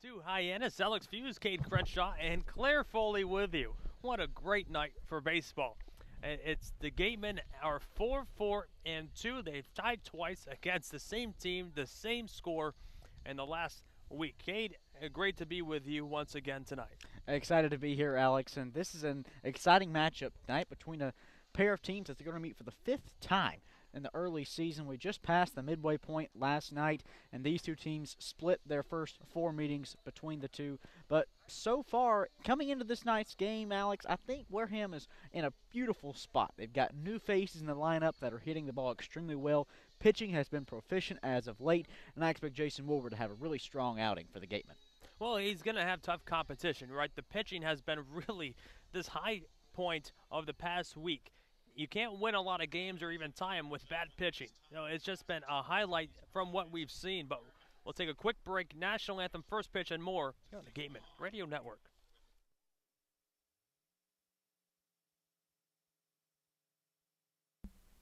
To Hyannis, Alex Feuz, Cade Crenshaw, and Claire Foley with you. What a great night for baseball. It's the Gatemen are 4-4-2. They've tied twice against the same team, the same score in the last week. Cade, great to be with you once again tonight. Excited to be here, Alex, and this is an exciting matchup tonight between a pair of teams that are going to meet for the fifth time in the early season. We just passed the midway point last night, and these two teams split their first four meetings between the two. But so far, coming into this night's game, Alex, I think Wareham is in a beautiful spot. They've got new faces in the lineup that are hitting the ball extremely well. Pitching has been proficient as of late, and I expect Jason Woolver to have a really strong outing for the Gatemen. Well, he's going to have tough competition, right? The pitching has been really this high point of the past week. You can't win a lot of games or even tie them with bad pitching. It's just been a highlight from what we've seen. But we'll take a quick break. National anthem, first pitch, and more here on the Gateman Radio Network.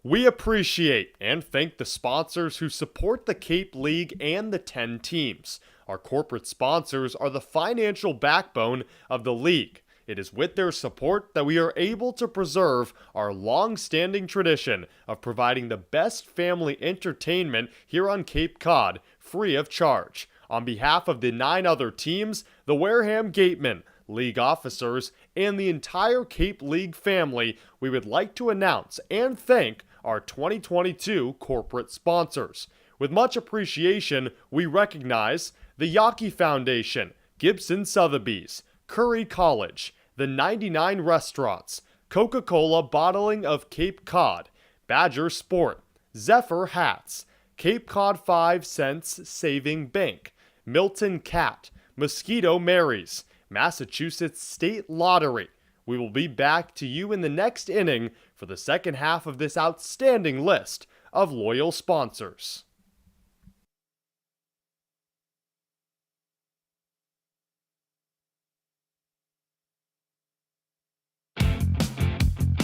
We appreciate and thank the sponsors who support the Cape League and the 10 teams. Our corporate sponsors are the financial backbone of the league. It is with their support that we are able to preserve our long-standing tradition of providing the best family entertainment here on Cape Cod, free of charge. On behalf of the 9 other teams, the Wareham Gatemen, league officers, and the entire Cape League family, we would like to announce and thank our 2022 corporate sponsors. With much appreciation, we recognize the Yawkey Foundation, Gibson Sotheby's, Curry College, the 99 Restaurants, Coca-Cola Bottling of Cape Cod, Badger Sport, Zephyr Hats, Cape Cod 5 Cents Saving Bank, Milton Cat, Mosquito Marys, Massachusetts State Lottery. We will be back to you in the next inning for the second half of this outstanding list of loyal sponsors.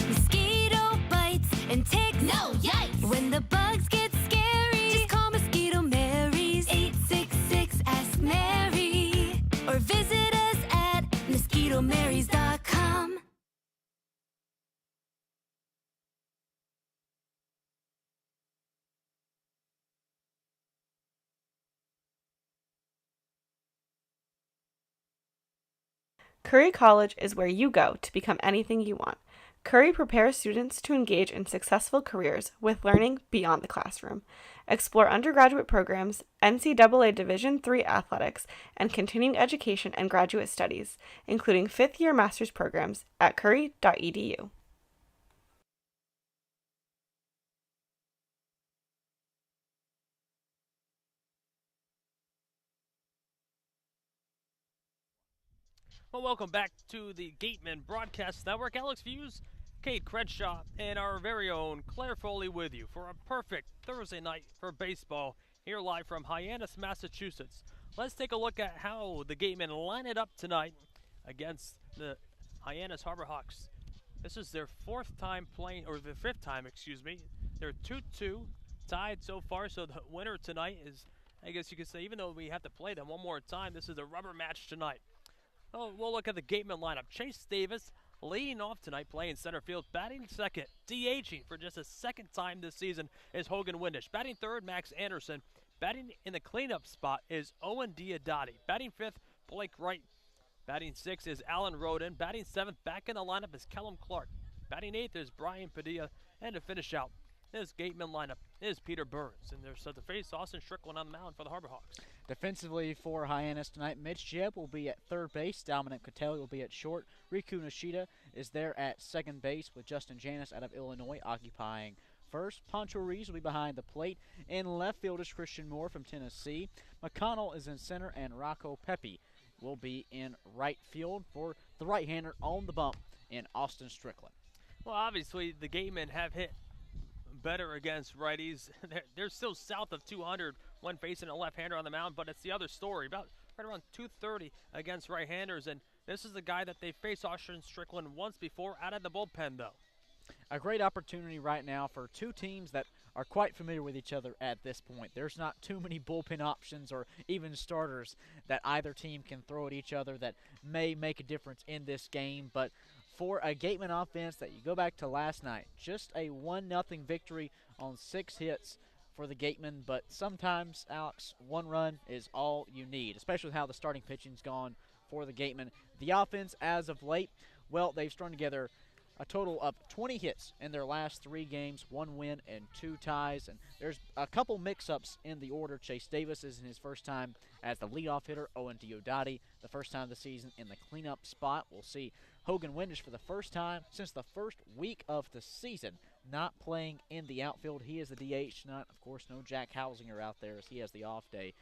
Mosquito bites and ticks. No, yikes! When the bugs get scary, just call Mosquito Marys. 866-ASK-MARY. Or visit us at mosquitomarys.com. Curry College is where you go to become anything you want. Curry prepares students to engage in successful careers with learning beyond the classroom. Explore undergraduate programs, NCAA Division III athletics, and continuing education and graduate studies, including fifth-year master's programs at curry.edu. Well, welcome back to the Gateman Broadcast Network. Alex Feuz, Cade Crenshaw, and our very own Claire Foley with you for a perfect Thursday night for baseball here live from Hyannis, Massachusetts. Let's take a look at how the Gatemen line it up tonight against the Hyannis Harbor Hawks. This is their fifth time, excuse me. They're 2-2, tied so far, so the winner tonight is, I guess you could say, even though we have to play them one more time, this is a rubber match tonight. Oh, we'll look at the Gateman lineup. Chase Davis leading off tonight, playing center field. Batting second, DHing for just a second time this season is Hogan Windish. Batting third, Max Anderson. Batting in the cleanup spot is Owen Diodati. Batting fifth, Blake Wright. Batting sixth is Alan Roden. Batting seventh, back in the lineup is Kellum Clark. Batting eighth is Brian Padilla. And to finish out this Gateman lineup is Peter Burns. And they're set to face Austin Strickland on the mound for the Harbor Hawks. Defensively for Hyannis tonight, Mitch Jebb will be at third base. Dominic Catelli will be at short. Riku Nishida is there at second base with Justin Janis out of Illinois occupying first. Pancho Reeves will be behind the plate. In left field is Christian Moore from Tennessee. McConnell is in center, and Rocco Pepe will be in right field for the right-hander on the bump in Austin Strickland. Well, obviously, the Gatemen have hit better against righties. They're still south of 200 when facing a left-hander on the mound, but it's the other story. About right around 230 against right-handers, and this is the guy that they faced Austin Strickland once before out of the bullpen, though. A great opportunity right now for two teams that are quite familiar with each other at this point. There's not too many bullpen options or even starters that either team can throw at each other that may make a difference in this game. But for a Gateman offense that you go back to last night, just a 1-0 victory on 6 hits for the Gatemen. But sometimes, Alex, 1 run is all you need, especially with how the starting pitching's gone for the Gatemen. The offense, as of late, well, they've strung together a total of 20 hits in their last 3 games, 1 win and 2 ties. And there's a couple mix-ups in the order. Chase Davis is in his first time as the leadoff hitter. Owen Diodati, the first time of the season in the cleanup spot. We'll see Hogan Windish for the first time since the first week of the season not playing in the outfield. He is the DH tonight. Of course, no Jack Hausinger out there as he has the off day.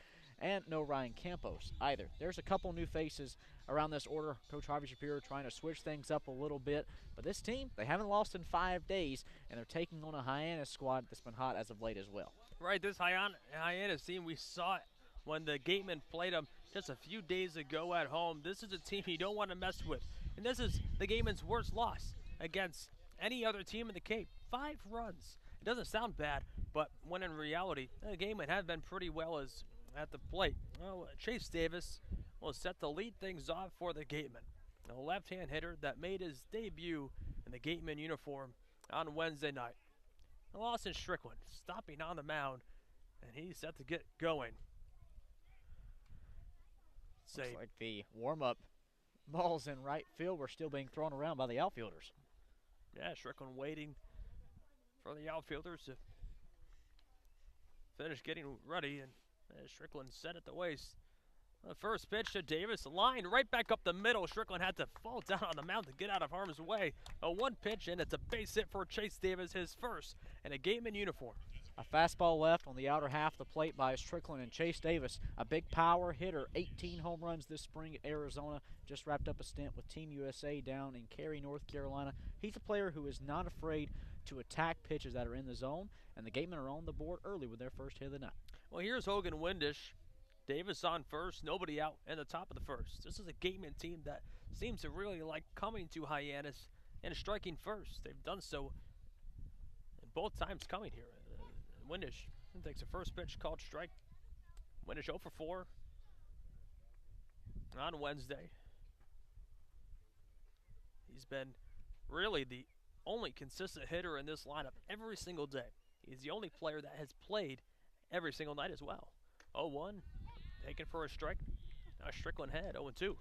And no Ryan Campos either. There's a couple new faces around this order. Coach Harvey Shapiro trying to switch things up a little bit. But this team, they haven't lost in 5 days, and they're taking on a Hyannis squad that's been hot as of late as well. Right, this Hyannis team, we saw it when the Gatemen played them just a few days ago at home. This is a team you don't want to mess with. And this is the Gatemen's worst loss against any other team in the Cape. 5 runs. It doesn't sound bad, but when in reality, the Gatemen have been pretty well as at the plate. Well, Chase Davis will set to lead things off for the Gatemen. A left-hand hitter that made his debut in the Gatemen uniform on Wednesday night. Lawson Strickland stopping on the mound, and he's set to get going. Looks like the warm-up balls in right field were still being thrown around by the outfielders. Yeah, Strickland waiting for the outfielders to finish getting ready, and Strickland set at the waist. The first pitch to Davis, line right back up the middle. Strickland had to fall down on the mound to get out of harm's way. A 1 pitch, and it's a base hit for Chase Davis, his first in a Gateman uniform. A fastball left on the outer half of the plate by Strickland, and Chase Davis, a big power hitter, 18 home runs this spring at Arizona. Just wrapped up a stint with Team USA down in Cary, North Carolina. He's a player who is not afraid to attack pitches that are in the zone, and the Gatemen are on the board early with their first hit of the night. Well, here's Hogan Windish. Davis on first, nobody out in the top of the first. This is a Gateman team that seems to really like coming to Hyannis and striking first. They've done so in both times coming here. Windish takes a first pitch called strike. Windish 0 for 4 on Wednesday. He's been really the only consistent hitter in this lineup every single day. He's the only player that has played every single night as well. 0-1, taken for a strike. Now Strickland head, 0-2.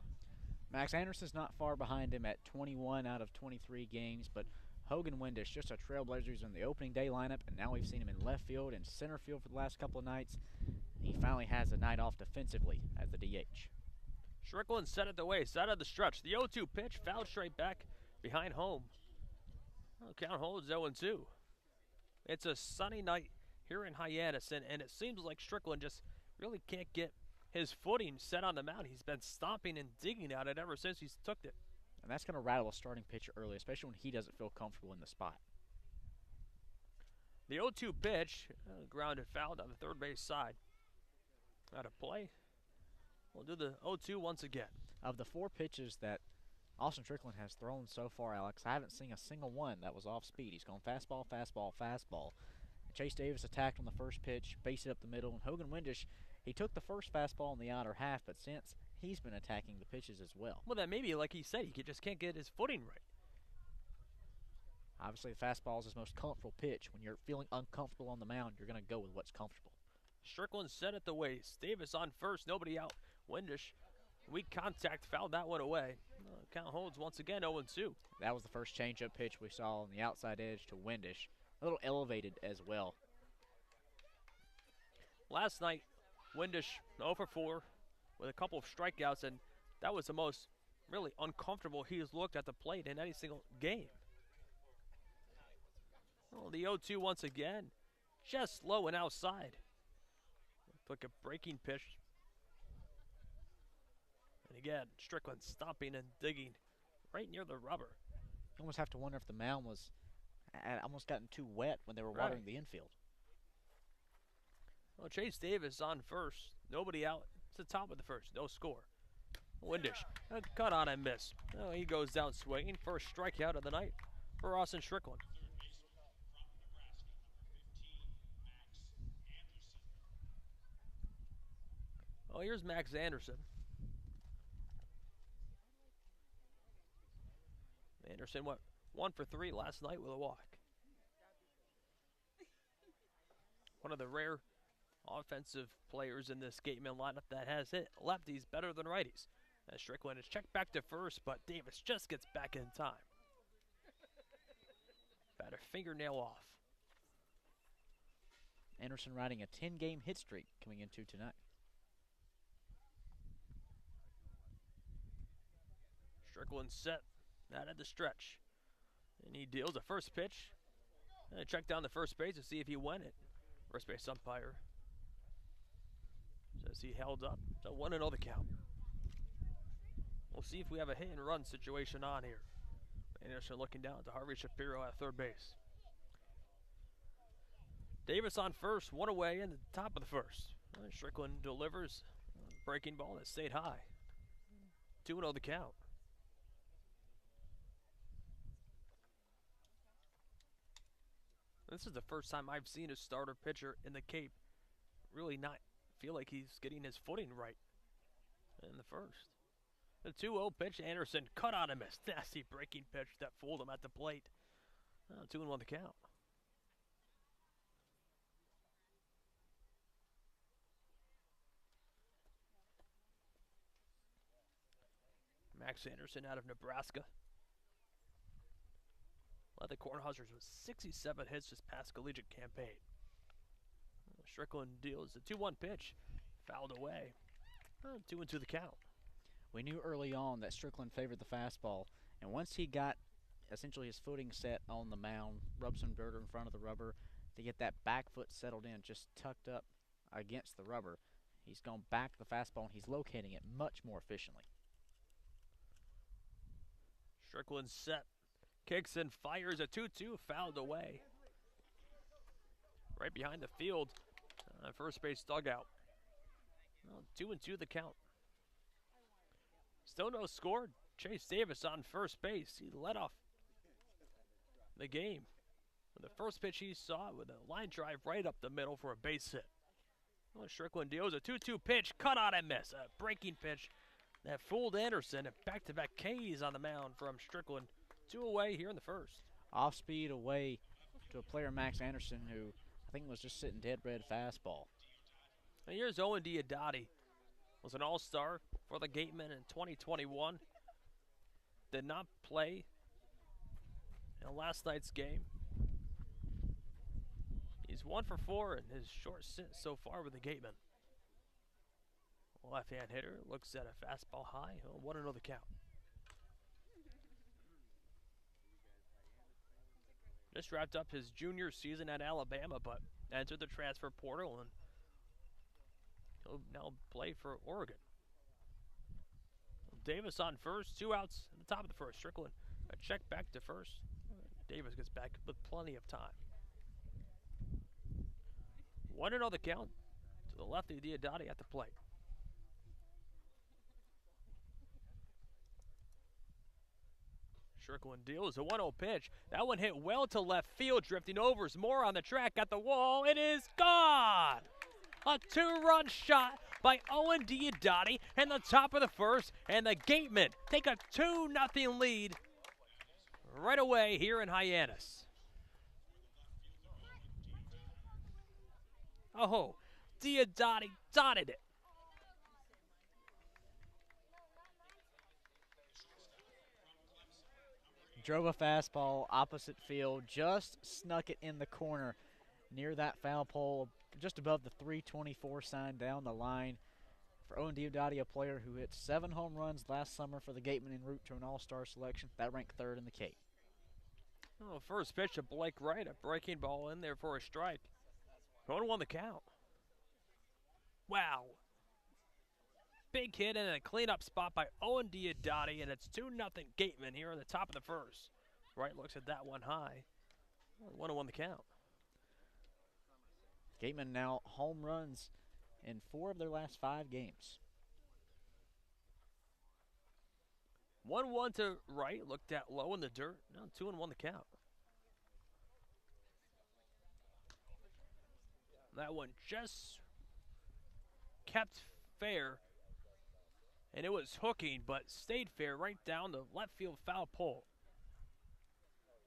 Max Anderson's not far behind him at 21 out of 23 games, but Hogan Windish, just a trailblazer. He's in the opening day lineup, and now we've seen him in left field and center field for the last couple of nights. He finally has a night off defensively as the DH. Strickland set at the waist, out of the stretch. The 0-2 pitch, fouled straight back behind home. Count holds 0-2. It's a sunny night here in Hyannis, and it seems like Strickland just really can't get his footing set on the mound. He's been stomping and digging at it ever since he's took it. And that's going to rattle a starting pitcher early, especially when he doesn't feel comfortable in the spot. The 0-2 pitch, grounded fouled on the third base side. Out of play. We'll do the 0-2 once again. Of the 4 pitches that Austin Strickland has thrown so far, Alex, I haven't seen a single one that was off speed. He's gone fastball, fastball, fastball. Chase Davis attacked on the first pitch, based it up the middle, and Hogan Windish, he took the first fastball in the outer half, but since he's been attacking the pitches as well. Well, then maybe, like he said, he just can't get his footing right. Obviously, the fastball is his most comfortable pitch. When you're feeling uncomfortable on the mound, you're going to go with what's comfortable. Strickland set at the waist. Davis on first, nobody out. Windish, weak contact, fouled that one away. Count holds once again, 0-2. That was the first changeup pitch we saw on the outside edge to Windish. A little elevated as well. Last night, Windish 0 for 4 with a couple of strikeouts, and that was the most really uncomfortable he has looked at the plate in any single game. Well, the 0-2 once again, just low and outside. Took a breaking pitch. And again, Strickland stomping and digging right near the rubber. You almost have to wonder if the mound was almost gotten too wet when they were watering the infield. Well, Chase Davis on first. Nobody out. It's the top of the first. No score. Windish. Cut on and miss. Oh, he goes down swinging. First strikeout of the night for Austin Strickland. Oh, here's Max Anderson. Anderson went 1 for 3 last night with a walk. One of the rare offensive players in this Gateman lineup that has hit lefties better than righties. As Strickland is checked back to first, but Davis just gets back in time. About a fingernail off. Anderson riding a 10-game hit streak coming into tonight. Strickland set out at the stretch. And he deals a first pitch. And check down the first base to see if he went it. First base umpire says he held up. So 1-0 the count. We'll see if we have a hit and run situation on here. Anderson looking down to Harvey Shapiro at third base. Davis on first, 1 away in the top of the first. And Strickland delivers a breaking ball that stayed high. 2-0 the count. This is the first time I've seen a starter pitcher in the Cape really not feel like he's getting his footing right in the first. The 2-0 pitch, Anderson cut on him. A nasty breaking pitch that fooled him at the plate. 2-1 the count. Max Anderson out of Nebraska. Led the Cornhuskers with 67 hits this past collegiate campaign. Strickland deals the 2-1 pitch. Fouled away. 2-2 the count. We knew early on that Strickland favored the fastball, and once he got essentially his footing set on the mound, rubbed some dirt in front of the rubber to get that back foot settled in, just tucked up against the rubber, he's gone back to the fastball and he's locating it much more efficiently. Strickland set, kicks and fires a 2-2, fouled away. Right behind the field, first base dugout. 2-2 the count. Still no score. Chase Davis on first base. He led off the game with the first pitch he saw with a line drive right up the middle for a base hit. Strickland deals a 2-2 pitch, cut out and miss. A breaking pitch that fooled Anderson. And back-to-back Ks on the mound from Strickland. 2 away here in the first. Off speed away to a player, Max Anderson, who I think was just sitting dead red fastball. And here's Owen Diodati. Was an all-star for the Gatemen in 2021. Did not play in last night's game. He's 1 for 4 in his short stint so far with the Gatemen. Left-hand hitter looks at a fastball high. 1-0 the count. Just wrapped up his junior season at Alabama, but entered the transfer portal and he'll now play for Oregon. Davis on first, 2 outs at the top of the first. Strickland a check back to first. Davis gets back with plenty of time. 1-0 the count to the lefty Diodati at the plate. Strickland deals a 1-0 pitch. That one hit well to left field, drifting over. More on the track at the wall. It is gone! A 2-run shot by Owen Diodati in the top of the first, and the Gatemen take a 2-0 lead right away here in Hyannis. Oh, Diodati dotted it. Drove a fastball opposite field, just snuck it in the corner near that foul pole, just above the 324 sign down the line. For Owen Diodati, a player who hit 7 home runs last summer for the Gatemen en route to an all-star selection. That ranked 3rd in the Cape. Oh, first pitch to Blake Wright, a breaking ball in there for a strike. 1-1 the count. Wow. Big hit and a cleanup spot by Owen Diodati, and it's 2-0 Gatemen here in the top of the first. Wright looks at that one high. 1-1 the count. Gatemen now home runs in 4 of their last 5 games. 1-1 to Wright, looked at low in the dirt. Now 2-1 the count. That one just kept fair, and it was hooking, but stayed fair right down the left field foul pole.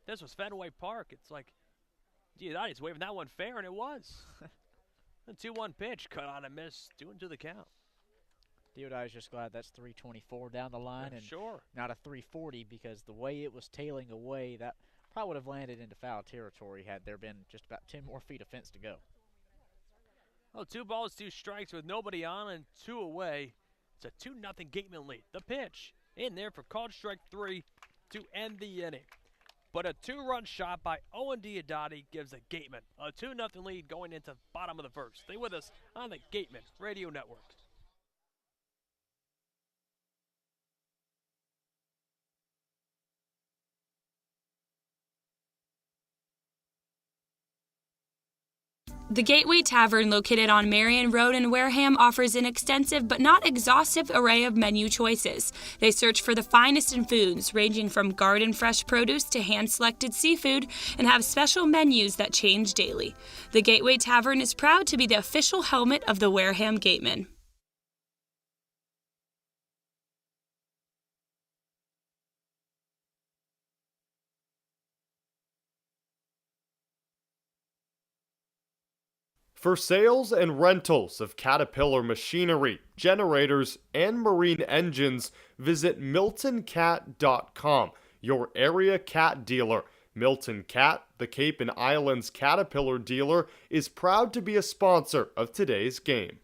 This was Fenway Park. It's like, gee, he's waving that one fair, and it was. The 2-1 pitch, cut on and miss, 2-2 the count. Diodai's just glad that's 324 down the line and sure, not a 340, because the way it was tailing away, that probably would have landed into foul territory had there been just about 10 more feet of fence to go. Oh, 2 balls, 2 strikes with nobody on and 2 away. It's a 2-0 Gateman lead. The pitch in there for called strike 3 to end the inning. But a 2-run shot by Owen Diodati gives the Gatemen a 2-0 lead going into the bottom of the first. Stay with us on the Gateman Radio Network. The Gateway Tavern, located on Marion Road in Wareham, offers an extensive but not exhaustive array of menu choices. They search for the finest in foods, ranging from garden fresh produce to hand-selected seafood, and have special menus that change daily. The Gateway Tavern is proud to be the official helmet of the Wareham Gatemen. For sales and rentals of Caterpillar machinery, generators, and marine engines, visit MiltonCat.com, your area cat dealer. Milton Cat, the Cape and Islands Caterpillar dealer, is proud to be a sponsor of today's game.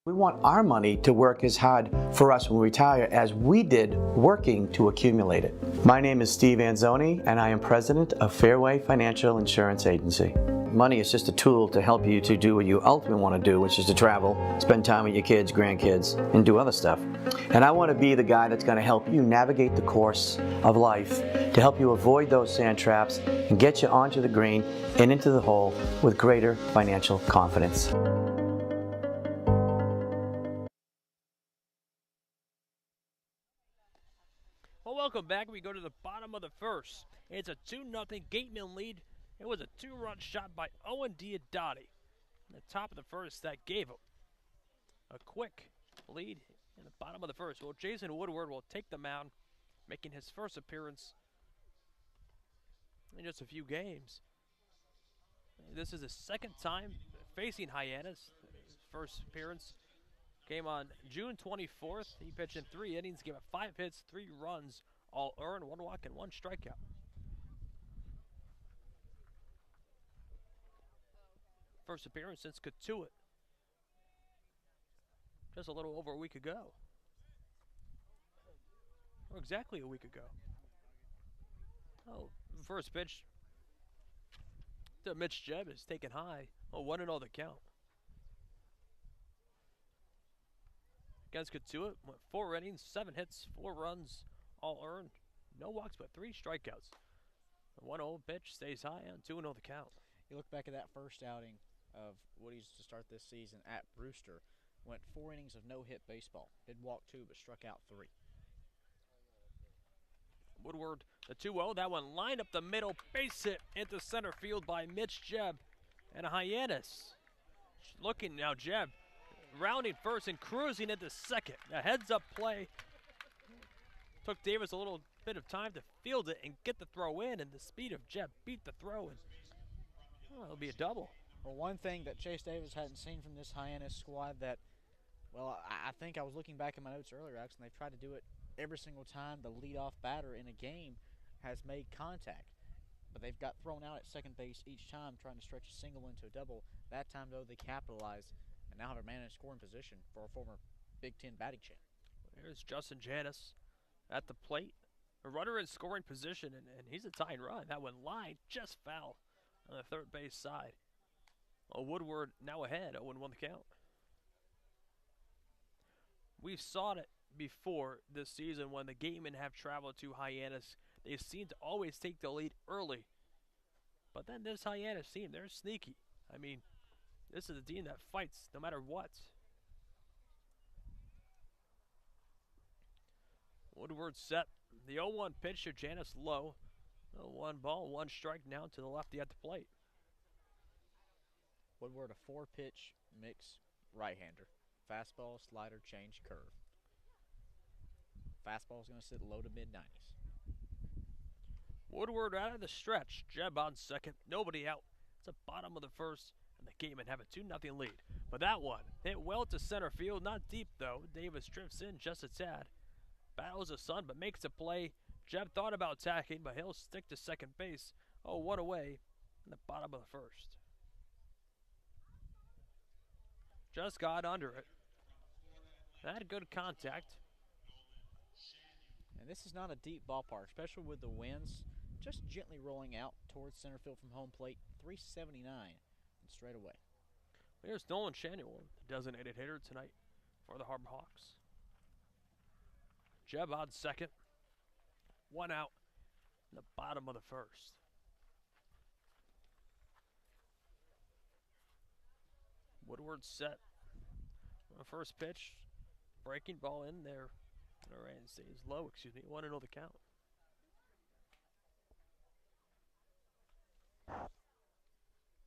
We want our money to work as hard for us when we retire as we did working to accumulate it. My name is Steve Anzoni, and I am president of Fairway Financial Insurance Agency. Money is just a tool to help you to do what you ultimately want to do, which is to travel, spend time with your kids, grandkids, and do other stuff. And I want to be the guy that's going to help you navigate the course of life to help you avoid those sand traps and get you onto the green and into the hole with greater financial confidence. Well, welcome back. We go to the bottom of the first. It's a 2-0 Gateman lead. It was a 2-run shot by Owen Diodati. In the top of the first, that gave him a quick lead in the bottom of the first. Well, Jason Woodward will take the mound, making his first appearance in just a few games. This is his second time facing Hyannis. His first appearance came on June 24th. He pitched in 3 innings, gave up 5 hits, 3 runs, all earned, 1 walk, and 1 strikeout. First appearance since Katuitt, just a little over a week ago. Or exactly a week ago. Oh, first pitch to Mitch Jebb is taken high. Oh, 1-0 the count. Against Katuitt, went 4 innings, 7 hits, 4 runs, all earned. No walks, but 3 strikeouts. The 1-0 pitch stays high on 2-0 the count. You look back at that first outing of Woody's to start this season at Brewster, went 4 innings of no-hit baseball. Did walk 2, but struck out 3. Woodward, the 2-0. That one lined up the middle, base hit into center field by Mitch Jebb. And Hyannis looking now, Jebb rounding first and cruising into second. A heads-up play. Took Davis a little bit of time to field it and get the throw in, and the speed of Jebb beat the throw, and it'll be a double. Well, one thing that Chase Davis hadn't seen from this Hyannis squad that, well, I think I was looking back in my notes earlier, Alex, and they've tried to do it every single time the leadoff batter in a game has made contact. But they've got thrown out at second base each time trying to stretch a single into a double. That time, though, they capitalized and now have a man in scoring position for a former Big Ten batting champ. There's Justin Hyannis at the plate. A runner in scoring position, and he's a tying run. That one lined just foul on the third base side. Well, Woodward now ahead, 0-1 the count. We've saw it before this season when the Gatemen have traveled to Hyannis. They seem to always take the lead early. But then this Hyannis team, they're sneaky. I mean, this is a team that fights no matter what. Woodward set. The 0-1 pitch to Hyannis low. 1 ball, 1 strike now to the lefty at the plate. Woodward, a 4-pitch mix right-hander. Fastball, slider, change, curve. Fastball is going to sit low to mid-90s. Woodward out of the stretch. Jeb on second. Nobody out. It's the bottom of the first, and the Gatemen have a 2-0 lead. But that one hit well to center field. Not deep, though. Davis drifts in just a tad. Battles the sun, but makes a play. Jeb thought about tacking, but he'll stick to second base. Oh, one away in the bottom of the first. Just got under it. Had good contact. And this is not a deep ballpark, especially with the winds just gently rolling out towards center field from home plate. 379 and straight away. Here's Nolan Shanuel, the designated hitter tonight for the Harbor Hawks. Jeb on second. One out in the bottom of the first. Woodward set. First pitch. Breaking ball in there. All right, stays low, 1-0 the count.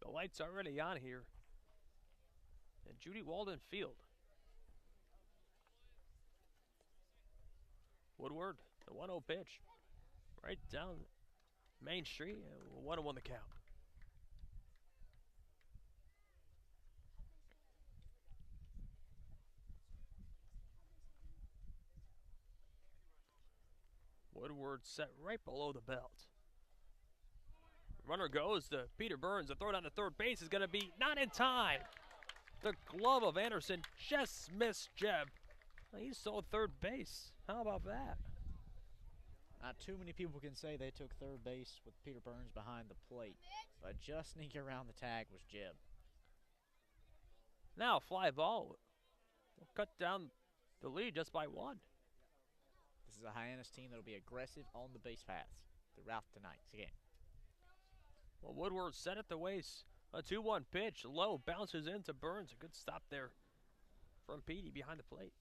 The light's already on here. And Judy Walden Field. Woodward, the 1-0 pitch. Right down Main Street. 1-1 the count. Woodward set right below the belt. Runner goes to Peter Burns. The throw down to third base is going to be not in time. The glove of Anderson just missed Jeb. He stole third base. How about that? Not too many people can say they took third base with Peter Burns behind the plate, but just sneaking around the tag was Jeb. Now fly ball will cut down the lead just by 1. This is a Hyannis team that will be aggressive on the base paths throughout tonight's game. Well, Woodward set at the waist. A 2-1 pitch. Low bounces into Burns. A good stop there from Petey behind the plate.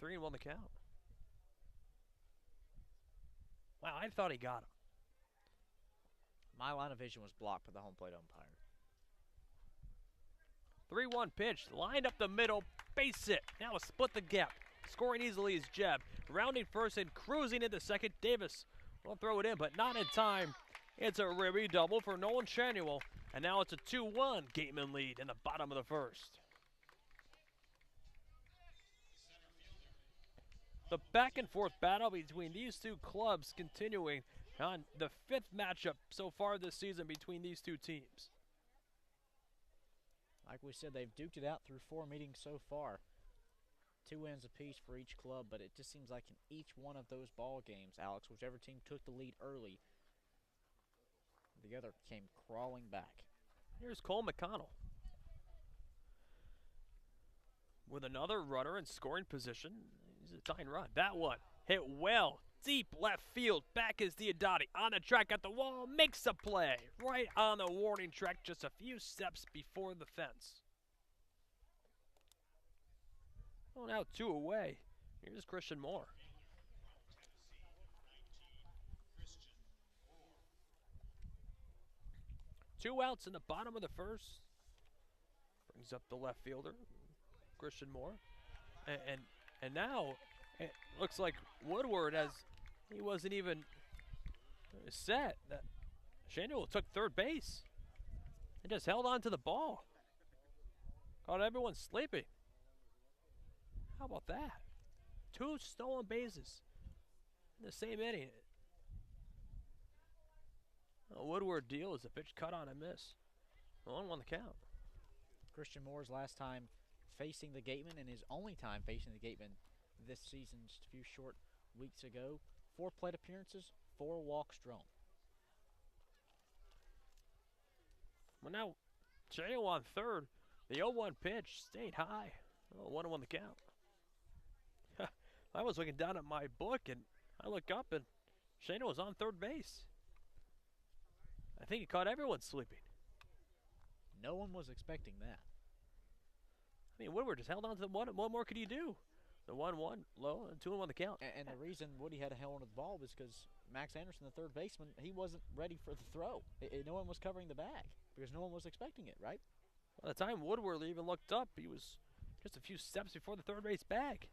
3-1 the count. Wow, I thought he got him. My line of vision was blocked by the home plate umpire. 3-1 pitch. Lined up the middle. Base hit. Now a split the gap. Scoring easily is Jeb. Rounding first and cruising into second. Davis will throw it in, but not in time. It's a ribby double for Nolan Shanuel. And now it's a 2-1 Gateman lead in the bottom of the first. The back and forth battle between these two clubs continuing on the 5th matchup so far this season between these two teams. Like we said, they've duked it out through 4 meetings so far. 2 wins apiece for each club, but it just seems like in each one of those ball games, Alex, whichever team took the lead early, the other came crawling back. Here's Cole McConnell with another runner in scoring position. He's a tying run. That one hit well. Deep left field. Back is Diodati. On the track at the wall. Makes a play. Right on the warning track. Just a few steps before the fence. Oh, now 2 away. Here's Christian Moore. Two outs in the bottom of the first. Brings up the left fielder, Christian Moore. And now it looks like Woodward, as he wasn't even set. That Shanuel took third base and just held on to the ball. Caught everyone sleeping. How about that? 2 stolen bases in the same inning. A Woodward deal is a pitch cut on a miss. 1-1 the count. Christian Moore's last time facing the Gatemen and his only time facing the Gatemen this season, just a few short weeks ago. 4 plate appearances, 4 walks drawn. Well, now Shanuel on third. The 0-1 pitch stayed high. 1-1 the count. I was looking down at my book and I look up and Shanuel was on third base. I think he caught everyone sleeping. No one was expecting that. I mean, Woodward just held on to the one. What more could you do? The 1-1 low and 2-1 the count. And the reason Woody had to held on to the ball was because Max Anderson, the third baseman, he wasn't ready for the throw. No one was covering the bag because no one was expecting it, right? By the time Woodward even looked up, he was just a few steps before the third base bag.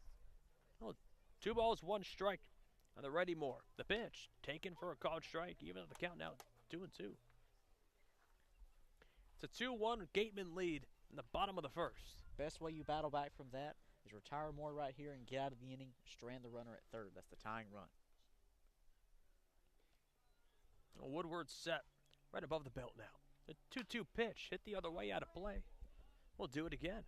Oh, 2 balls, 1 strike on the ready Moore. The pitch taken for a called strike, even at the count now 2-2. It's a 2-1 Gateman lead in the bottom of the first. Best way you battle back from that is retire Moore right here and get out of the inning, strand the runner at third. That's the tying run. Woodward's set right above the belt now. The 2-2 pitch hit the other way out of play. We'll do it again.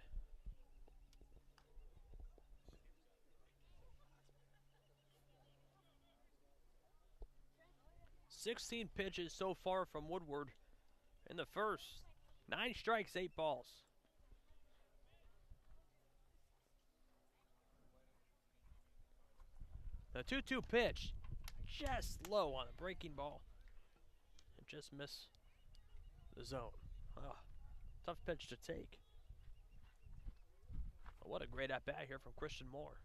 "16 pitches so far from Woodward in the first. 9 strikes, 8 balls. The 2-2 pitch just low on the breaking ball. And just miss the zone. Tough pitch to take. But what a great at-bat here from Christian Moore.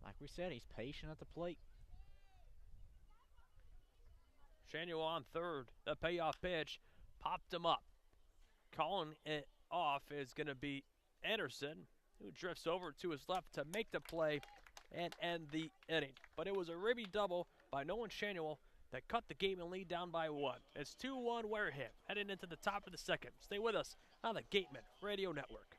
Like we said, he's patient at the plate. Shanuel on third. The payoff pitch popped him up. Calling it off is going to be Anderson, who drifts over to his left to make the play and end the inning. But it was a ribby double by Nolan Shanuel that cut the Gateman lead down by 1. It's 2-1 Wareham, heading into the top of the second. Stay with us on the Gateman Radio Network.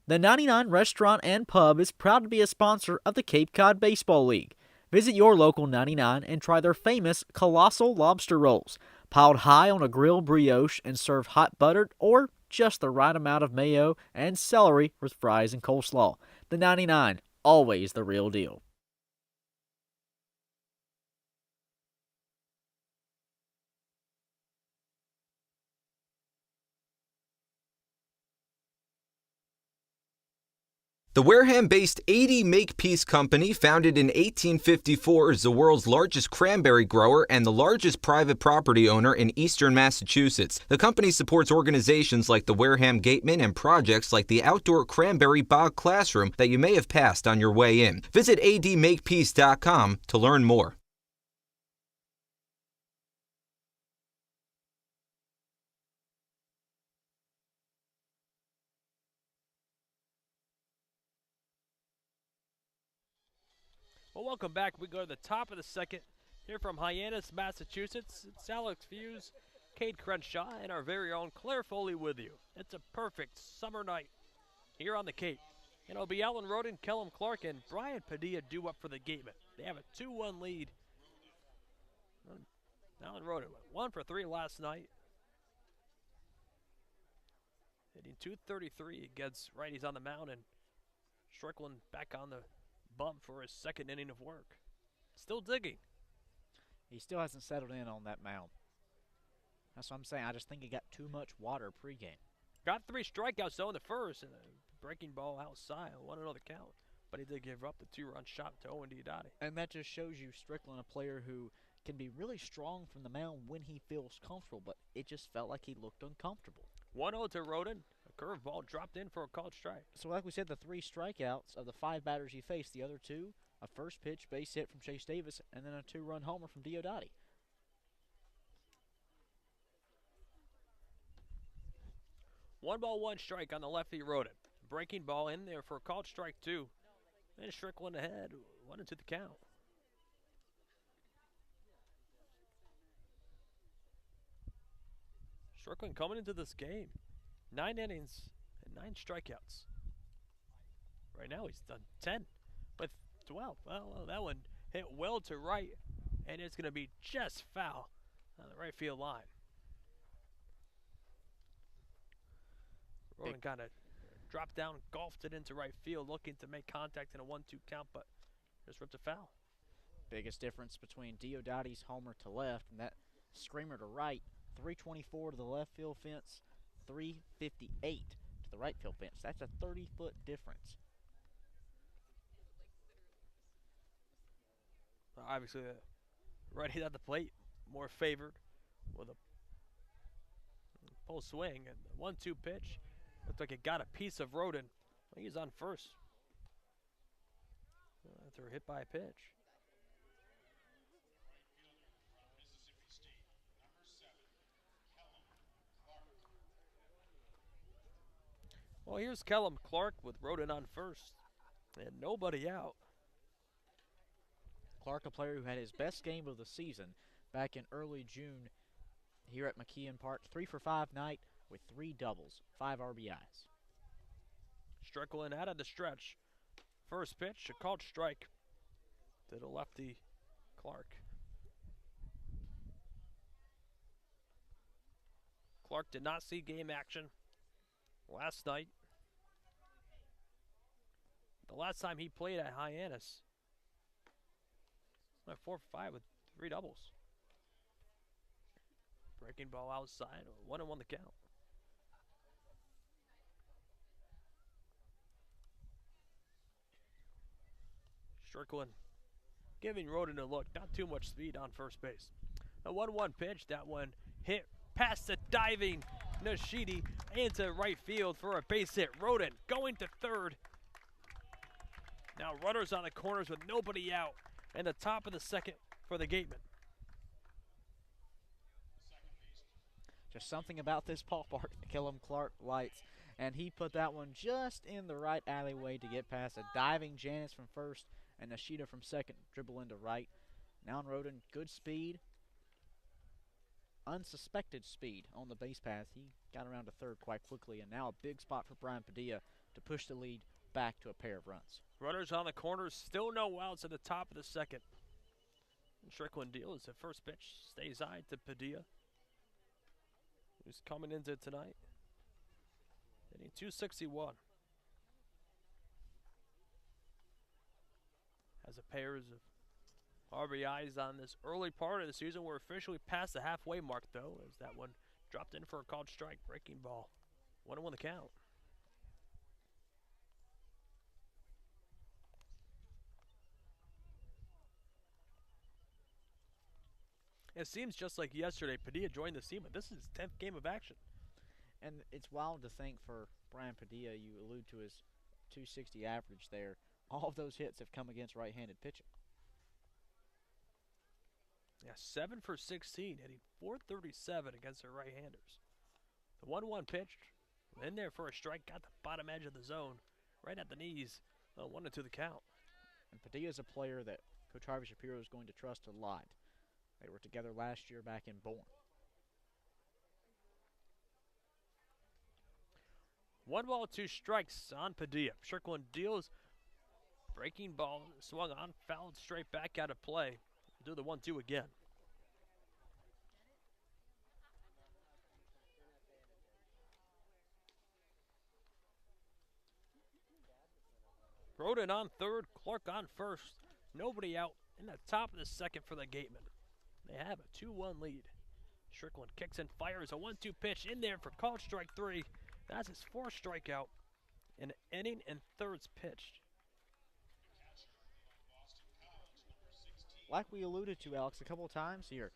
The 99 Restaurant and Pub is proud to be a sponsor of the Cape Cod Baseball League. Visit your local 99 and try their famous Colossal Lobster Rolls, piled high on a grilled brioche and served hot buttered or just the right amount of mayo and celery with fries and coleslaw. The 99, always the real deal. The Wareham-based 80 Makepeace Company, founded in 1854, is the world's largest cranberry grower and the largest private property owner in eastern Massachusetts. The company supports organizations like the Wareham Gateman and projects like the outdoor cranberry bog classroom that you may have passed on your way in. Visit admakepeace.com to learn more. Well, welcome back. We go to the top of the second here from Hyannis, Massachusetts. It's Alex Feuz, Cade Crenshaw, and our very own Claire Foley with you. It's a perfect summer night here on the Cape. And it'll be Alan Roden, Kellum Clark, and Brian Padilla due up for the Gateman. They have a 2-1 lead. Alan Roden went 1 for 3 last night, hitting .233 against righties on the mound, and Strickland back on the bump for his second inning of work. Still digging. He still hasn't settled in on that mound. That's what I'm saying. I just think he got too much water pregame. Got 3 strikeouts though in the first, and a breaking ball outside. 1-0 the count. But he did give up the 2-run shot to Owen Diodati. And that just shows you Strickland, a player who can be really strong from the mound when he feels comfortable, but it just felt like he looked uncomfortable. 1-0 to Roden. A curveball dropped in for a called strike. So like we said, the 3 strikeouts of the 5 batters he faced, the other 2, a first pitch base hit from Chase Davis, and then a 2-run homer from Diodati. One ball, 1 strike on the lefty Roden. Breaking ball in there for a called strike 2. And Strickland ahead, 1-2 the count. Strickland coming into this game, 9 innings and 9 strikeouts. Right now he's done 10 with 12. Well, that one hit well to right, and it's going to be just foul on the right field line. Roden kind of dropped down, golfed it into right field, looking to make contact in a 1-2 count, but just ripped a foul. Biggest difference between Diodati's homer to left and that screamer to right, 324 to the left field fence, 358 to the right field fence. That's a 30-foot difference. Obviously, righty at the plate, more favored with a full swing, and the 1-2 pitch looked like it got a piece of Roden. Well, he's on first after hit by a pitch. Well, here's Kellum Clark with Roden on first and nobody out. Clark, a player who had his best game of the season back in early June here at McKeon Park. 3 for 5 night with 3 doubles, 5 RBIs. Strickland out of the stretch. First pitch, a called strike to the lefty Clark. Clark did not see game action last night. The last time he played at Hyannis, went 4 for 5 with 3 doubles. Breaking ball outside, 1-1 the count. Strickland giving Roden a look, not too much speed on first base. A 1-1 pitch, that one hit past the diving Nishidi into right field for a base hit. Roden going to third. Now runners on the corners with nobody out, and the top of the second for the Gatemen. Just something about this ballpark that Kellum Clark likes, and he put that one just in the right alleyway to get past a diving Janice from first and Nishida from second, dribble into right. Now on Roden, good speed, unsuspected speed on the base path. He got around to third quite quickly, and now a big spot for Brian Padilla to push the lead back to a pair of runs. Runners on the corners, still no outs at the top of the second. And Strickland deals the first pitch, stays high to Padilla, who's coming into tonight, hitting .261. Has a pairs of RBIs on this early part of the season. We're officially past the halfway mark, though, as that one dropped in for a called strike. Breaking ball, 1-1 the count. It seems just like yesterday, Padilla joined the team, but this is his 10th game of action. And it's wild to think for Brian Padilla, you allude to his .260 average there. All of those hits have come against right-handed pitching. Yeah, 7 for 16, hitting .437 against their right-handers. The 1-1 pitch, in there for a strike, got the bottom edge of the zone, right at the knees, 1-2 the count. And Padilla's a player that Coach Harvey Shapiro is going to trust a lot. They were together last year back in Bourne. 1 ball, 2 strikes on Padilla. Strickland deals. Breaking ball swung on, fouled straight back out of play. Do the 1-2 again. Roden on third, Clark on first. Nobody out in the top of the second for the Gatemen. They have a 2-1 lead. Strickland kicks and fires a 1-2 pitch in there for called strike 3. That's his 4th strikeout in an inning and thirds pitched. Like we alluded to, Alex, a couple of times here,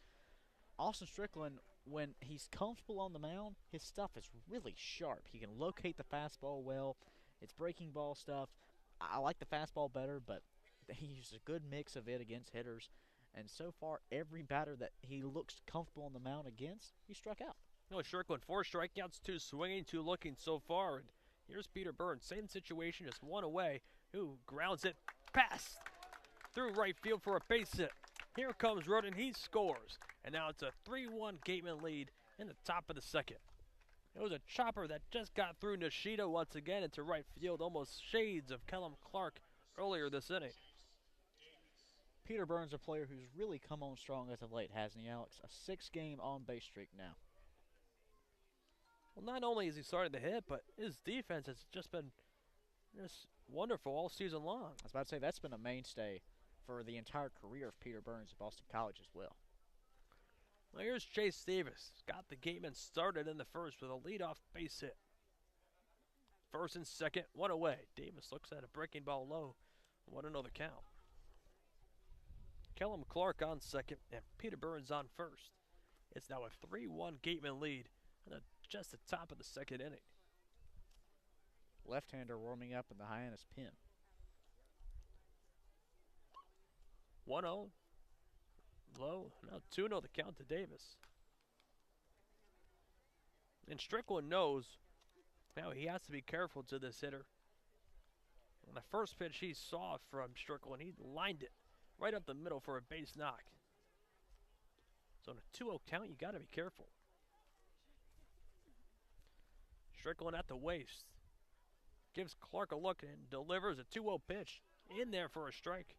Austin Strickland, when he's comfortable on the mound, his stuff is really sharp. He can locate the fastball well. It's breaking ball stuff. I like the fastball better, but he uses a good mix of it against hitters. And so far, every batter that he looks comfortable on the mound against, he struck out. No, Strickland, 4 strikeouts, 2 swinging, 2 looking so far. And here's Peter Burns, same situation, just 1 away, who grounds it past through right field for a base hit. Here comes Roden, he scores. And now it's a 3-1 Gateman lead in the top of the second. It was a chopper that just got through Nishida once again into right field, almost shades of Kellum Clark earlier this inning. Peter Burns, a player who's really come on strong as of late, hasn't he, Alex? A 6-game on-base streak now. Well, not only is he starting to hit, but his defense has just been wonderful all season long. I was about to say, that's been a mainstay for the entire career of Peter Burns at Boston College as well. Well, here's Chase Davis. Got the Gatemen started in the first with a leadoff base hit. First and second, 1 away. Davis looks at a breaking ball low. 1-0 count. Kellum Clark on second and Peter Burns on first. It's now a 3-1 Gateman lead in the just the top of the second inning. Left-hander warming up in the Hyannis pen. 1-0. Low. Now 2-0 the count to Davis. And Strickland knows now he has to be careful to this hitter. On the first pitch he saw from Strickland, he lined it right up the middle for a base knock. So on a 2-0 count, you got to be careful. Strickland at the waist. Gives Clark a look and delivers a 2-0 pitch in there for a strike.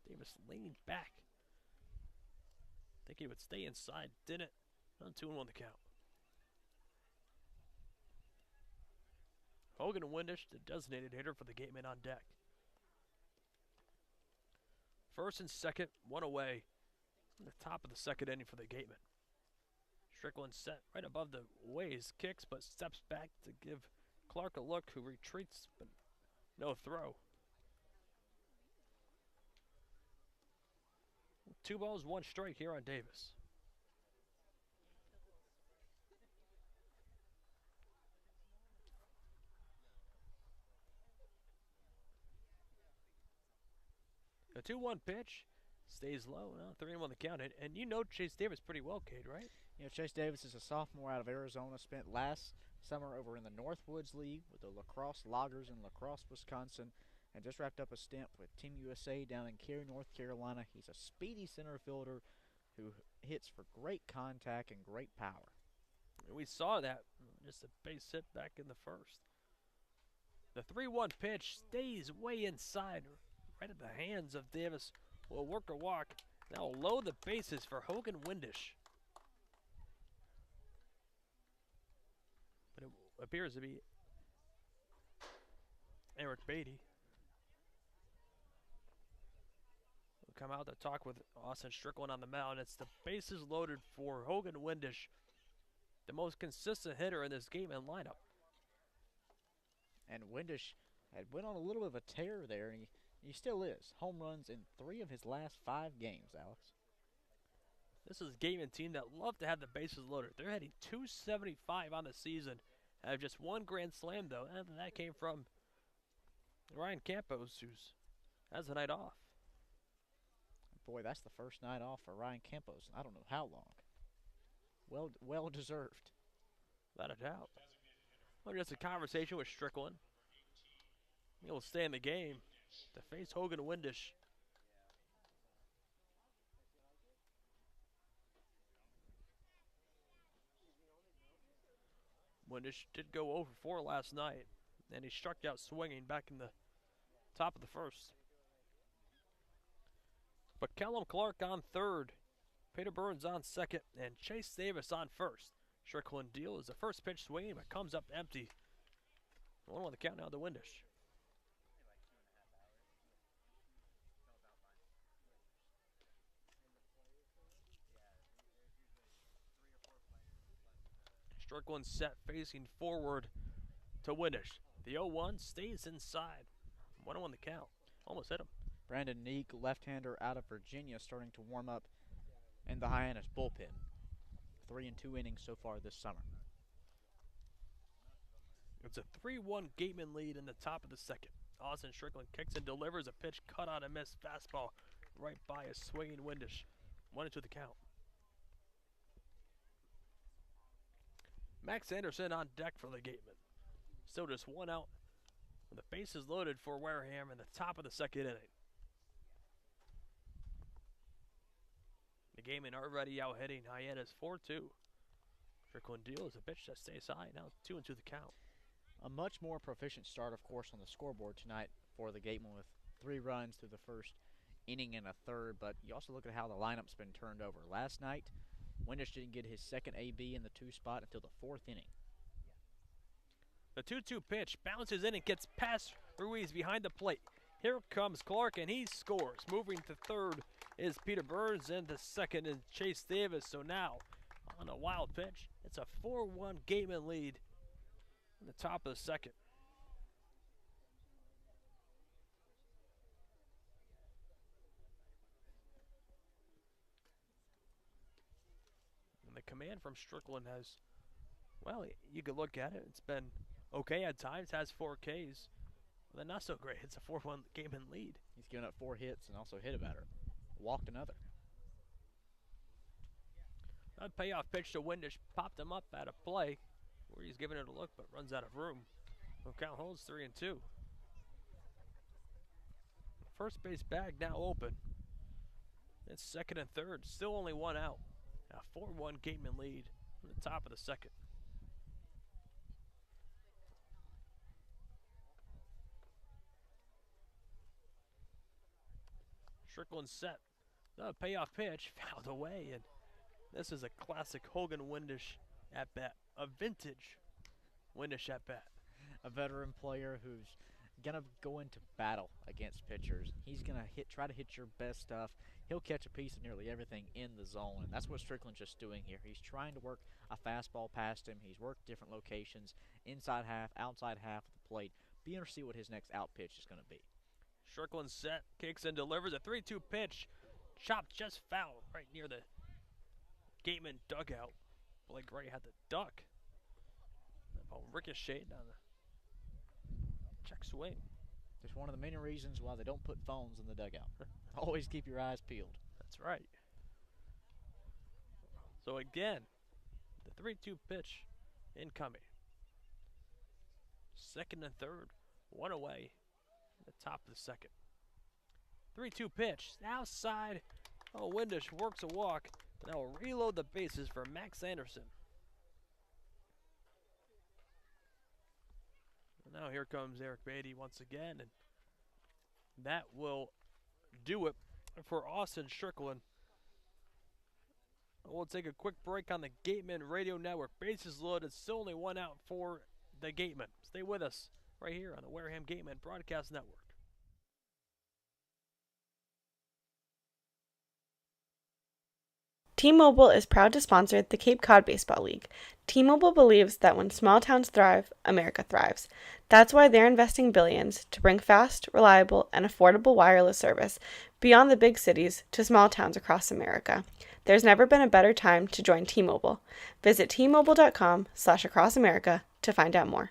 Davis leaned back. Think he would stay inside. Didn't. On 2-1 the count. Hogan Windish, the designated hitter for the Gatemen on deck. First and second, one away. On the top of the second inning for the Gatemen. Strickland set right above the ways, kicks, but steps back to give Clark a look, who retreats, but no throw. 2 balls, 1 strike here on Davis. A 2-1 pitch. Stays low. 3-1 the count. And you know Chase Davis pretty well, Cade, right? You know, Chase Davis is a sophomore out of Arizona. Spent last summer over in the Northwoods League with the Lacrosse Loggers in Lacrosse, Wisconsin. And just wrapped up a stint with Team USA down in Cary, North Carolina. He's a speedy center fielder who hits for great contact and great power. And we saw that. Just a base hit back in the first. The 3-1 pitch stays way inside. Right at the hands of Davis. Will work a walk. Now load the bases for Hogan Windish. But it appears to be Eric Beatty. Will come out to talk with Austin Strickland on the mound. It's the bases loaded for Hogan Windish, the most consistent hitter in this game and lineup. And Windish had went on a little bit of a tear there, and he still is. Home runs in 3 of his last 5 games, Alex. This is a Gateman team that love to have the bases loaded. They're hitting .275 on the season. Have just 1 grand slam, though, and that came from Ryan Campos, who has a night off. Boy, that's the first night off for Ryan Campos. I don't know how long. Well deserved. Without a doubt. Well, just a conversation with Strickland. He'll stay in the game to face Hogan Windish. Windish did go 0 for 4 last night, and he struck out swinging back in the top of the first. But Callum Clark on third, Peter Burns on second, and Chase Davis on first. Strickland deals the first pitch swinging, but comes up empty. 1-1 the count now to Windish. Strickland set facing forward to Windish. The 0-1 stays inside. 1-1 the count. Almost hit him. Brandon Neek, left-hander out of Virginia, starting to warm up in the Hyannis bullpen. 3 and 2 innings so far this summer. It's a 3-1 Gateman lead in the top of the second. Austin Strickland kicks and delivers a pitch cut on a miss fastball right by a swinging Windish. 1-2 the count. Max Anderson on deck for the Gatemen. Still just 1 out with the bases loaded for Wareham in the top of the second inning. The Gatemen already out hitting Hyannis 4-2. Strickland deals a pitch that stays high. Now 2-2 the count. A much more proficient start, of course, on the scoreboard tonight for the Gatemen with 3 runs through the first inning and a third. But you also look at how the lineup's been turned over. Last night, Windish didn't get his second AB in the 2 spot until the 4th inning. The 2-2 pitch bounces in and gets past Ruiz behind the plate. Here comes Clark, and he scores. Moving to third is Peter Burns, and the second is Chase Davis. So now, on a wild pitch, it's a 4-1 Gateman lead in the top of the second. And the command from Strickland has Well, you could look at it. It's been okay at times. Has 4 Ks. But then not so great. It's a 4-1 Gateman lead. He's given up 4 hits and also hit a batter. Walked another. A payoff pitch to Windish popped him up out of play, where he's giving it a look but runs out of room. So count holds 3-2. First base bag now open. It's second and third. Still only 1 out. A 4-1 Gateman lead in the top of the second. Strickland set. The payoff pitch fouled away, and this is a classic Hogan Windish at bat. A vintage Windish at bat. A veteran player who's gonna go into battle against pitchers. He's gonna try to hit your best stuff. He'll catch a piece of nearly everything in the zone, and that's what Strickland's just doing here. He's trying to work a fastball past him. He's worked different locations, inside half, outside half of the plate. Be interested to see what his next out pitch is gonna be. Strickland set, kicks and delivers a 3-2 pitch. Chopped just foul right near the Gateman dugout. Blake Gray had to duck. That ball ricocheted down the check swing. Just one of the many reasons why they don't put phones in the dugout. Always keep your eyes peeled. That's right. So again, the 3-2 pitch incoming. Second and third, 1 away. The top of the second. 3-2 pitch. Outside. Oh, Windish works a walk. Now we'll reload the bases for Max Anderson. And now here comes Eric Beatty once again. And that will do it for Austin Strickland. We'll take a quick break on the Gateman Radio Network. Bases loaded. Still only 1 out for the Gateman. Stay with us right here on the Wareham Gateman Broadcast Network. T-Mobile is proud to sponsor the Cape Cod Baseball League. T-Mobile believes that when small towns thrive, America thrives. That's why they're investing billions to bring fast, reliable, and affordable wireless service beyond the big cities to small towns across America. There's never been a better time to join T-Mobile. Visit T-Mobile.com/acrossamerica to find out more.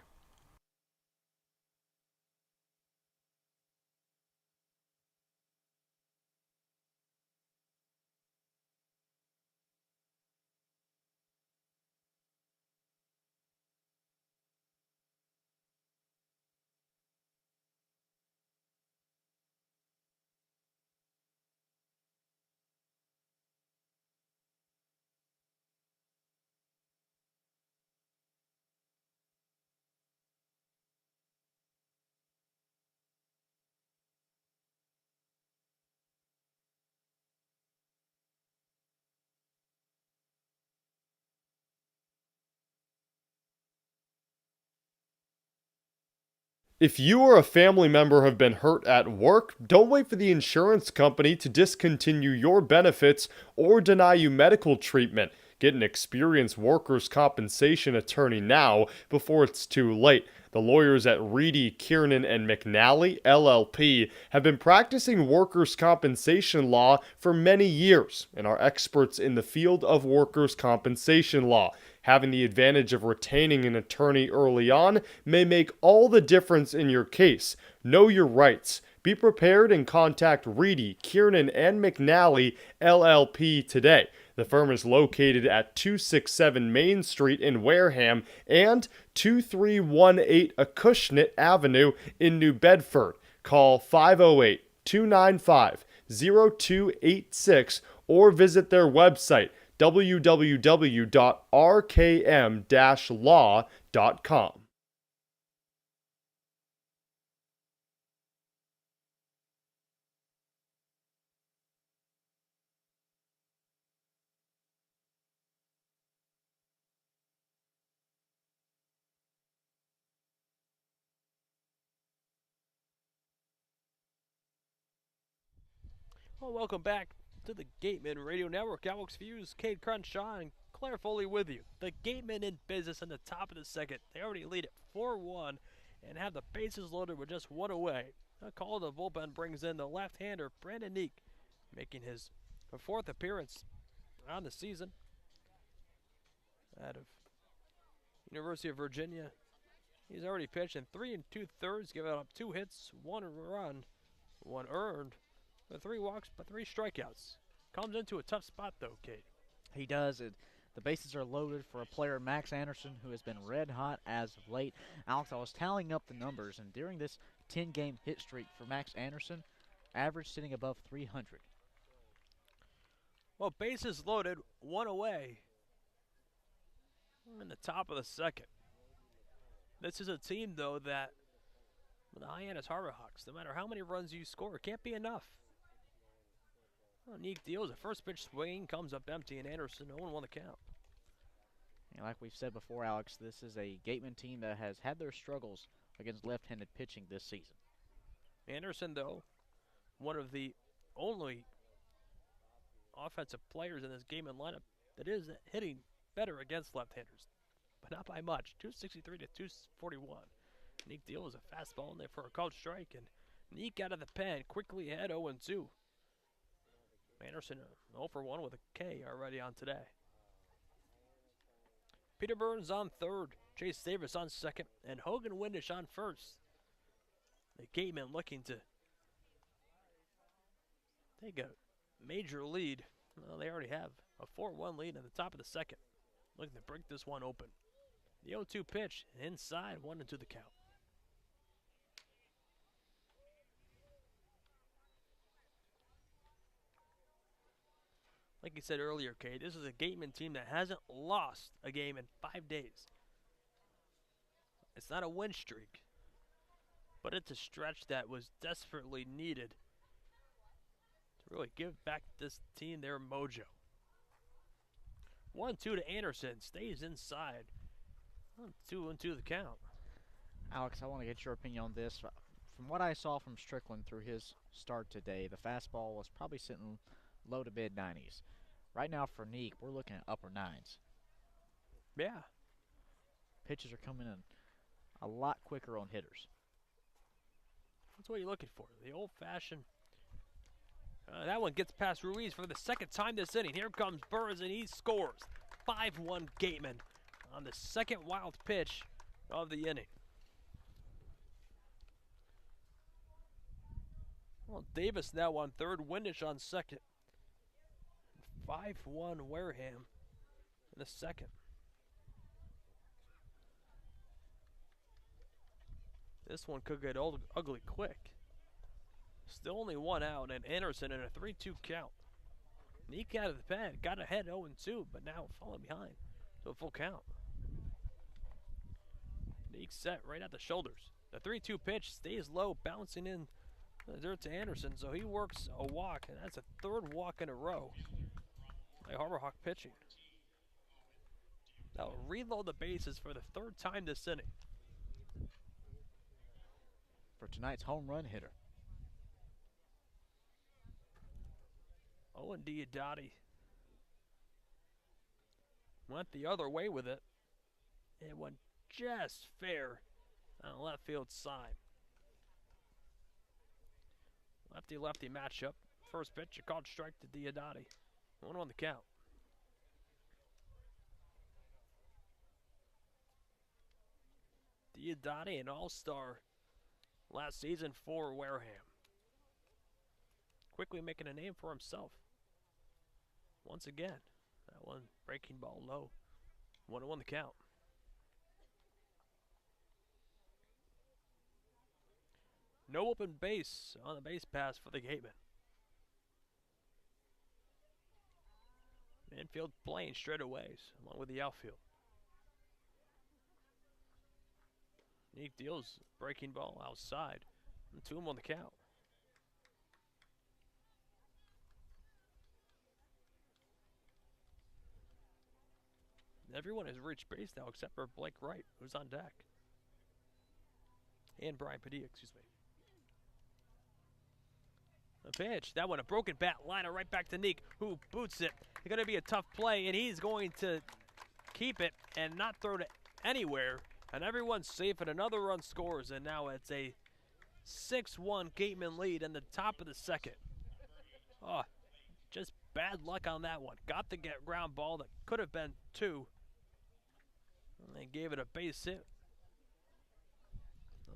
If you or a family member have been hurt at work, don't wait for the insurance company to discontinue your benefits or deny you medical treatment. Get an experienced workers' compensation attorney now before it's too late. The lawyers at Reedy, Kiernan, and McNally, LLP, have been practicing workers' compensation law for many years and are experts in the field of workers' compensation law. Having the advantage of retaining an attorney early on may make all the difference in your case. Know your rights. Be prepared and contact Reedy, Kiernan, and McNally, LLP today. The firm is located at 267 Main Street in Wareham and 2318 Acushnet Avenue in New Bedford. Call 508-295-0286 or visit their website www.rkm-law.com. Well, welcome back to the Gateman Radio Network. Alex Feuz, Cade, Crenshaw, and Claire Foley with you. The Gateman in business in the top of the second. They already lead it 4-1 and have the bases loaded with just 1 away. A call to the bullpen brings in the left-hander Brandon Neek, making his 4th appearance on the season. Out of University of Virginia. He's already pitched in 3 2/3, giving up 2 hits, 1 run, 1 earned, with 3 walks, but 3 strikeouts. Comes into a tough spot, though, Cade. He does. The bases are loaded for a player, Max Anderson, who has been red hot as of late. Alex, I was tallying up the numbers, and during this 10-game hit streak for Max Anderson, average sitting above 300. Well, bases loaded, 1 away. We're in the top of the second. This is a team, though, that the Hyannis Hawks, no matter how many runs you score, it can't be enough. Well, Neek deals a first pitch swing, comes up empty, and Anderson 0-1 the count. And like we've said before, Alex, this is a Gateman team that has had their struggles against left-handed pitching this season. Anderson, though, one of the only offensive players in this Gateman lineup that is hitting better against left-handers, but not by much. 263 to 241. Neek deals a fastball in there for a called strike, and Neek out of the pen, quickly ahead 0-2. Anderson 0-for-1 with a K already on today. Peter Burns on third, Chase Davis on second, and Hogan Windish on first. The Gatemen looking to take a major lead. Well, they already have a 4-1 lead in the top of the second. Looking to break this one open. The 0-2 pitch inside, 1-2 the count. Like you said earlier, Cade, this is a Gateman team that hasn't lost a game in 5 days. It's not a win streak, but it's a stretch that was desperately needed to really give back this team their mojo. 1-2 to Anderson, stays inside. 2-2 the count. Alex, I want to get your opinion on this. From what I saw from Strickland through his start today, the fastball was probably sitting low to mid 90s. Right now for Neek, we're looking at upper 9s. Yeah. Pitches are coming in a lot quicker on hitters. That's what you're looking for. The old-fashioned. That one gets past Ruiz for the second time this inning. Here comes Burns, and he scores. 5-1 Gateman on the second wild pitch of the inning. Well, Davis now on third, Windish on second. 5-1 Wareham in the second. This one could get ugly quick. Still only 1 out, and Anderson in a 3-2 count. Neek out of the pen, got ahead 0-2, but now falling behind to a full count. Neek set right at the shoulders. The 3-2 pitch stays low, bouncing in the dirt to Anderson, so he works a walk, and that's a 3rd walk in a row by Hawk pitching. Now reload the bases for the 3rd time this inning. For tonight's home run hitter. Owen Diodati went the other way with it. It went just fair on the left field side. Lefty-lefty matchup. First pitch, a called strike to Diodati. 1-1 the count. Diodati, an all-star last season for Wareham. Quickly making a name for himself. Once again, that one breaking ball low. 1-1 the count. No open base on the base pass for the Gatemen. Infield playing straight away, along with the outfield. Neek deals breaking ball outside. And 2 on the count. Everyone has reached base now except for Blake Wright, who's on deck. And Brian Padilla, excuse me. The pitch, that one, a broken bat liner right back to Neek, who boots it. It's going to be a tough play, and he's going to keep it and not throw it anywhere. And everyone's safe, and another run scores, and now it's a 6-1 Gateman lead in the top of the second. Oh, just bad luck on that one. Got the ground ball that could have been 2. And they gave it a base hit.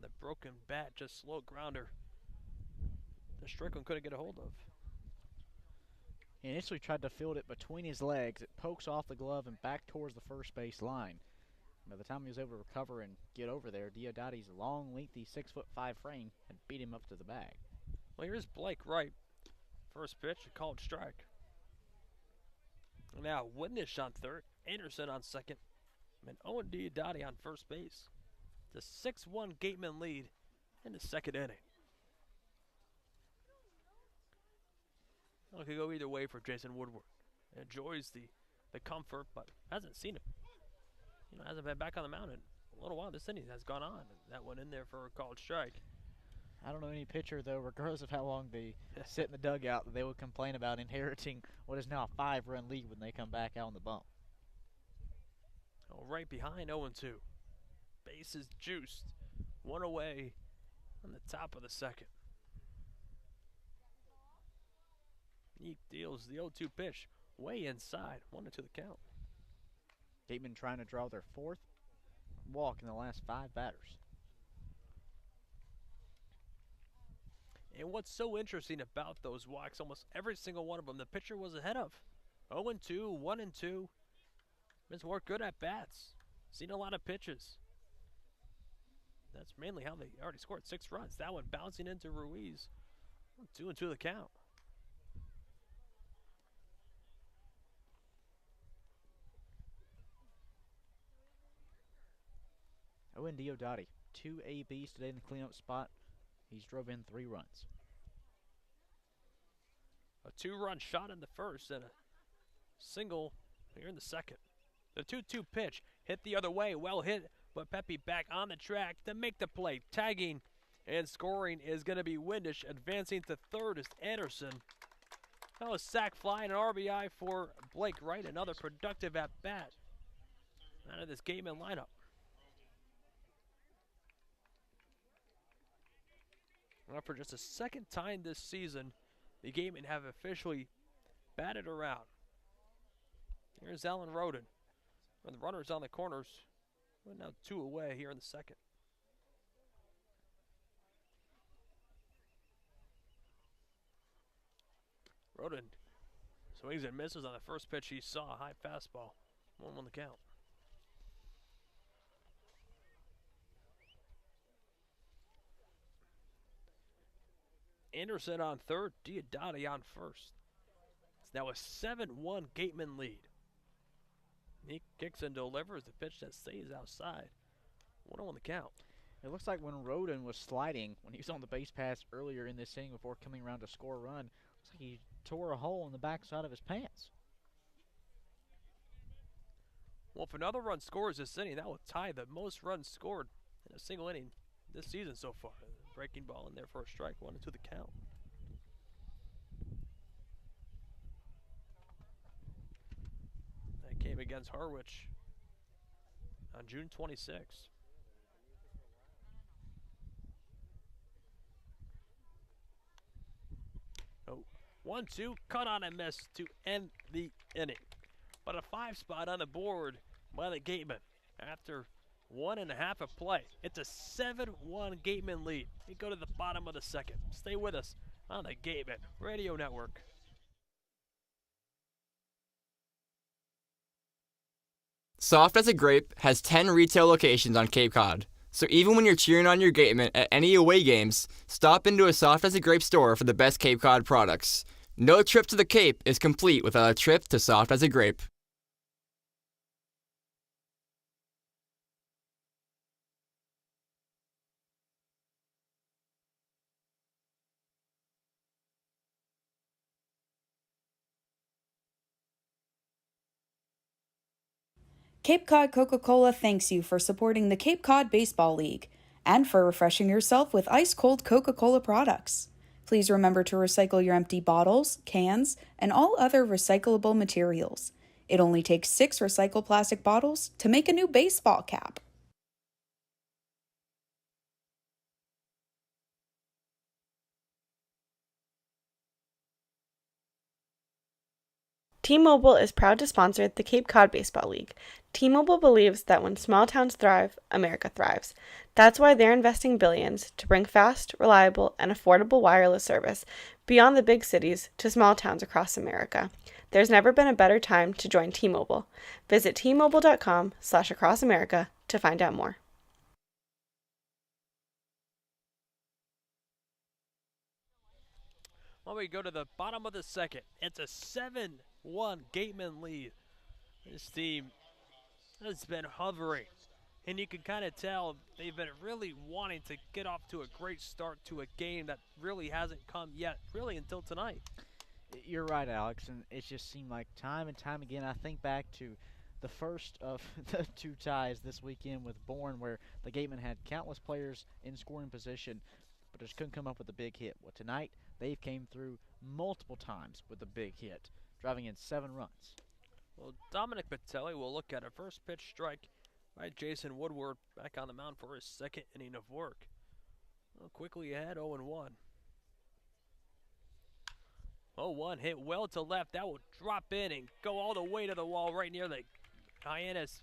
The broken bat, just slow grounder. The Strickland couldn't get a hold of. He initially tried to field it between his legs. It pokes off the glove and back towards the first base line. By the time he was able to recover and get over there, Diodati's long, lengthy 6'5" frame had beat him up to the bag. Well, here's Blake Wright. First pitch, a called strike. Now Windish on third, Anderson on second, and Owen Diodati on first base. The 6-1 Gateman lead in the second inning. Well, it could go either way for Jason Woodward. Enjoys the comfort, but hasn't seen it. Hasn't been back on the mound in a little while. This inning has gone on. That went in there for a called strike. I don't know any pitcher, though, regardless of how long they sit in the dugout, that they would complain about inheriting what is now a 5-run lead when they come back out on the bump. Oh, right behind 0-2. Bases juiced. One away on the top of the second. He deals the 0-2 pitch way inside. 1-2 the count. Gateman trying to draw their fourth walk in the last 5 batters. And what's so interesting about those walks, almost every single one of them, the pitcher was ahead of. 0-2, 1-2. It's worked good at bats. Seen a lot of pitches. That's mainly how they already scored 6 runs. That one bouncing into Ruiz. 2-2 the count. Owen Diodati, 2 ABs today in the cleanup spot. He's drove in 3 runs. A 2-run shot in the first and a single here in the second. The 2-2 pitch hit the other way, well hit, but Pepe back on the track to make the play. Tagging and scoring is going to be Windish. Advancing to third is Anderson. That was sack fly and an RBI for Blake Wright. Another productive at bat out of this Gateman lineup. Well, for just a second time this season, the Gatemen have officially batted around. Here's Alan Roden. And the runners on the corners. We're now 2 away here in the second. Roden swings and misses on the first pitch he saw. High fastball. 1-1 the count. Anderson on third, Diodati on first. It's now a 7-1 Gateman lead. He kicks and delivers the pitch that stays outside. 1-1 the count. It looks like when Roden was sliding, when he was on the base pass earlier in this inning before coming around to score a run, looks like he tore a hole in the backside of his pants. Well, if another run scores this inning, that will tie the most runs scored in a single inning this season so far. Breaking ball in there for a strike. 1-2 the count. That came against Harwich on June 26th. Oh, 1-2, cut on and miss to end the inning. But a 5 spot on the board by the Gatemen after 1.5 of play. It's a 7-1 Gateman lead. We go to the bottom of the second. Stay with us on the Gateman Radio Network. Soft as a Grape has 10 retail locations on Cape Cod. So even when you're cheering on your Gatemen at any away games, stop into a Soft as a Grape store for the best Cape Cod products. No trip to the Cape is complete without a trip to Soft as a Grape. Cape Cod Coca-Cola thanks you for supporting the Cape Cod Baseball League and for refreshing yourself with ice-cold Coca-Cola products. Please remember to recycle your empty bottles, cans, and all other recyclable materials. It only takes 6 recycled plastic bottles to make a new baseball cap. T-Mobile is proud to sponsor the Cape Cod Baseball League. T-Mobile believes that when small towns thrive, America thrives. That's why they're investing billions to bring fast, reliable, and affordable wireless service beyond the big cities to small towns across America. There's never been a better time to join T-Mobile. Visit T-Mobile.com/acrossamerica to find out more. Well, we go to the bottom of the second. It's a 7-1 Gateman lead. This team has been hovering, and you can kind of tell they've been really wanting to get off to a great start to a game that really hasn't come yet, really until tonight. You're right, Alex, and it just seemed like time and time again. I think back to the first of the two ties this weekend with Bourne, where the Gatemen had countless players in scoring position, but just couldn't come up with a big hit. Well, tonight they've came through multiple times with a big hit, driving in 7 runs. Well, Dominic Patelli will look at a first pitch strike by Jason Woodward back on the mound for his second inning of work. Well, quickly ahead, 0-1. 0-1 hit well to left. That will drop in and go all the way to the wall right near the Hyannis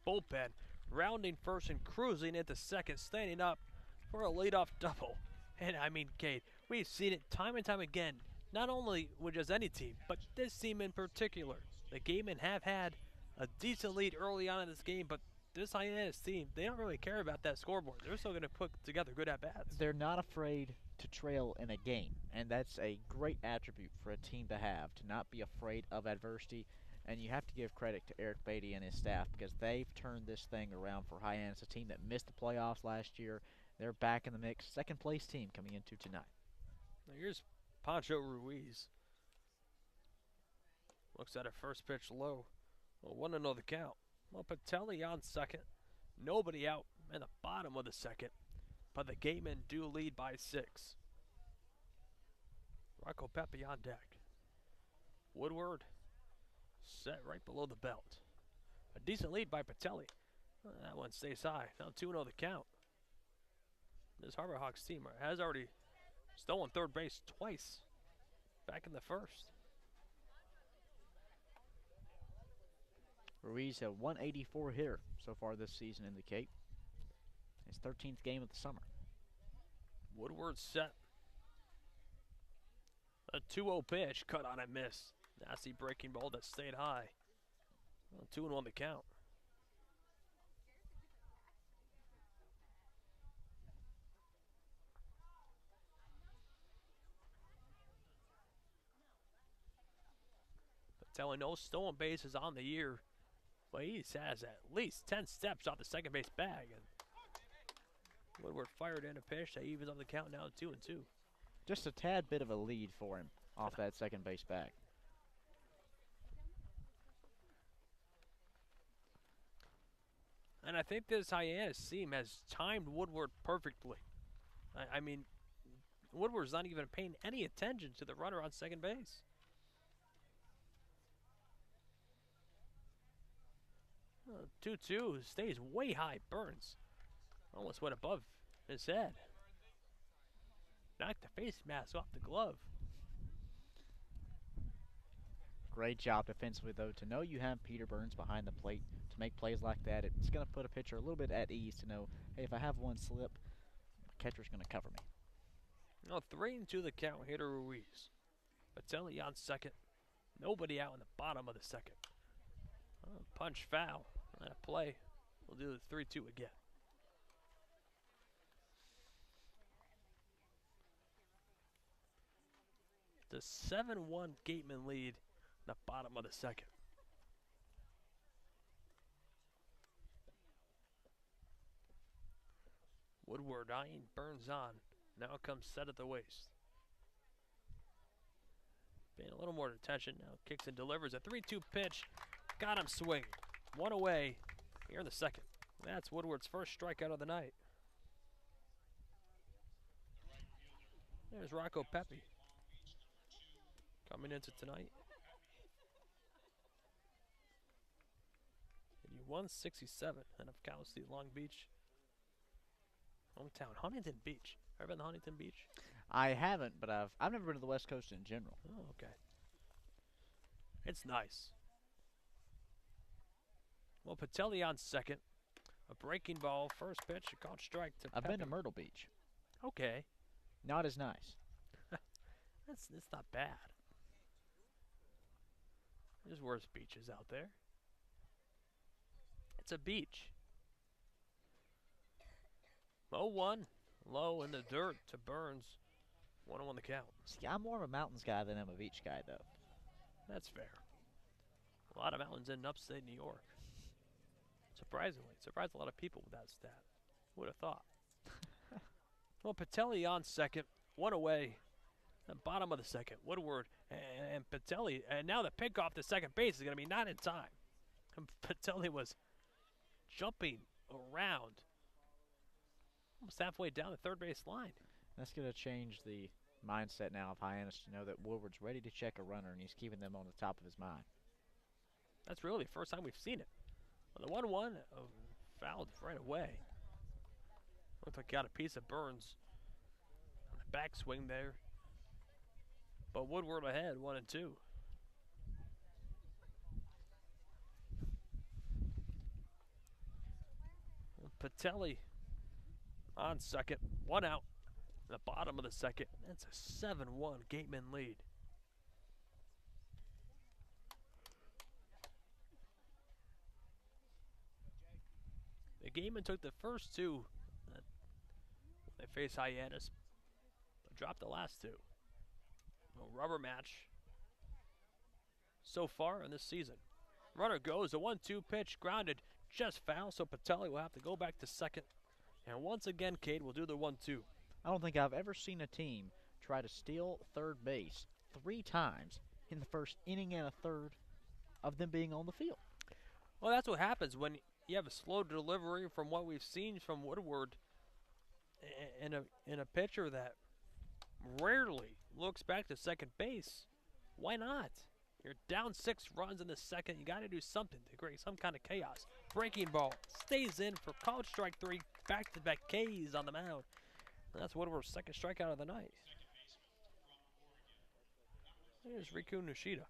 bullpen. Rounding first and cruising into second, standing up for a leadoff double. And I mean, Cade, we've seen it time and time again, not only with just any team, but this team in particular. The Gatemen have had a decent lead early on in this game, but this Hyannis team, they don't really care about that scoreboard. They're still going to put together good at-bats. They're not afraid to trail in a game, and that's a great attribute for a team to have, to not be afraid of adversity. And you have to give credit to Eric Beatty and his staff, because they've turned this thing around for Hyannis, a team that missed the playoffs last year. They're back in the mix. Second place team coming into tonight. Now here's Pancho Ruiz. Looks at a first pitch low. Well, 1-0 the count. Well, Patelli on second. Nobody out in the bottom of the second. But the Gatemen do lead by 6. Rocco Pepe on deck. Woodward set right below the belt. A decent lead by Patelli. That one stays high. Now 2-0 the count. This Harbor Hawks team has already stolen third base twice back in the first. Ruiz, a 184 hitter so far this season in the Cape. His 13th game of the summer. Woodward set. A 2-0 pitch, cut on and miss. Nasty breaking ball that stayed high. 2-1 the count. Patelli, no stolen bases on the year. But he has at least 10 steps off the second base bag. And Woodward fired in a pitch that evens up the count now 2-2. Just a tad bit of a lead for him off that second base bag. And I think this Hyannis team has timed Woodward perfectly. I mean, Woodward's not even paying any attention to the runner on second base. 2-2 stays way high. Burns almost went above his head. Knocked the face mask off the glove. Great job defensively, though. To know you have Peter Burns behind the plate to make plays like that, it's going to put a pitcher a little bit at ease to know, hey, if I have one slip, the catcher's going to cover me. Now 3-2 the count here to Ruiz. Patelli on second. Nobody out in the bottom of the second. Punch foul. And a play. We'll do the 3-2 again. The 7-1 Gateman lead in the bottom of the second. Woodward eyeing Burns on. Now comes set at the waist. Paying a little more attention. Now kicks and delivers a 3-2 pitch. Got him swinging. One away here in the second. That's Woodward's first strikeout of the night. There's Rocco Pepe coming into tonight. 167 and of Cal State Long Beach. Hometown, Huntington Beach. Ever been to Huntington Beach? I haven't, but I've never been to the West Coast in general. Oh, okay. It's nice. Well, Patelli on second. A breaking ball, first pitch, a called strike to I've been to Pepe. Myrtle Beach. Okay. Not as nice. It's not bad. There's worse beaches out there. It's a beach. 0-1. Low in the dirt to Burns. 1-1 the count. See, I'm more of a mountains guy than I'm a beach guy, though. That's fair. A lot of mountains in upstate New York. Surprisingly. Surprised a lot of people with that stat. Who would have thought? Well, Patelli on second. One away. The bottom of the second. Woodward and Patelli. And now the pick off the second base is going to be not in time. And Patelli was jumping around almost halfway down the third base line. That's going to change the mindset now of Hyannis to know that Woodward's ready to check a runner and he's keeping them on the top of his mind. That's really the first time we've seen it. The 1-1 fouled right away. Looked like got a piece of Burns on the backswing there. But Woodward ahead, 1-2. Patelli on second, 1 out. The bottom of the second. That's a 7-1 Gateman lead. The Gatemen took the first two. They face Hyannis, but dropped the last two. A rubber match so far in this season. Runner goes, a 1-2 pitch, grounded, just foul, so Patelli will have to go back to second. And once again, Cade will do the 1-2. I don't think I've ever seen a team try to steal third base 3 times in the first inning and a third of them being on the field. Well, that's what happens when you have a slow delivery from what we've seen from Woodward in a pitcher that rarely looks back to second base. Why not? You're down 6 runs in the second. You got to do something to create some kind of chaos. Breaking ball stays in for called strike 3. Back-to-back K's on the mound. And that's Woodward's second strikeout of the night. Here's Riku Nishida.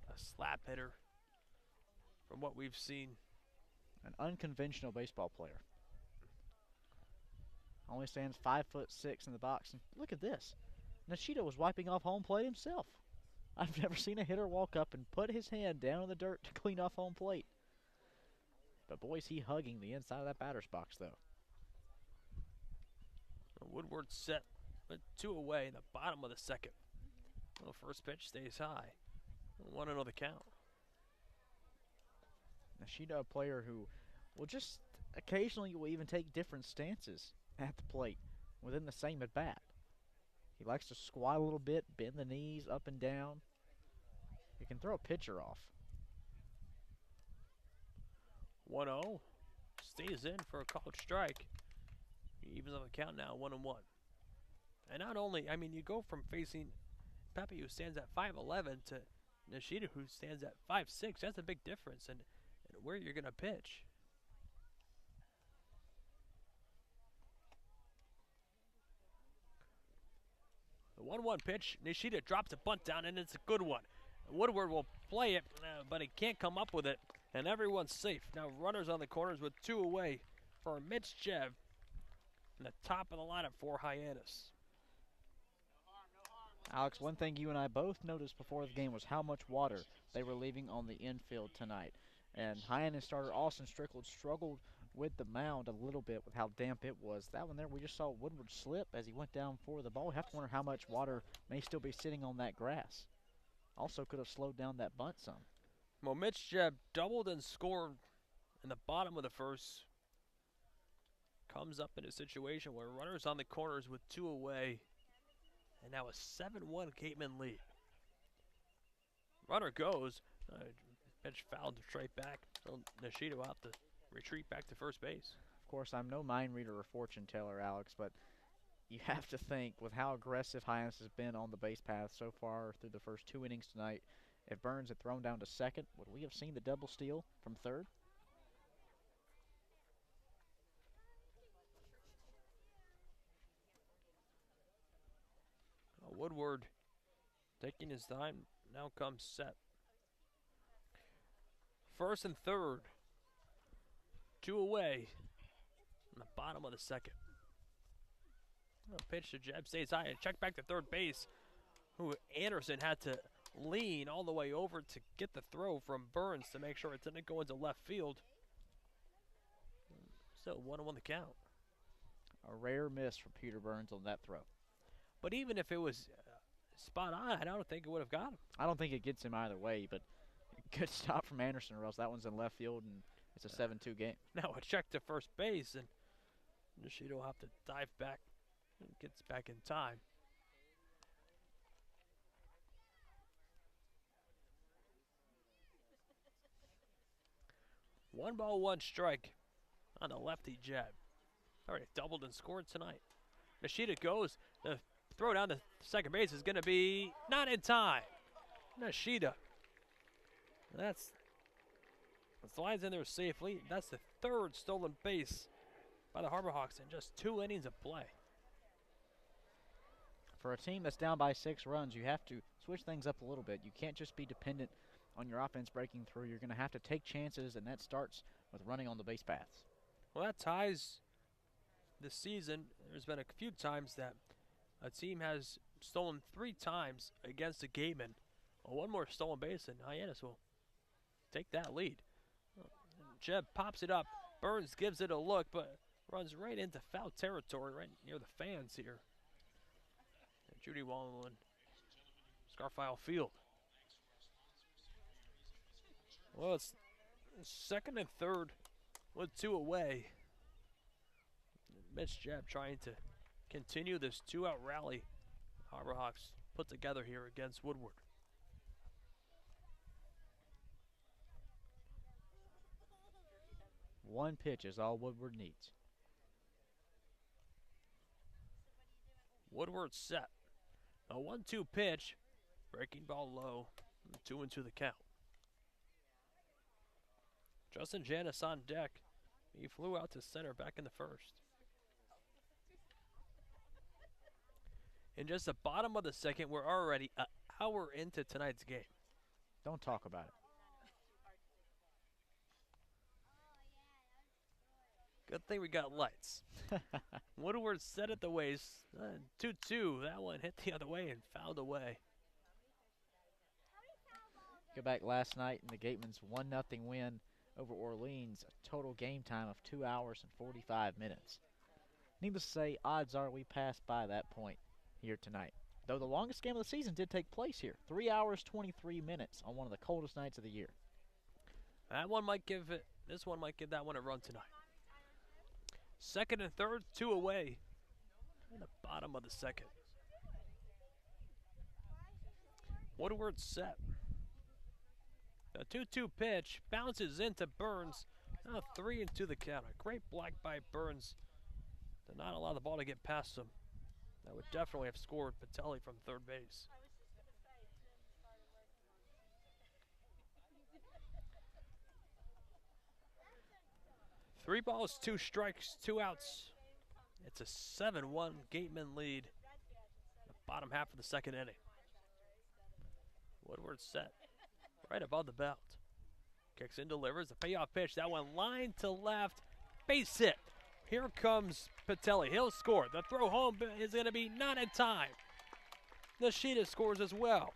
A slap hitter from what we've seen. An unconventional baseball player. Only stands 5'6" in the box. And look at this. Nishida was wiping off home plate himself. I've never seen a hitter walk up and put his hand down in the dirt to clean off home plate. But boy, is he hugging the inside of that batter's box, though. Woodward set with 2 away in the bottom of the second. Well, first pitch stays high. 1-0 the count. Nishida, a player who will just occasionally will even take different stances at the plate within the same at bat. He likes to squat a little bit, bend the knees up and down. He can throw a pitcher off. 1-0. Stays in for a called strike. He evens on the count now, 1-1. And not only, I mean, you go from facing Pepe, who stands at 5'11", to Nishida, who stands at 5'6". That's a big difference in where you're going to pitch. The 1-1 pitch, Nishida drops a bunt down, and it's a good one. Woodward will play it, but he can't come up with it, and everyone's safe. Now runners on the corners with 2 away for Mitch Jev, and the top of the lineup for Hyannis. Alex, one thing you and I both noticed before the game was how much water they were leaving on the infield tonight. And Hyannis starter Austin Strickland struggled with the mound a little bit with how damp it was. That one there, we just saw Woodward slip as he went down for the ball. We have to wonder how much water may still be sitting on that grass. Also could have slowed down that bunt some. Well, Mitch Jeb doubled and scored in the bottom of the first. Comes up in a situation where runners on the corners with 2 away. And now a 7-1 Gateman lead. Runner goes. Pitch fouled straight back. So Nishida will have to retreat back to first base. Of course, I'm no mind reader or fortune teller, Alex, but you have to think with how aggressive Hyannis has been on the base path so far through the first 2 innings tonight, if Burns had thrown down to second, would we have seen the double steal from third? Woodward taking his time. Now comes set. First and third. 2 away. In the bottom of the second. Pitch to Jeb stays high and check back to third base. Who Anderson had to lean all the way over to get the throw from Burns to make sure it didn't go into left field. Still 1-1 the count. A rare miss for Peter Burns on that throw. But even if it was spot on, I don't think it would have got him. I don't think it gets him either way, but good stop from Anderson, or else that one's in left field, and it's a 7-2 game. Now a check to first base, and Nishida will have to dive back and gets back in time. One ball, one strike on the lefty jab. Already doubled and scored tonight. Nishida goes. The throw down to second base is going to be not in time. Nishida. That's slides in there safely. That's the third stolen base by the Harbor Hawks in just 2 innings of play. For a team that's down by 6 runs, you have to switch things up a little bit. You can't just be dependent on your offense breaking through. You're going to have to take chances, and that starts with running on the base paths. Well, that ties this season. There's been a few times that a team has stolen 3 times against a Gateman. Well, one more stolen base, and Hyannis will take that lead. Jeb pops it up. Burns gives it a look, but runs right into foul territory, right near the fans here. And Judy Wallen, Scarfile Field. Well, it's second and third with 2 away. Mitch Jeb trying to continue this 2-out rally Harbor Hawks put together here against Woodward. One pitch is all Woodward needs. Woodward set. A 1-2 pitch. Breaking ball low. 2-2 the count. Justin Hyannis on deck. He flew out to center back in the first. In just the bottom of the second, we're already an hour into tonight's game. Don't talk about it. Good thing we got lights. Woodward set at the waist. 2-2. That one hit the other way and fouled away. Go back last night in the Gateman's 1-0 win over Orleans. A total game time of 2 hours and 45 minutes. Needless to say, odds are we passed by that point here tonight. Though the longest game of the season did take place here. 3 hours, 23 minutes on one of the coldest nights of the year. This one might give that one a run tonight. Second and third, 2 away. In the bottom of the second. Woodward set. A 2-2 pitch bounces into Burns. Now 3-2 the count. A great block by Burns to not allow the ball to get past him. That would definitely have scored Patelli from third base. Three balls, 2 strikes, 2 outs. It's a 7-1 Gateman lead. The bottom half of the second inning. Woodward set right above the belt. Kicks in, delivers the payoff pitch. That one line to left. Base hit. Here comes Patelli. He'll score. The throw home is going to be not in time. Nishida scores as well.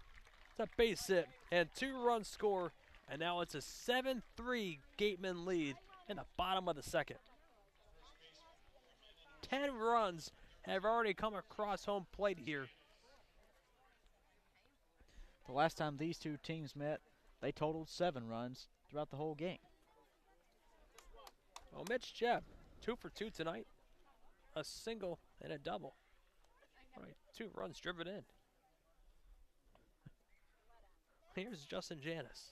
It's a base hit and 2-run score. And now it's a 7-3 Gateman lead in the bottom of the second. 10 runs have already come across home plate here. The last time these two teams met, they totaled 7 runs throughout the whole game. Well, Mitch Jeb, 2 for 2 tonight. A single and a double. All right, 2 runs driven in. Here's Justin Hyannis.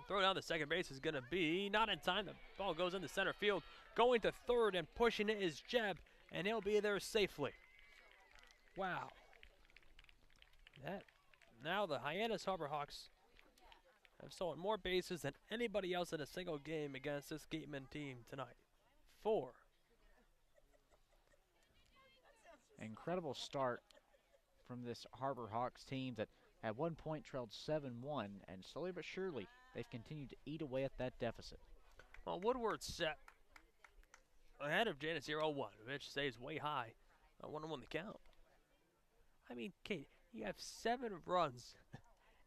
Throw down the second base is going to be not in time. The ball goes into center field. Going to third and pushing it is Jeb, and he'll be there safely. Wow. Now the Hyannis Harbor Hawks have stolen more bases than anybody else in a single game against this Gateman team tonight. 4. Incredible start from this Harbor Hawks team that at one point trailed 7-1, and slowly but surely they've continued to eat away at that deficit. Well, Woodward's set ahead of Hyannis here 0-1, which stays way high. 1-1 the count. I mean, Cade, you have 7 runs,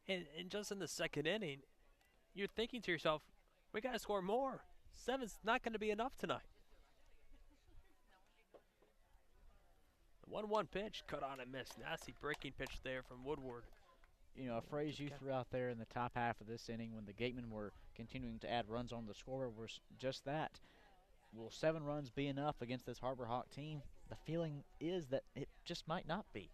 and just in the second inning, you're thinking to yourself, we got to score more. 7's not going to be enough tonight. The 1-1 pitch, cut on and miss. Nasty breaking pitch there from Woodward. You know, a phrase you threw out there in the top half of this inning when the Gatemen were continuing to add runs on the scoreboard was just that. Will 7 runs be enough against this Harbor Hawk team? The feeling is that it just might not be.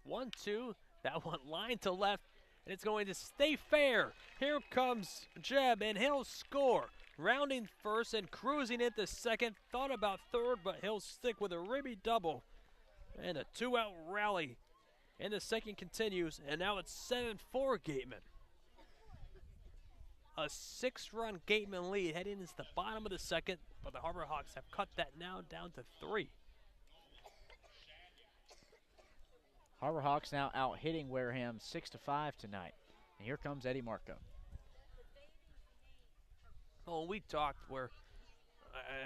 1-2, that one line to left, and it's going to stay fair. Here comes Jeb, and he'll score. Rounding first and cruising into second. Thought about third, but he'll stick with a ribby double. And a 2-out rally. And the second continues, and now it's 7-4 Gatemen. A 6-run Gatemen lead heading into the bottom of the second, but the Harbor Hawks have cut that now down to 3. Harbor Hawks now out hitting Wareham 6-5 tonight. And here comes Eddie Marco. Oh, we talked where,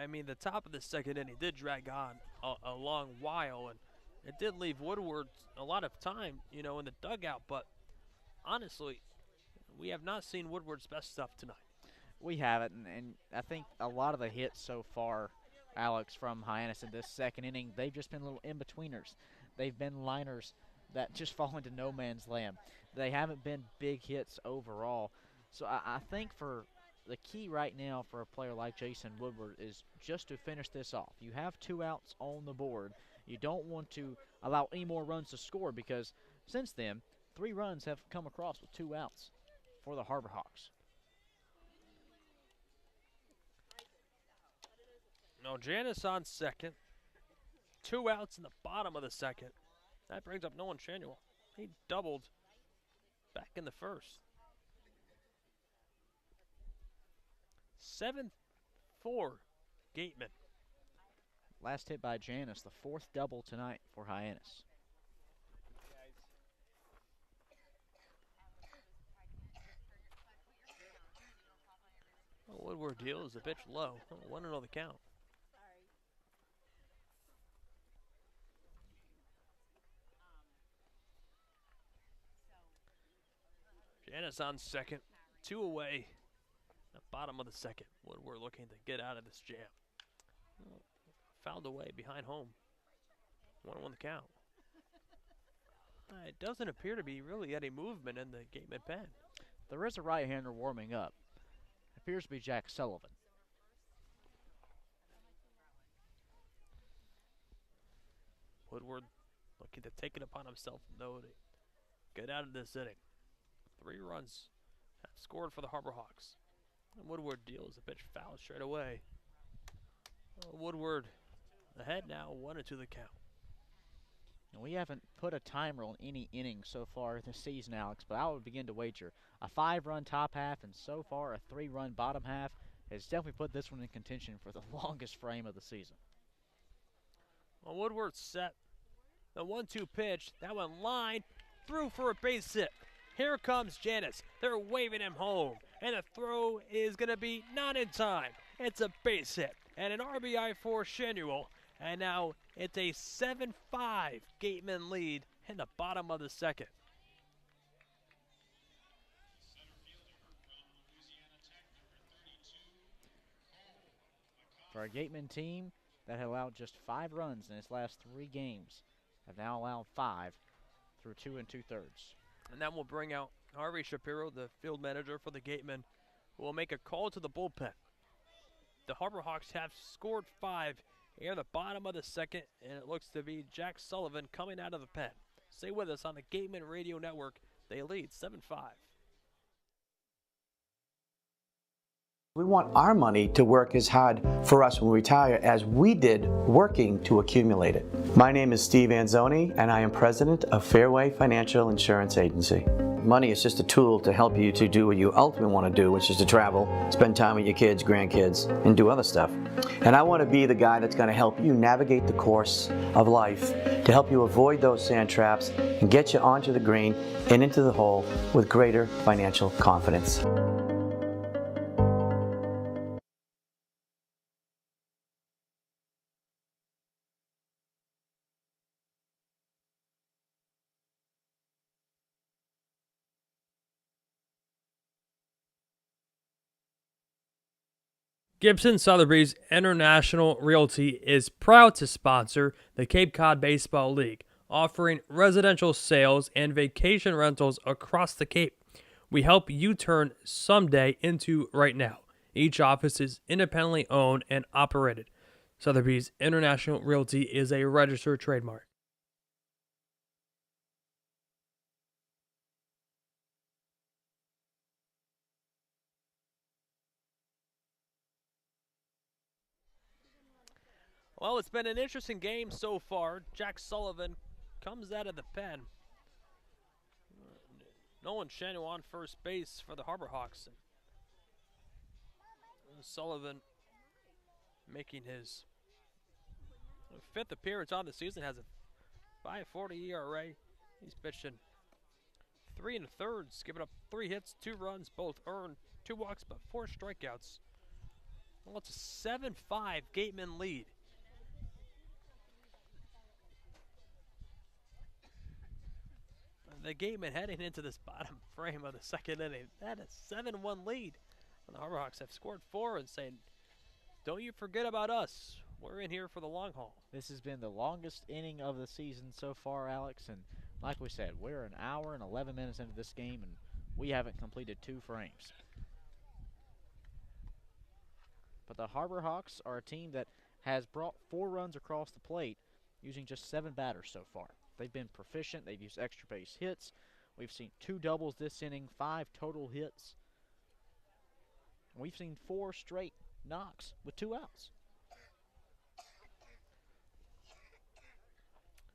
I mean, the top of the second inning did drag on a long while, and it did leave Woodward a lot of time, you know, in the dugout. But honestly, we have not seen Woodward's best stuff tonight. We haven't, and I think a lot of the hits so far, Alex, from Hyannis in this second inning, they've just been little in-betweeners. They've been liners that just fall into no man's land. They haven't been big hits overall. So I think for the key right now for a player like Jason Woodward is just to finish this off. You have 2 outs on the board. You don't want to allow any more runs to score because since then, 3 runs have come across with 2 outs for the Harbor Hawks. No, Hyannis on second. 2 outs in the bottom of the second. That brings up Nolan Shanuel. He doubled back in the first. 7-4 Gatemen. Last hit by Hyannis, the 4th double tonight for Hyannis. Well, Woodward deals the pitch low. 1-0 the count. Hyannis on second. 2 away. The bottom of the second. Woodward looking to get out of this jam. Fouled away behind home. 1-1 the count. It doesn't appear to be really any movement in the Gatemen pen. There is a right-hander warming up. Appears to be Jack Sullivan. Woodward looking to take it upon himself, though, to get out of this inning. 3 runs have scored for the Harbor Hawks. And Woodward deals the pitch foul straight away. Woodward ahead now, 1-2 the count. And we haven't put a timer on any inning so far this season, Alex, but I would begin to wager a 5-run top half and so far a 3-run bottom half has definitely put this one in contention for the longest frame of the season. Well, Woodward's set. The 1-2 pitch, that one line through for a base hit. Here comes Hyannis. They're waving him home, and the throw is going to be not in time. It's a base hit and an RBI for Shanuel. And now it's a 7-5 Gatemen lead in the bottom of the second. For a Gatemen team that had allowed just 5 runs in its last 3 games, have now allowed 5 through 2 2/3. And that will bring out Harvey Shapiro, the field manager for the Gatemen, who will make a call to the bullpen. The Harbor Hawks have scored 5 here at the bottom of the second, and it looks to be Jack Sullivan coming out of the pen. Stay with us on the Gatemen Radio Network. They lead 7-5. We want our money to work as hard for us when we retire as we did working to accumulate it. My name is Steve Anzoni, and I am president of Fairway Financial Insurance Agency. money is just a tool to help you to do what you ultimately want to do, which is to travel, spend time with your kids, grandkids, and do other stuff. And I want to be the guy that's going to help you navigate the course of life, to help you avoid those sand traps and get you onto the green and into the hole with greater financial confidence. Gibson Sotheby's International Realty is proud to sponsor the Cape Cod Baseball League, offering residential sales and vacation rentals across the Cape. We help you turn someday into right now. Each office is independently owned and operated. Sotheby's International Realty is a registered trademark. Well, it's been an interesting game so far. Jack Sullivan comes out of the pen. Nolan Shanu on first base for the Harbor Hawks. Sullivan making his fifth appearance on the season, has a 5.40 ERA. He's pitching 3 1/3, giving up 3 hits, 2 runs, both earned, 2 walks, but 4 strikeouts. Well, it's a 7-5 Gateman lead. The Gateman heading into this bottom frame of the second inning. That is 7-1 lead. And the Harbor Hawks have scored 4 and saying, don't you forget about us. We're in here for the long haul. This has been the longest inning of the season so far, Alex, and like we said, we're an hour and 11 minutes into this game, and we haven't completed 2 frames. But the Harbor Hawks are a team that has brought 4 runs across the plate using just 7 batters so far. They've been proficient. They've used extra base hits. We've seen 2 doubles this inning, 5 total hits. We've seen 4 straight knocks with 2 outs.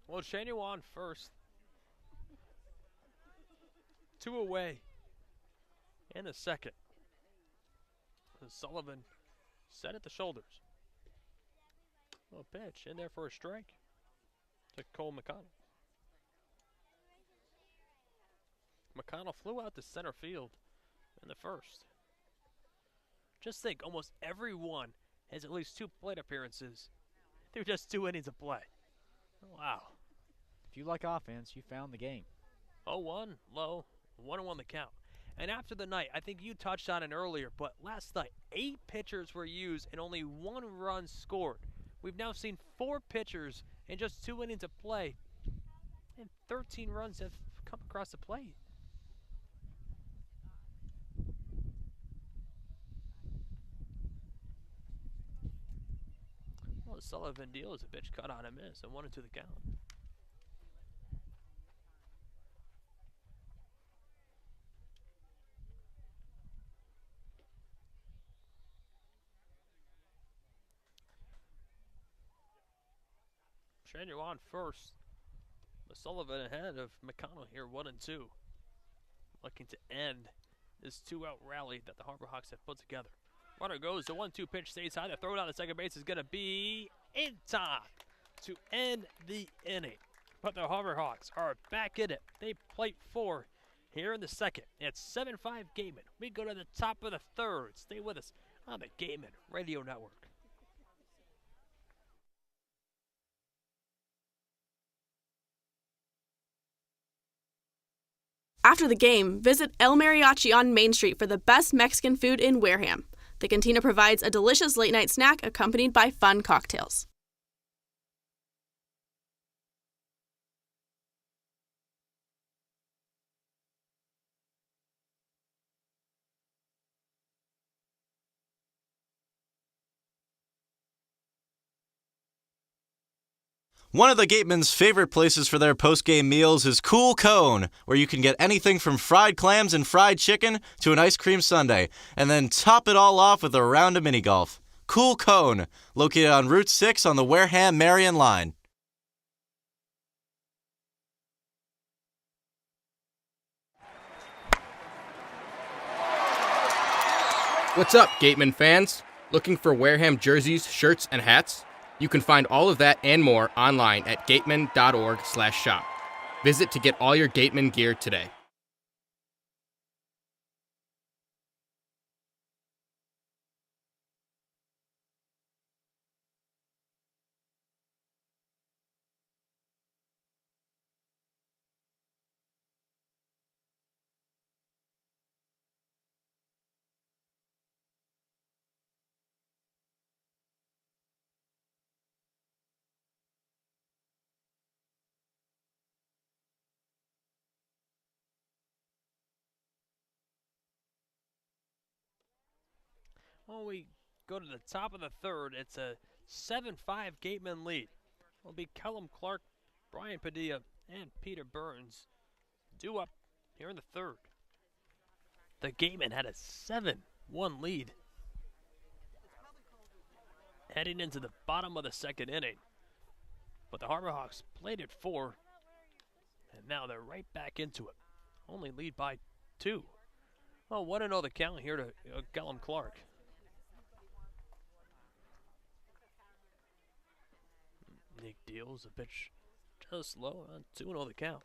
Well, Shanu on first. 2 away in the second. Sullivan set at the shoulders. Well, pitch in there for a strike to Cole McConnell. McConnell flew out to center field in the first. Just think, almost everyone has at least 2 plate appearances through just 2 innings of play. Wow. If you like offense, you found the game. 0-1, low, 1-1 the count. And after the night, I think you touched on it earlier, but last night, 8 pitchers were used and only 1 run scored. We've now seen 4 pitchers in just 2 innings of play, and 13 runs have come across the plate. Well, the Sullivan deal is a pitch cut on a miss, and 1-2 the count. Shanu on first. But Sullivan ahead of McConnell here, 1-2. Looking to end this 2-out rally that the Harbor Hawks have put together. Runner goes, the 1-2 pitch stays high. The throw down to second base is going to be in time to end the inning. But the Harbor Hawks are back in it. They plate 4 here in the second. It's 7-5 Gateman. We go to the top of the third. Stay with us on the Gateman Radio Network. After the game, visit El Mariachi on Main Street for the best Mexican food in Wareham. The cantina provides a delicious late-night snack accompanied by fun cocktails. One of the Gatemen's favorite places for their post-game meals is Cool Cone, where you can get anything from fried clams and fried chicken to an ice cream sundae, and then top it all off with a round of mini-golf. Cool Cone, located on Route 6 on the Wareham-Marion line. What's up, Gateman fans? Looking for Wareham jerseys, shirts, and hats? You can find all of that and more online at gateman.org/shop. Visit to get all your Gateman gear today. When we go to the top of the third, it's a 7-5 Gateman lead. It'll be Callum Clark, Brian Padilla, and Peter Burns due up here in the third. The Gatemen had a 7-1 lead heading into the bottom of the second inning. But the Harbor Hawks played it 4, and now they're right back into it. Only lead by 2. Well, 1-0 the count here to Callum Clark. Nick deals a pitch just low, 2-0 the count.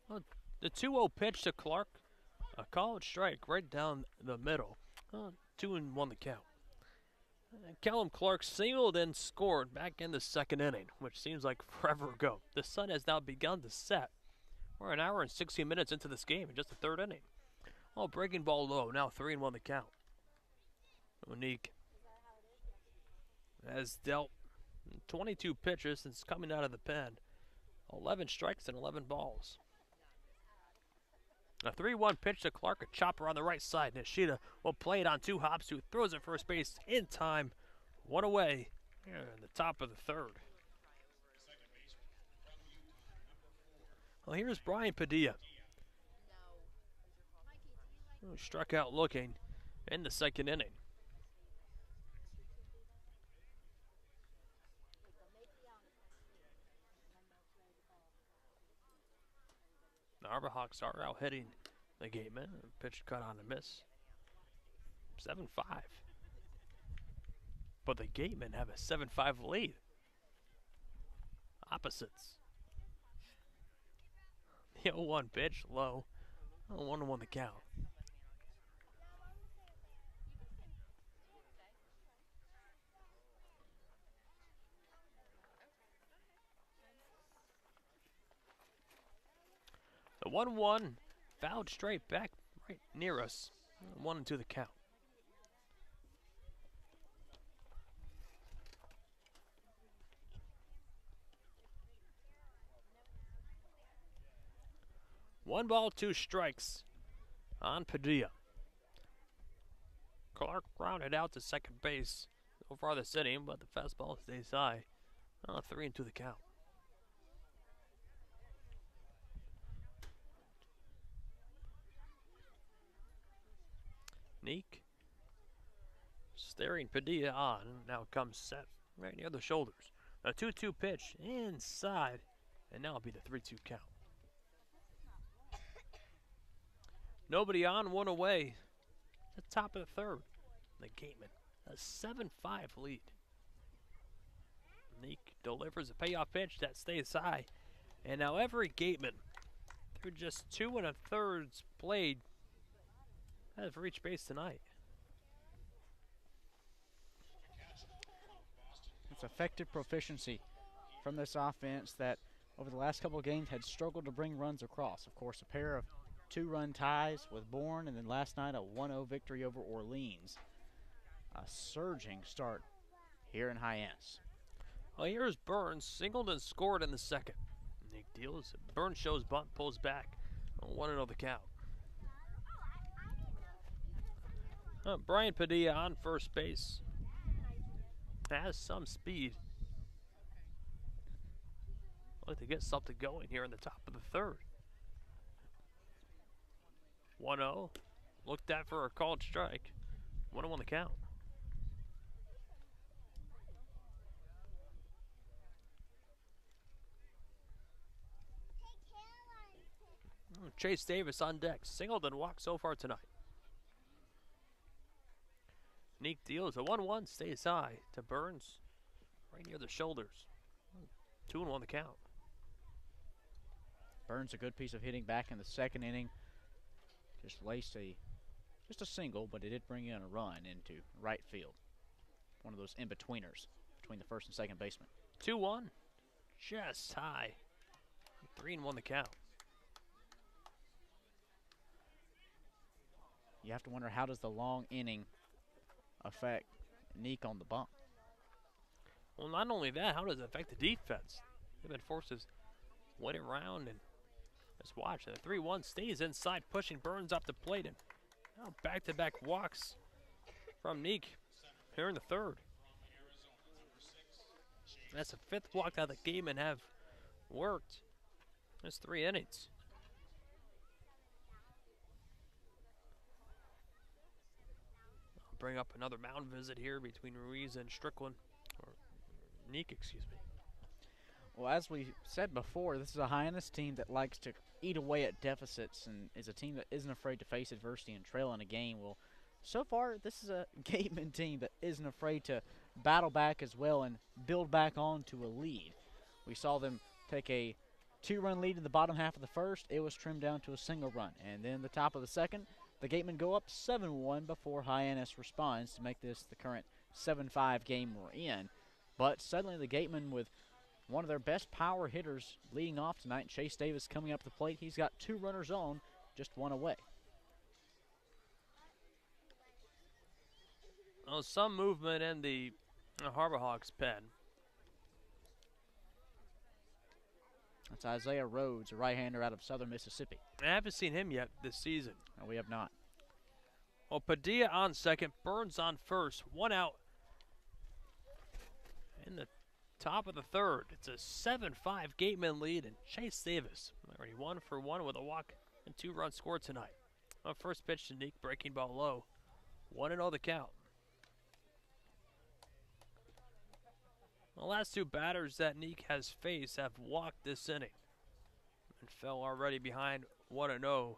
Well, the 2-0 pitch to Clark, a called strike right down the middle. 2-1 the count. Callum Clark singled and scored back in the second inning, which seems like forever ago. The sun has now begun to set. We're an hour and 16 minutes into this game in just the third inning. Oh, breaking ball low, now 3-1 the count. Monique has dealt 22 pitches since coming out of the pen. 11 strikes and 11 balls. A 3-1 pitch to Clark, a chopper on the right side. Nishida will play it on 2 hops, who throws it first base in time. 1 away here in the top of the third. Well, here's Brian Padilla, who struck out looking in the second inning. The Harbor Hawks are out hitting the Gatemen. Pitch cut on a miss. 7-5. But the Gatemen have a 7-5 lead. Opposites. The 0-1 pitch, low. 1-1 the count. The 1-1 fouled straight back right near us. 1-2 the count. One ball, 2 strikes on Padilla. Clark rounded out to second base so far this inning, but the fastball stays high. 3-2 the count. Neek staring Padilla on. Now comes set right near the shoulders. A 2-2 pitch inside, and now it'll be the 3-2 count. Nobody on, 1 away. The top of the third. The Gatemen, a 7-5 lead. Neek delivers a payoff pitch that stays high. And now every Gateman, through just 2 1/3 played, has reached base tonight. It's effective proficiency from this offense that over the last couple of games had struggled to bring runs across. Of course, a pair of 2-run ties with Bourne, and then last night a 1-0 victory over Orleans. A surging start here in Hyannis. Well, here's Burns, singled and scored in the second. Nick deals. Burns shows bunt, pulls back. 1-0 the count. Brian Padilla on first base. Has some speed. Like to get something going here in the top of the third. 1-0. Looked at for a called strike. 1-1 the count. Chase Davis on deck. Singled and walked so far tonight. Neek deals a 1-1, stays high to Burns, right near the shoulders. 2-1 the count. Burns a good piece of hitting back in the second inning. Just laced just a single, but it did bring in a run into right field. One of those in-betweeners between the first and second baseman. 2-1, just high. 3-1 the count. You have to wonder, how does the long inning affect Neek on the bump? Well, not only that, how does it affect the defense? They've been forced to wait around and just watch. The 3-1 stays inside, pushing Burns up the plate, and now back-to-back walks from Neek here in the third. That's the fifth walk that the Gatemen have worked. That's 3 innings. I'll bring up another mound visit here between Ruiz and Strickland, or Neek, excuse me. Well, as we said before, this is a Hyannis team that likes to eat away at deficits and is a team that isn't afraid to face adversity and trail in a game. Well, so far, this is a Gateman team that isn't afraid to battle back as well and build back on to a lead. We saw them take a 2-run lead in the bottom half of the first. It was trimmed down to a single run. And then the top of the second, the Gatemen go up 7-1 before Hyannis responds to make this the current 7-5 game we're in. But suddenly the Gatemen, with one of their best power hitters leading off tonight, Chase Davis, coming up the plate. He's got 2 runners on, just 1 away. Well, some movement in the Harbor Hawks pen. That's Isaiah Rhodes, a right-hander out of southern Mississippi. I haven't seen him yet this season. No, we have not. Well, Padilla on second, Burns on first, 1 out in the top of the third. It's a 7-5 Gateman lead, and Chase Davis already 1 for 1 with a walk and 2 runs scored tonight. On first pitch to Neek, breaking ball low. 1-0 the count. The last 2 batters that Neek has faced have walked this inning and fell already behind 1-0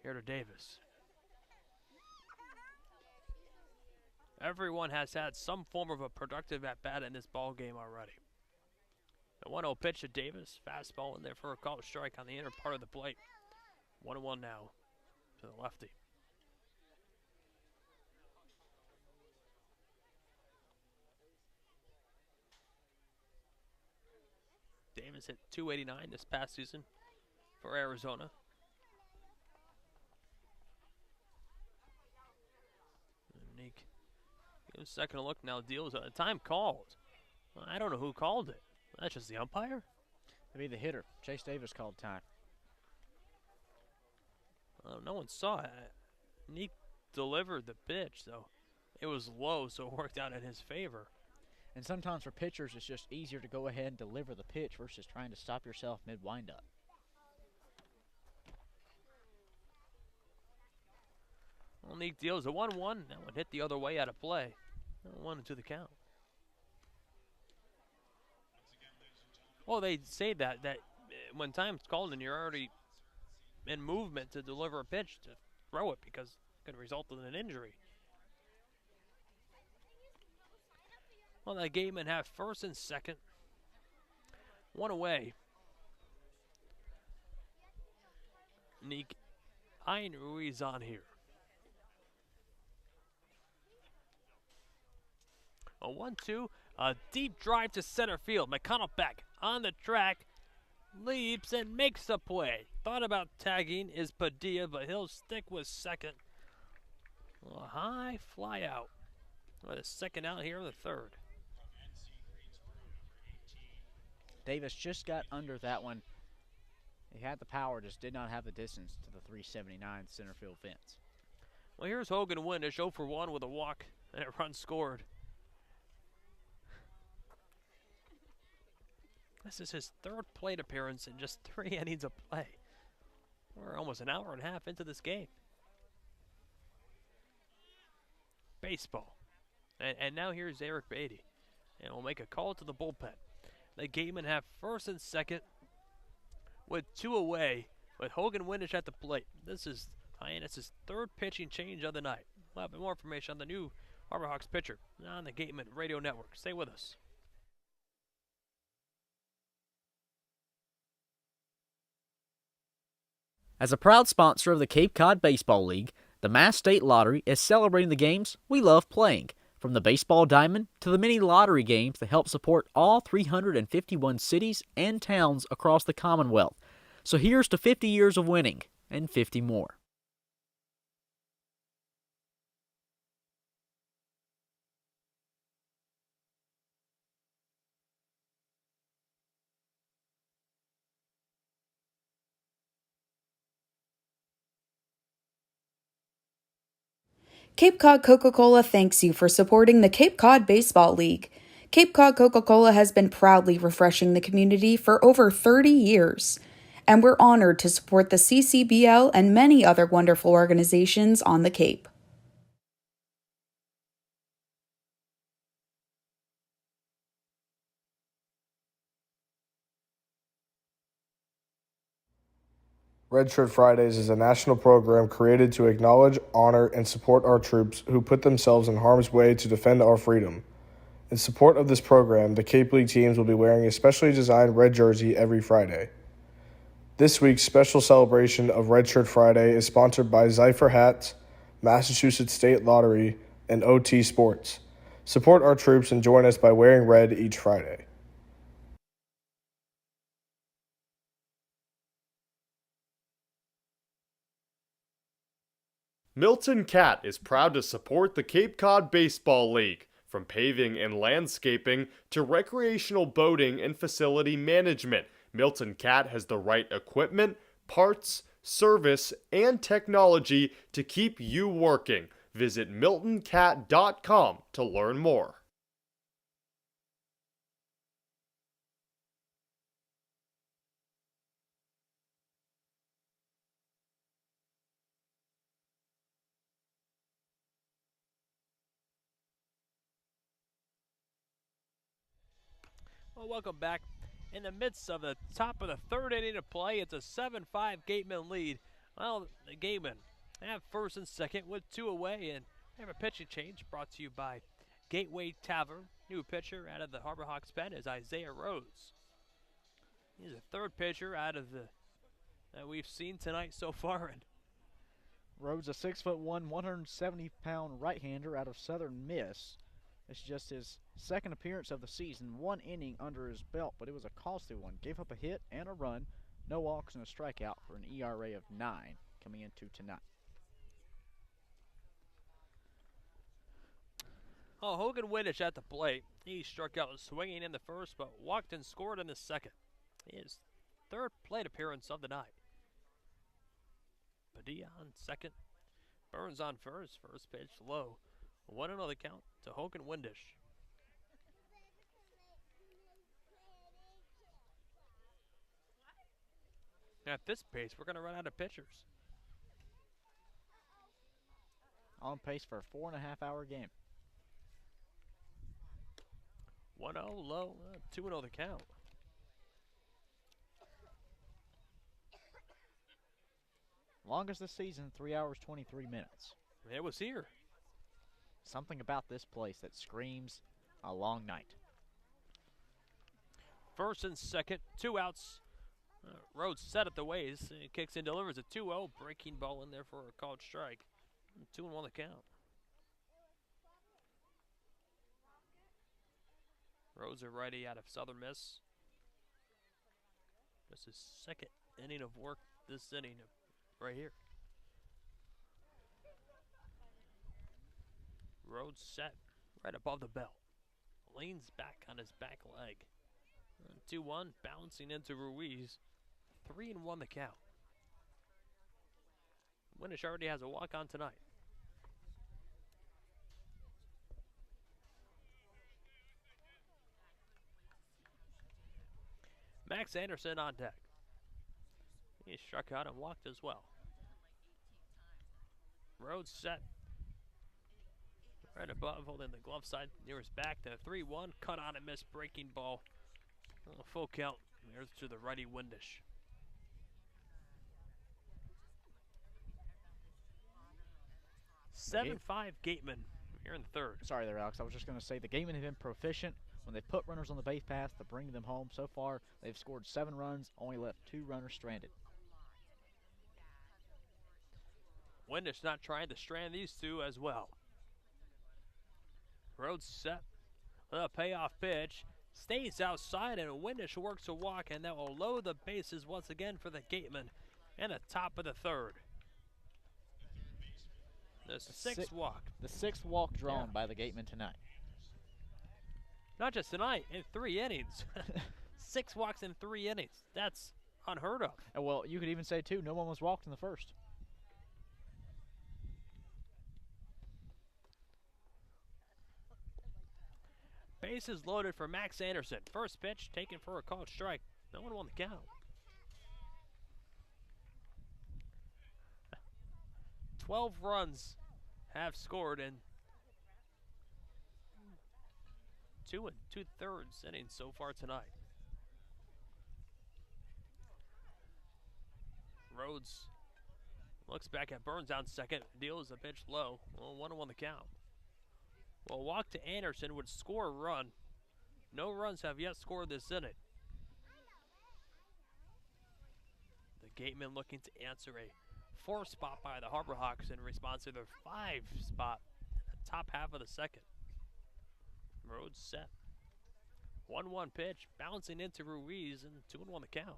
here to Davis. Everyone has had some form of a productive at-bat in this ball game already. The 1-0 pitch to Davis, fastball in there for a called strike on the inner part of the plate. 1-1 now to the lefty. Davis hit .289 this past season for Arizona. And Neek gives a second look now, deals a time called. I don't know who called it. That's just the umpire? Maybe the hitter. Chase Davis called time. No one saw it. Neek delivered the pitch, though. It was low, so it worked out in his favor. And sometimes for pitchers, it's just easier to go ahead and deliver the pitch versus trying to stop yourself mid-windup. Well, Neek deals a 1-1. That one hit the other way out of play. 1-2 the count. Well, they say that when time's called and you're already in movement to deliver a pitch, to throw it because it could result in an injury. Well, the Gatemen have first and second. 1 away. Neek eyeing Ruiz on here. A 1-2, a deep drive to center field. McConnell back on the track, leaps and makes the play. Thought about tagging is Padilla, but he'll stick with second. A high fly out. With a second out here in the third. Davis just got under that one. He had the power, just did not have the distance to the 379 center field fence. Well, here's Hogan Windish, 0 for 1 with a walk and a run scored. This is his 3rd plate appearance in just 3 innings of play. We're almost an hour and a half into this game. Baseball. And now here's Eric Beatty. And we'll make a call to the bullpen. The Gatemen have first and second with 2 away. with Hogan Windish at the plate. This is Hyannis' third pitching change of the night. We'll have more information on the new Harbor Hawks pitcher on the Gateman Radio Network. Stay with us. As a proud sponsor of the Cape Cod Baseball League, the Mass State Lottery is celebrating the games we love playing, from the baseball diamond to the many lottery games that help support all 351 cities and towns across the Commonwealth. So here's to 50 years of winning and 50 more. Cape Cod Coca-Cola thanks you for supporting the Cape Cod Baseball League. Cape Cod Coca-Cola has been proudly refreshing the community for over 30 years, and we're honored to support the CCBL and many other wonderful organizations on the Cape. Red Shirt Fridays is a national program created to acknowledge, honor, and support our troops who put themselves in harm's way to defend our freedom. In support of this program, the Cape League teams will be wearing a specially designed red jersey every Friday. This week's special celebration of Red Shirt Friday is sponsored by Zypher Hats, Massachusetts State Lottery, and OT Sports. Support our troops and join us by wearing red each Friday. Milton Cat is proud to support the Cape Cod Baseball League, from paving and landscaping to recreational boating and facility management. Milton Cat has the right equipment, parts, service, and technology to keep you working. Visit miltoncat.com to learn more. Well, welcome back. In the midst of the top of the third inning of play, it's a 7-5 Gateman lead. Well, the Gatemen have first and second with two away, and they have a pitching change brought to you by Gateway Tavern. New pitcher out of the Harbor Hawks pen is Isaiah Rhodes. He's the third pitcher out of the that we've seen tonight so far. And Rhodes, a 6'1", 170-pound right-hander out of Southern Miss. It's just his second appearance of the season, one inning under his belt, but it was a costly one. Gave up a hit and a run, no walks and a strikeout for an ERA of 9 coming into tonight. Oh, Hogan Windish at the plate. He struck out swinging in the first, but walked and scored in the second. His third plate appearance of the night. Padilla on second. Burns on first. First pitch low. 1-0 the count to Hogan Windish. At this pace, we're going to run out of pitchers. On pace for a 4.5-hour game. 1-0 low, 2-0 the count. Longest this season, 3 hours, 23 minutes. It was here. Something about this place that screams a long night. First and second, 2 outs. Rhodes set at the ways. He kicks and delivers a 2-0. Breaking ball in there for a called strike. 2-1 the count. Rhodes, a righty out of Southern Miss. This is second inning of work this inning right here. Rhodes set right above the belt. Leans back on his back leg. 2-1, bouncing into Ruiz. 3-1 the count. Windish already has a walk-on tonight. Max Anderson on deck. He struck out and walked as well. Rhodes set right above, holding the glove side near his back. To 3-1, cut on and missed breaking ball. Full count. There's to the righty Windish. 7-5 Gateman here in the third. Sorry there, Alex. I was just going to say the Gatemen have been proficient when they put runners on the base path to bring them home. So far, they've scored 7 runs, only left 2 runners stranded. Windish not trying to strand these two as well. Rhodes set. The payoff pitch stays outside, and Windish works a walk, and that will load the bases once again for the Gatemen and the top of the third. The sixth walk. The 6th walk drawn by the Gatemen tonight. Not just tonight, in 3 innings. 6 walks in 3 innings. That's unheard of. And well, you could even say, too, no one was walked in the first. Bases loaded for Max Anderson. First pitch taken for a called strike. No one won the count. 12 runs have scored in 2 2/3 innings so far tonight. Rhodes looks back at Burns on second. Deals a pitch low. Well, 1-1 the count. Well, walk to Anderson would score a run. No runs have yet scored this inning. The Gatemen looking to answer a 4 spot by the Harbor Hawks in response to their 5 spot in the top half of the second. Rhodes set. 1-1 pitch, bouncing into Ruiz, and 2-1 the count.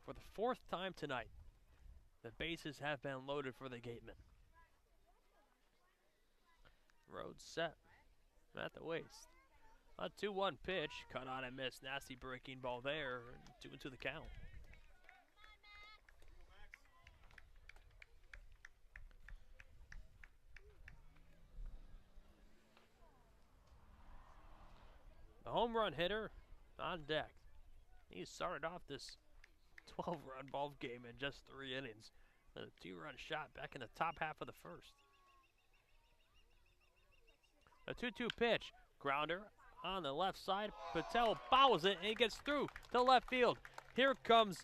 For the 4th time tonight, the bases have been loaded for the Gatemen. Rhodes set at the waist. A 2-1 pitch, cut on and miss. Nasty breaking ball there, and 2-2 the count. The home run hitter on deck. He started off this 12-run ball game in just 3 innings. And a 2-run shot back in the top half of the first. A 2-2 pitch, grounder on the left side. Patel fouls it, and he gets through to left field. Here comes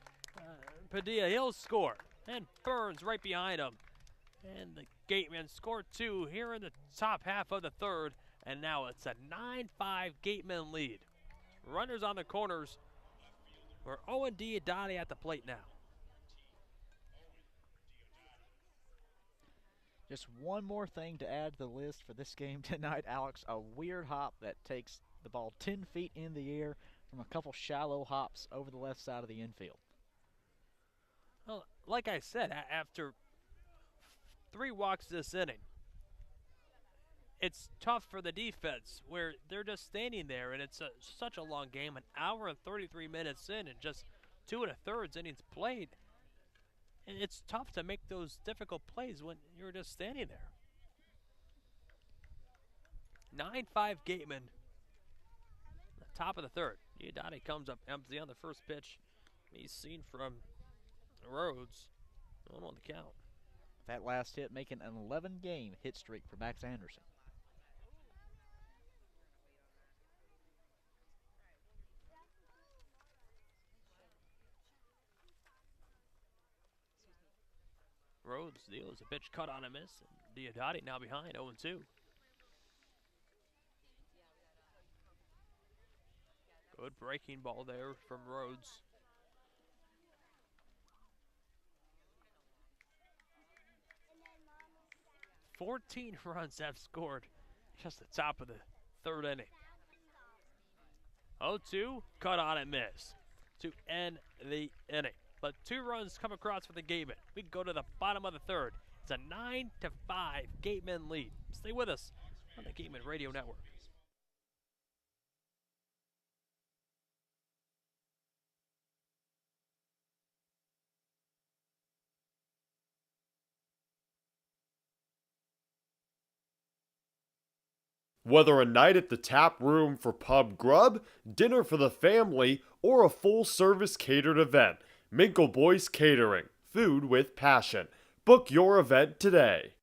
Padilla. He'll score, and Burns right behind him. And the Gatemen score 2 here in the top half of the third, and now it's a 9-5 Gatemen lead. Runners on the corners. We're Owen Diodati at the plate now. Just one more thing to add to the list for this game tonight, Alex. A weird hop that takes the ball 10 feet in the air from a couple shallow hops over the left side of the infield. Well, like I said, after 3 walks this inning, it's tough for the defense where they're just standing there, and it's such a long game, 1 hour and 33 minutes in, and just 2 1/3 innings played. And it's tough to make those difficult plays when you're just standing there. 9-5 Gateman. The top of the third. Diodati comes up empty on the first pitch. He's seen from Rhodes. 1-1 the count. That last hit making an 11-game hit streak for Max Anderson. Rhodes deals a pitch cut on a miss. Diodati now behind 0-2. Good breaking ball there from Rhodes. "14 runs have scored just the top of the third inning. 0-2, cut on and miss to end the inning. But 2 runs come across for the Gatemen. We go to the bottom of the third. It's a 9-5 Gatemen lead. Stay with us on the Gatemen Radio Network. Whether a night at the tap room for pub grub, dinner for the family, or a full-service catered event, Minkle Boys Catering. Food with passion. Book your event today.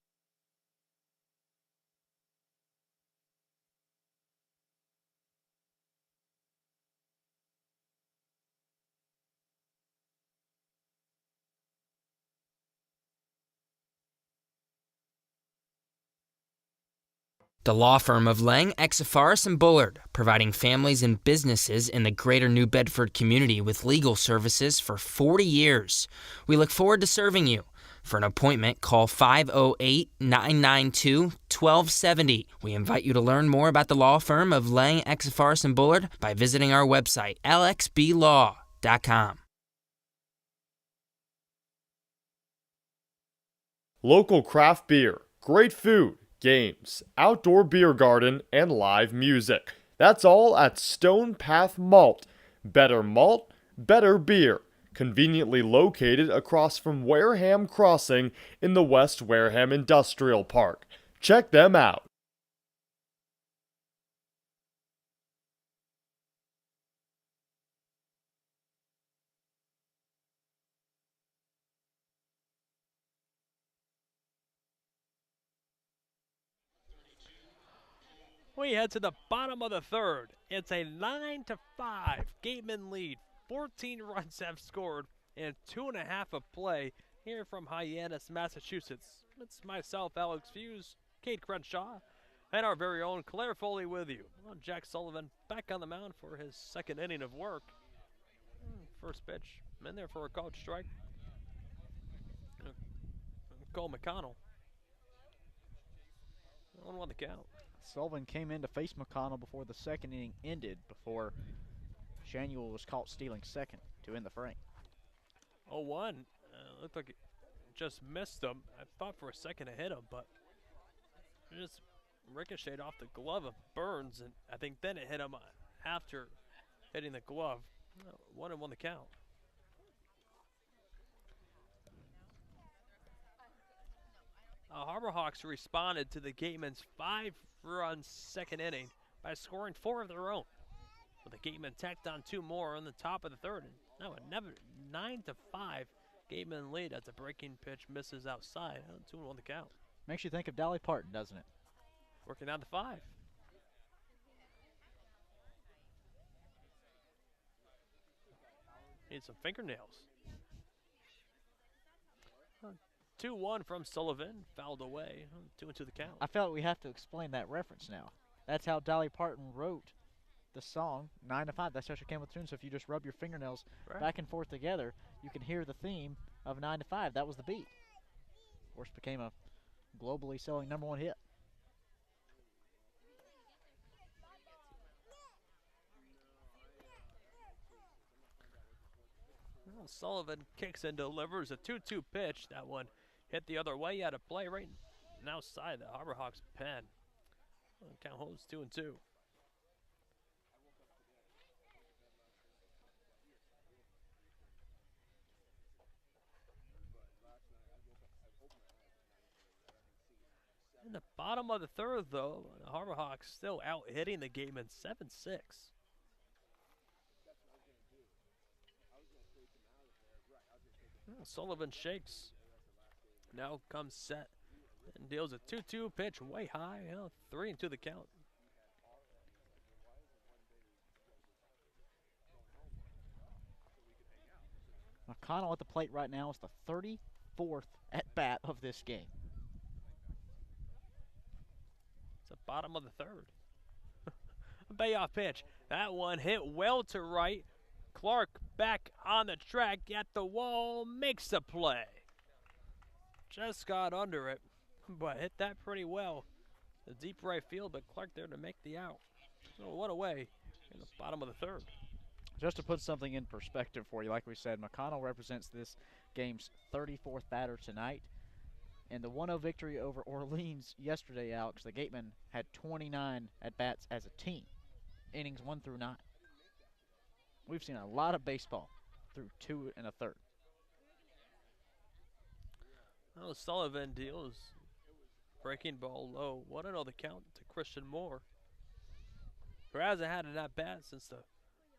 The law firm of Lang, Exafaris, and Bullard, providing families and businesses in the greater New Bedford community with legal services for 40 years. We look forward to serving you. For an appointment, call 508-992-1270. We invite you to learn more about the law firm of Lang, Exafaris, and Bullard by visiting our website, lxblaw.com. Local craft beer, great food, games, outdoor beer garden, and live music. That's all at Stone Path Malt. Better malt, better beer. Conveniently located across from Wareham Crossing in the West Wareham Industrial Park. Check them out. We head to the bottom of the third. It's a 9-5 Gateman lead. 14 runs have scored and 2.5 of play here from Hyannis, Massachusetts. It's myself, Alex Feuz, Cade Crenshaw, and our very own Claire Foley with you. Well, Jack Sullivan back on the mound for his second inning of work. First pitch, in there for a called strike. Cole McConnell. 1-1 the count. Sullivan came in to face McConnell before the second inning ended, before Shanuel was caught stealing second to end the frame. 0-1. Looked like it just missed him. I thought for a second it hit him, but it just ricocheted off the glove of Burns, and I think then it hit him after hitting the glove. 1-1 the count. Harbor Hawks responded to the Gatemen's 5-run second inning by scoring 4 of their own. But the Gatemen tacked on 2 more on the top of the third. And now a 9-5 Gatemen lead as the breaking pitch misses outside. 2-1 the count. Makes you think of Dolly Parton, doesn't it? Working on the 5. Need some fingernails. 2-1 from Sullivan, fouled away. 2-2 the count. I feel like we have to explain that reference now. That's how Dolly Parton wrote the song 9-5. That's how she came with the tune. So if you just rub your fingernails back and forth together, you can hear the theme of 9-5. That was the beat. Of course, became a globally selling #1 hit. Well, Sullivan kicks and delivers a 2-2 pitch. That one hit the other way out of play right now outside the Harbor Hawks pen. Count holds 2-2. In the bottom of the third, though, the Harbor Hawks still out hitting the Gatemen 7-6. Sullivan shakes. Now comes set and deals a 2-2 pitch way high. 3-2 the count. McConnell at the plate right now is the 34th at bat of this game. It's the bottom of the third. A payoff pitch. That one hit well to right. Clark back on the track at the wall, makes the play. Just got under it, but hit that pretty well. The deep right field, but Clark there to make the out. So what away in the bottom of the third. Just to put something in perspective for you, like we said, McConnell represents this game's 34th batter tonight. In the 1-0 victory over Orleans yesterday, Alex, the Gatemen had 29 at-bats as a team, innings 1 through 9. We've seen a lot of baseball through 2 1/3. Well, Sullivan deals breaking ball low. 1-0 the count to Christian Moore, who hasn't had an at-bat since the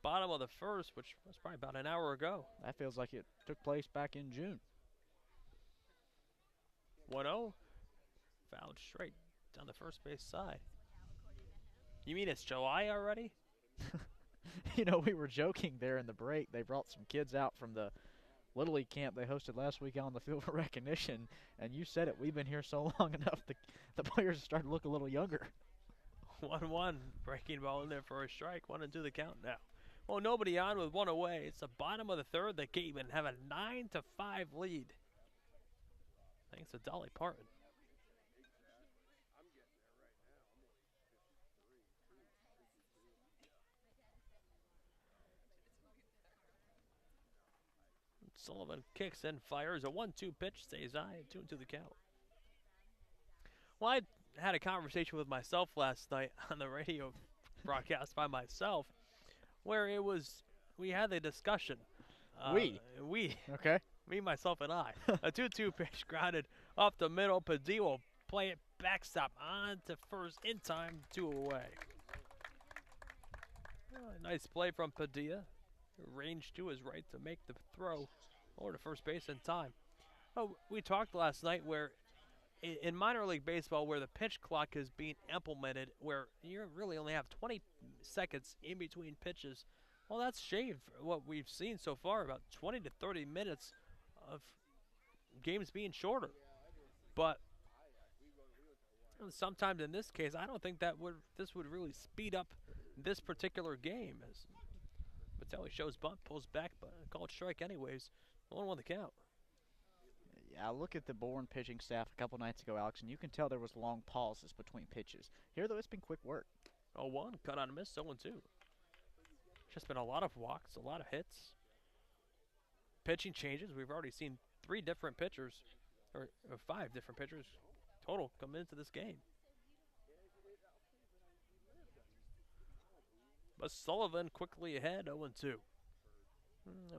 bottom of the first, which was probably about an hour ago. That feels like it took place back in June. 1-0, fouled straight down the first base side. You mean it's July already? You know, we were joking there in the break. They brought some kids out from the Little League camp they hosted last week on the field for recognition, and you said it. We've been here so long enough, the players are starting to look a little younger. 1-1. Breaking ball in there for a strike. 1-2 the count now. Well, nobody on with one away. It's the bottom of the third. The Gatemen have a 9-5 lead. Thanks to Dolly Parton. Sullivan kicks and fires. A 1-2 pitch. Stays high. 2-2 the count. Well, I had a conversation with myself last night on the radio broadcast by myself where we had the discussion. We? Okay. Me, myself, and I. A 2-2 pitch grounded up the middle. Padilla will play it backstop on to first in time, 2 away. Nice play from Padilla. Range to his right to make the throw over to first base in time. Oh, we talked last night where in minor league baseball where the pitch clock is being implemented where you really only have 20 seconds in between pitches. Well, that's shaved what we've seen so far, about 20 to 30 minutes of games being shorter. But sometimes in this case, I don't think this would really speed up this particular game. As Vitelli shows bunt, pulls back, but called strike anyways. 1-1 the count. Yeah, I look at the Bourne pitching staff a couple nights ago, Alex, and you can tell there was long pauses between pitches. Here, though, it's been quick work. 0-1, cut on a miss, 0-2. Just been a lot of walks, a lot of hits. Pitching changes. We've already seen 3 different pitchers, or 5 different pitchers total come into this game. But Sullivan quickly ahead, 0-2.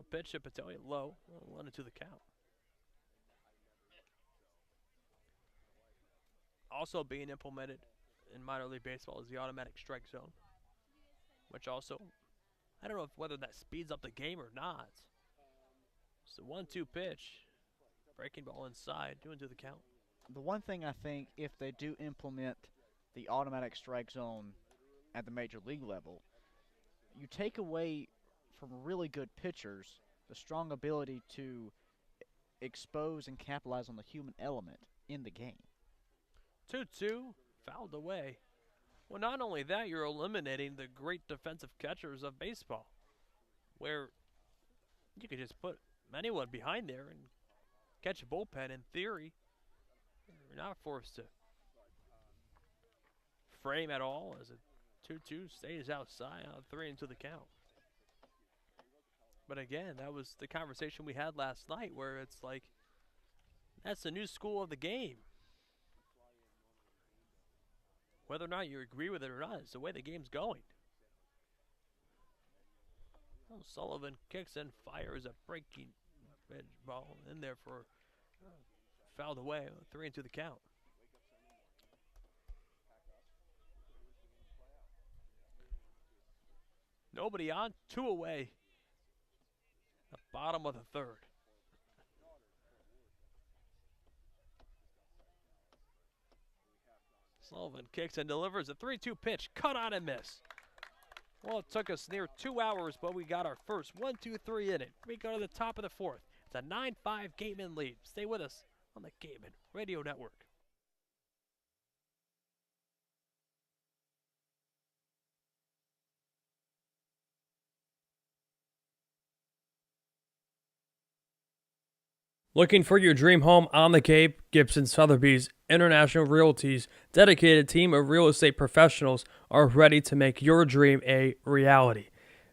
Pitch to Patelli low, 1-2 the count. Also being implemented in minor league baseball is the automatic strike zone, which also, I don't know whether that speeds up the game or not. It's the 1-2 pitch, breaking ball inside, 2-2 the count. The one thing I think, if they do implement the automatic strike zone at the major league level, you take away from really good pitchers the strong ability to expose and capitalize on the human element in the game. 2-2, fouled away. Well, not only that, you're eliminating the great defensive catchers of baseball, where you could just put anyone behind there and catch a bullpen in theory. You're not forced to frame at all as a 2-2 stays outside on 3-2 the count. But again, that was the conversation we had last night where it's like, that's the new school of the game. Whether or not you agree with it or not, it's the way the game's going. Oh, Sullivan kicks and fires a breaking ball in there for fouled away, 3-2 the count. Nobody on, 2 away. The bottom of the third. Sullivan kicks and delivers a 3-2 pitch. Cut on and miss. Well, it took us near 2 hours, but we got our first 1-2-3 inning. We go to the top of the 4th. It's a 9-5 Gateman lead. Stay with us on the Gateman Radio Network. Looking for your dream home on the Cape? Gibson Sotheby's International Realty's dedicated team of real estate professionals are ready to make your dream a reality.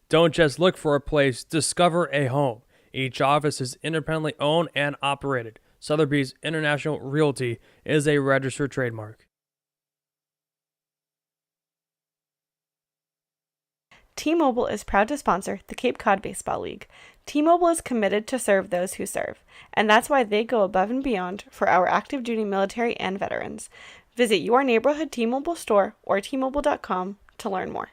Don't just look for a place, discover a home. Each office is independently owned and operated. Sotheby's International Realty is a registered trademark. T-Mobile is proud to sponsor the Cape Cod Baseball League. T-Mobile is committed to serve those who serve, and that's why they go above and beyond for our active duty military and veterans. Visit your neighborhood T-Mobile store or T-Mobile.com to learn more.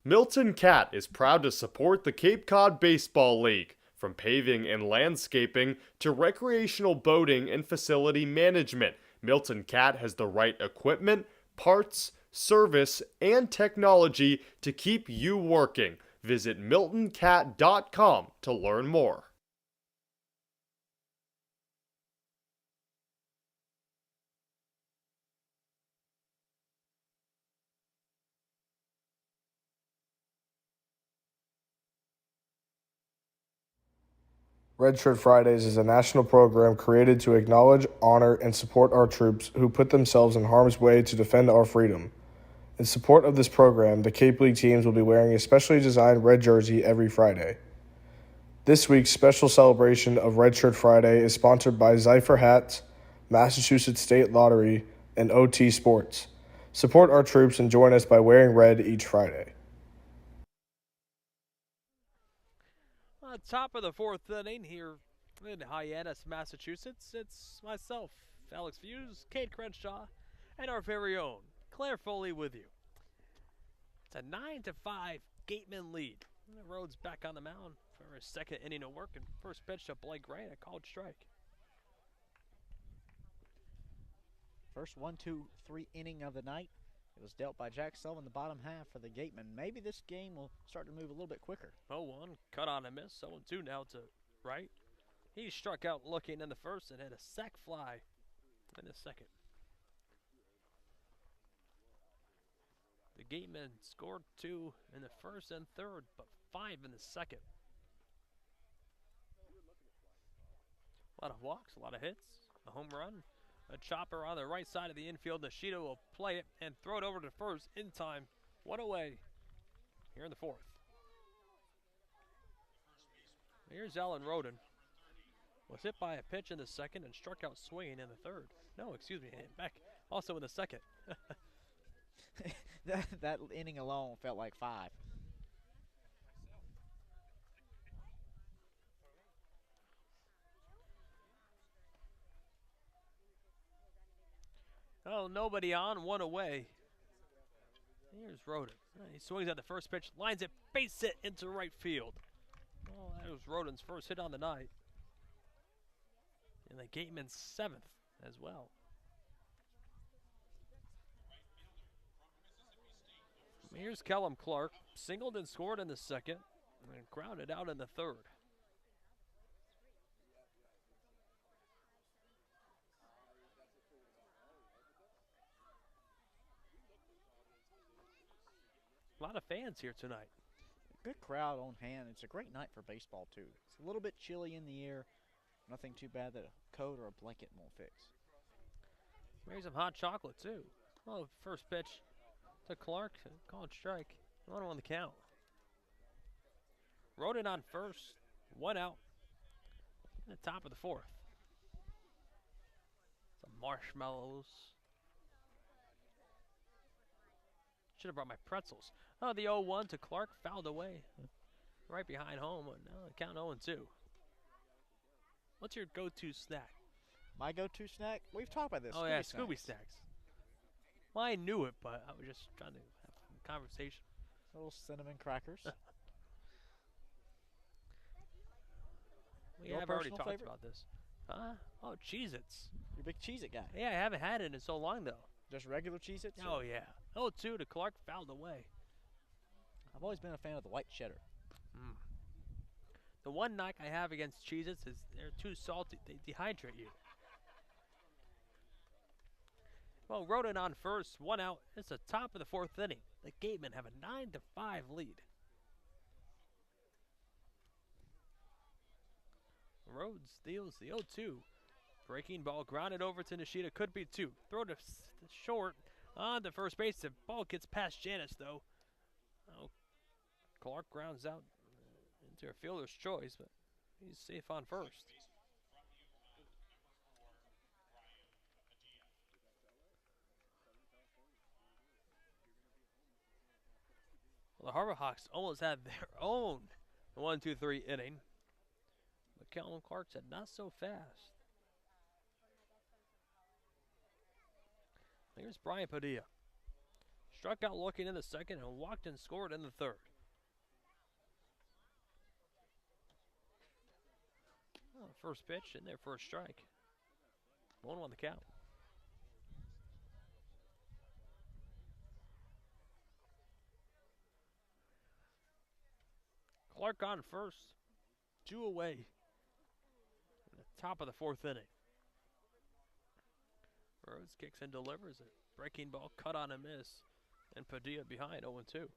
Milton Cat is proud to support the Cape Cod Baseball League. From paving and landscaping to recreational boating and facility management, Milton Cat has the right equipment, parts, service, and technology to keep you working. Visit miltoncat.com to learn more. Red Shirt Fridays is a national program created to acknowledge, honor, and support our troops who put themselves in harm's way to defend our freedom. In support of this program, the Cape League teams will be wearing a specially designed red jersey every Friday. This week's special celebration of Red Shirt Friday is sponsored by Zypher Hats, Massachusetts State Lottery, and OT Sports. Support our troops and join us by wearing red each Friday. On top of the fourth inning here in Hyannis, Massachusetts, it's myself, Alex Feuz, Cade Crenshaw, and our very own Claire Foley with you. It's a 9-5 Gateman lead. The Road's back on the mound for his second inning of work and first pitch to Blake Gray, a called strike. First 1-2-3 inning of the night. It was dealt by Jack Sullivan in the bottom half for the Gatemen. Maybe this game will start to move a little bit quicker. 0-1, cut on a miss. 0-2 now to right. He struck out looking in the first and had a sac fly in the second. The Gatemen scored 2 in the first and third, but 5 in the second. A lot of walks, a lot of hits, a home run. A chopper on the right side of the infield. Nishida will play it and throw it over to first in time. One away here in the fourth. Here's Alan Roden. Was hit by a pitch in the second and struck out swinging in the third. No, excuse me, back also in the second. that inning alone felt like 5. Oh, nobody on, one away. Here's Roden. He swings at the first pitch, lines it, base hit into right field. Well, that was Roden's first hit on the night. And the Gateman's 7th as well. Here's Kellum Clark, singled and scored in the second, and grounded out in the third. A lot of fans here tonight. Good crowd on hand. It's a great night for baseball, too. It's a little bit chilly in the air. Nothing too bad that a coat or a blanket won't fix. Maybe some hot chocolate, too. Well, first pitch to Clark. Called strike. 1-1 the count. Roden on first. 1 out. In the top of the fourth. Some marshmallows. Should have brought my pretzels. Oh, the 0-1 to Clark, fouled away. Right behind home. Now count 0-2. What's your go-to snack? My go-to snack? We've talked about this. Oh, yeah, Scooby snacks. Well, I knew it, but I was just trying to have a conversation. Little cinnamon crackers. We have already talked about this. Huh? Oh, Cheez-Its. You're a big Cheez-It guy. Yeah, I haven't had it in so long, though. Just regular Cheez-Its? Oh, yeah. 0-2 to Clark, fouled away. I've always been a fan of the white cheddar. The one knock I have against Cheez-Its is they're too salty. They dehydrate you. Well, Roden on first, 1 out. It's the top of the fourth inning. The Gatemen have a 9-5 lead. Rhodes steals the 0-2. Breaking ball grounded over to Nishida. Could be 2. Throw to short on to first base. The ball gets past Hyannis, though. Oh, Clark grounds out into a fielder's choice, but he's safe on first. Well, the Harbor Hawks almost had their own 1-2-3 inning. But Kellum Clark said, not so fast. Here's Brian Padilla. Struck out looking in the second and walked and scored in the third. Oh, first pitch in there for a strike. 1-1 the count. Clark on first. 2 away. In the top of the fourth inning. Rhodes kicks and delivers it. Breaking ball cut on a miss. And Padilla behind 0-2.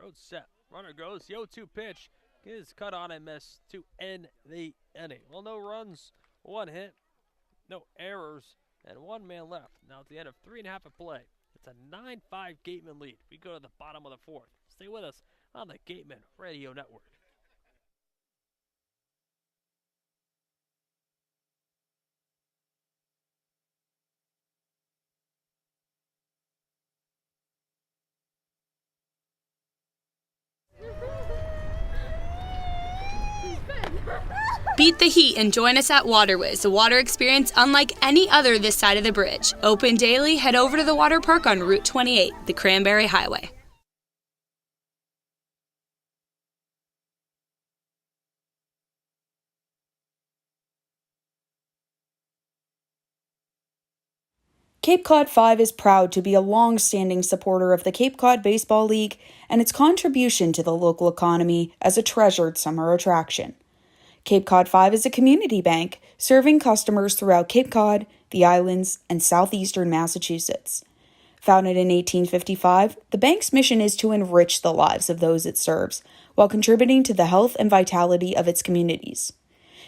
Road set. Runner goes. The 0-2 pitch is cut on and missed to end the inning. Well, no runs, 1 hit, no errors, and 1 man left. Now at the end of 3.5 of play, it's a 9-5 Gateman lead. We go to the bottom of the 4th. Stay with us on the Gateman Radio Network. Beat the heat and join us at Waterways, a water experience unlike any other this side of the bridge. Open daily, head over to the water park on Route 28, the Cranberry Highway. Cape Cod 5 is proud to be a long-standing supporter of the Cape Cod Baseball League and its contribution to the local economy as a treasured summer attraction. Cape Cod 5 is a community bank serving customers throughout Cape Cod, the islands, and southeastern Massachusetts. Founded in 1855, the bank's mission is to enrich the lives of those it serves while contributing to the health and vitality of its communities.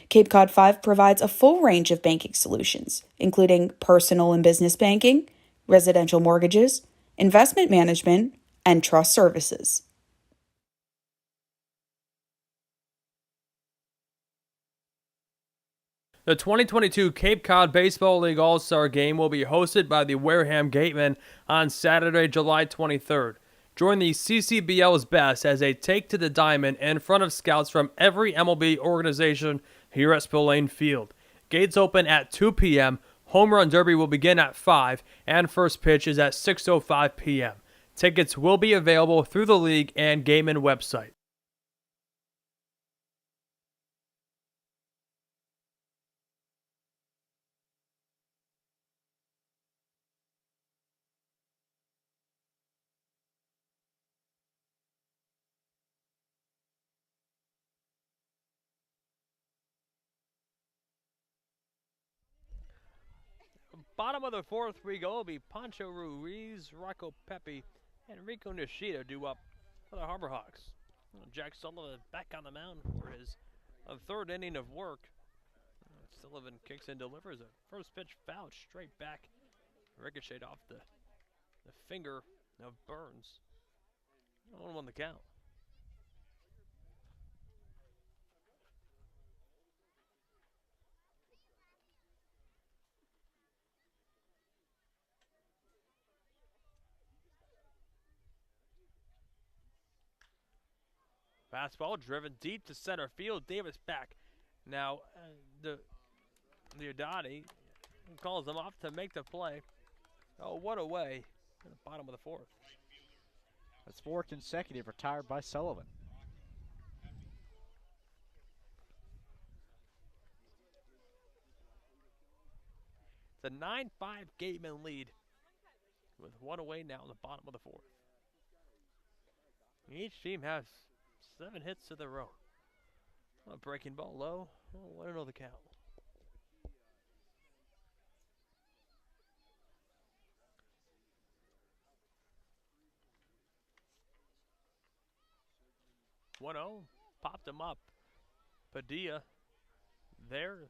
Cape Cod 5 provides a full range of banking solutions, including personal and business banking, residential mortgages, investment management, and trust services. The 2022 Cape Cod Baseball League All-Star Game will be hosted by the Wareham Gatemen on Saturday, July 23rd. Join the CCBL's best as they take to the diamond in front of scouts from every MLB organization here at Spillane Field. Gates open at 2 p.m., Home Run Derby will begin at 5, and first pitch is at 6:05 p.m. Tickets will be available through the league and Gateman website. Bottom of the 4th we go will be Pancho Ruiz, Rocco Pepe, and Rico Nishida due up for the Harbor Hawks. Jack Sullivan back on the mound for his 3rd inning of work. Sullivan kicks and delivers a first pitch foul straight back. Ricocheted off the finger of Burns. 1-1 the count. Fastball driven deep to center field. Davis back. Now, the Adani calls him off to make the play. Oh, what a way. In the bottom of the 4th. That's 4 consecutive retired by Sullivan. It's a 9-5 Gateman lead with 1 away now in the bottom of the 4th. Each team has 7 hits to their row. A breaking ball low. 1-0 the count. Popped him up. Padilla there.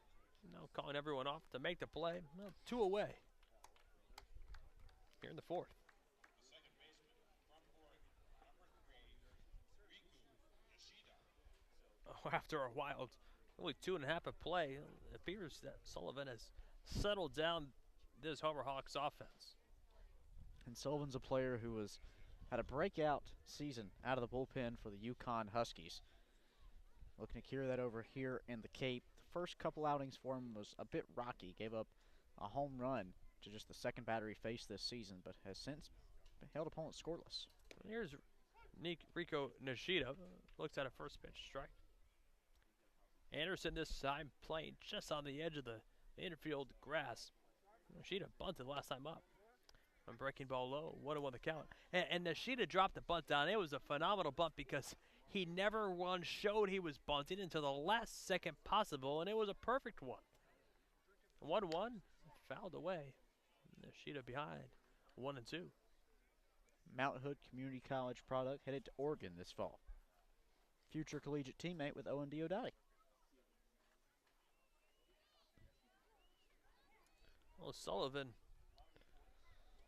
Now calling everyone off to make the play. 2 away. Here in the 4th. After a wild, only 2.5 of play, it appears that Sullivan has settled down this Harbor Hawks offense. And Sullivan's a player who had a breakout season out of the bullpen for the Yukon Huskies. Looking to carry that over here in the Cape. The first couple outings for him was a bit rocky. Gave up a home run to just the second batter he faced this season, but has since held opponents scoreless. Here's Rico Nishida. Looks at a first pitch strike. Anderson this time playing just on the edge of the infield grass. Nishida bunted last time up. A breaking ball low, 1-1 the count. And Nishida dropped the bunt down. It was a phenomenal bunt because he never once showed he was bunting until the last second possible, and it was a perfect one. 1-1, fouled away. Nishida behind, 1-2. Mount Hood Community College product, headed to Oregon this fall. Future collegiate teammate with Owen Diodati. Well, Sullivan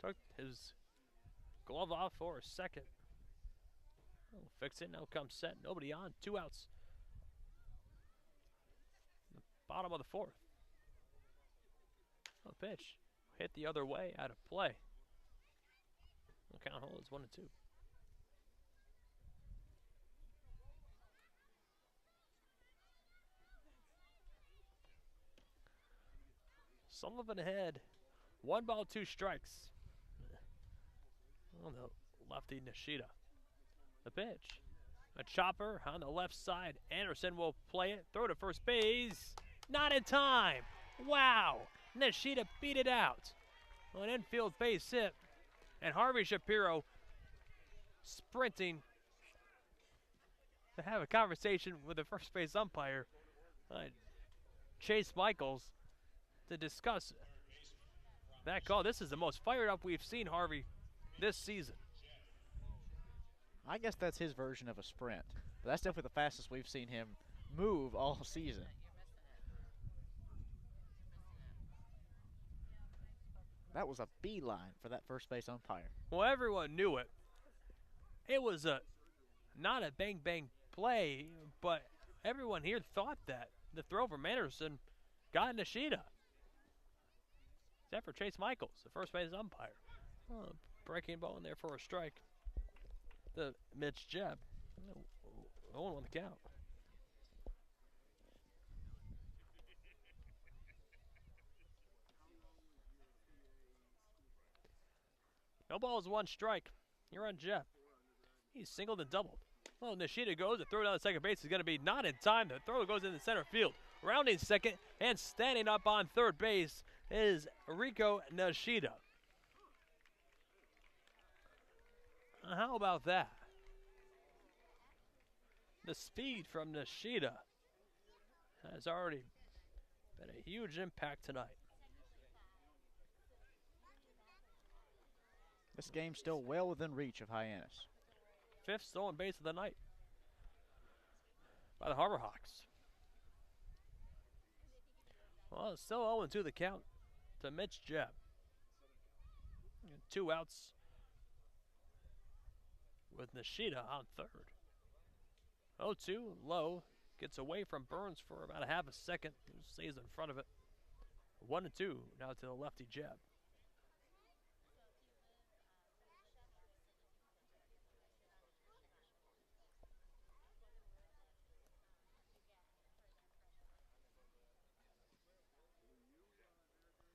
took his glove off for a second. We'll fix it. Now comes set. Nobody on. 2 outs. Bottom of the 4th. A pitch. Hit the other way. Out of play. The count holds 1-2. Sullivan ahead. 1 ball, 2 strikes. On the lefty Nishida. The pitch. A chopper on the left side. Anderson will play it. Throw to first base. Not in time. Wow. Nishida beat it out. An infield base hit. And Harvey Shapiro sprinting to have a conversation with the first base umpire, Chase Michaels, to discuss that call. This is the most fired up we've seen Harvey this season. I guess that's his version of a sprint, but that's definitely the fastest we've seen him move all season. That was a beeline for that first base umpire. Well, everyone knew it. It was not a bang-bang play, but everyone here thought that. The throw from Anderson got Nishida. Except for Chase Michaels, the first base umpire. Breaking ball in there for a strike. The Mitch Jebb. 0-1 the count. No balls, 1 strike. You're on Jebb. He's singled and doubled. Well, Nishida goes. The throw down the second base is going to be not in time. The throw goes into center field. Rounding second and standing up on third base is Rico Nishida. How about that? The speed from Nishida has already been a huge impact tonight. This game's still well within reach of Hyannis. 5th stolen base of the night by the Harbor Hawks. Well, it's still 0-2 the count to Mitch Jebb. 2 outs with Nishida on third. 0-2, low. Gets away from Burns for about a half a second. Stays in front of it. 1-2 now to the lefty Jebb.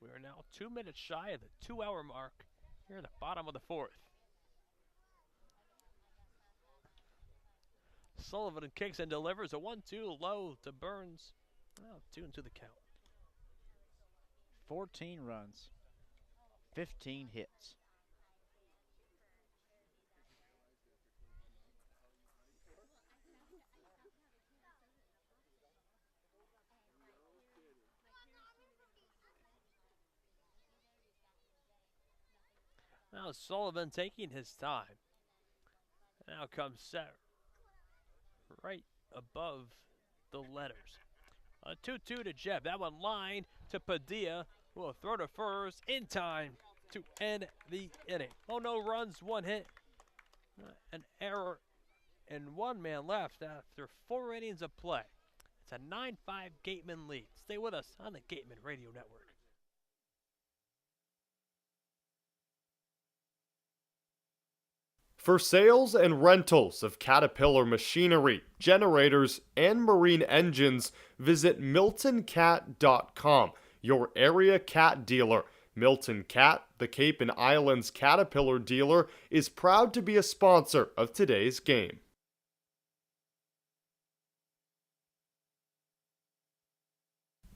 We are now 2 minutes shy of the 2-hour mark here at the bottom of the 4th. Sullivan kicks and delivers a 1-2 low to Burns. 2-2 the count. 14 runs, 15 hits. Now Sullivan taking his time. Now comes set right above the letters. A 2-2 to Jebb. That one lined to Padilla, who will throw to first in time to end the inning. Oh, no runs, 1 hit. An error and 1 man left after 4 innings of play. It's a 9-5 Gateman lead. Stay with us on the Gateman Radio Network. For sales and rentals of Caterpillar machinery, generators, and marine engines, visit MiltonCat.com, your area cat dealer. Milton Cat, the Cape and Islands Caterpillar dealer, is proud to be a sponsor of today's game.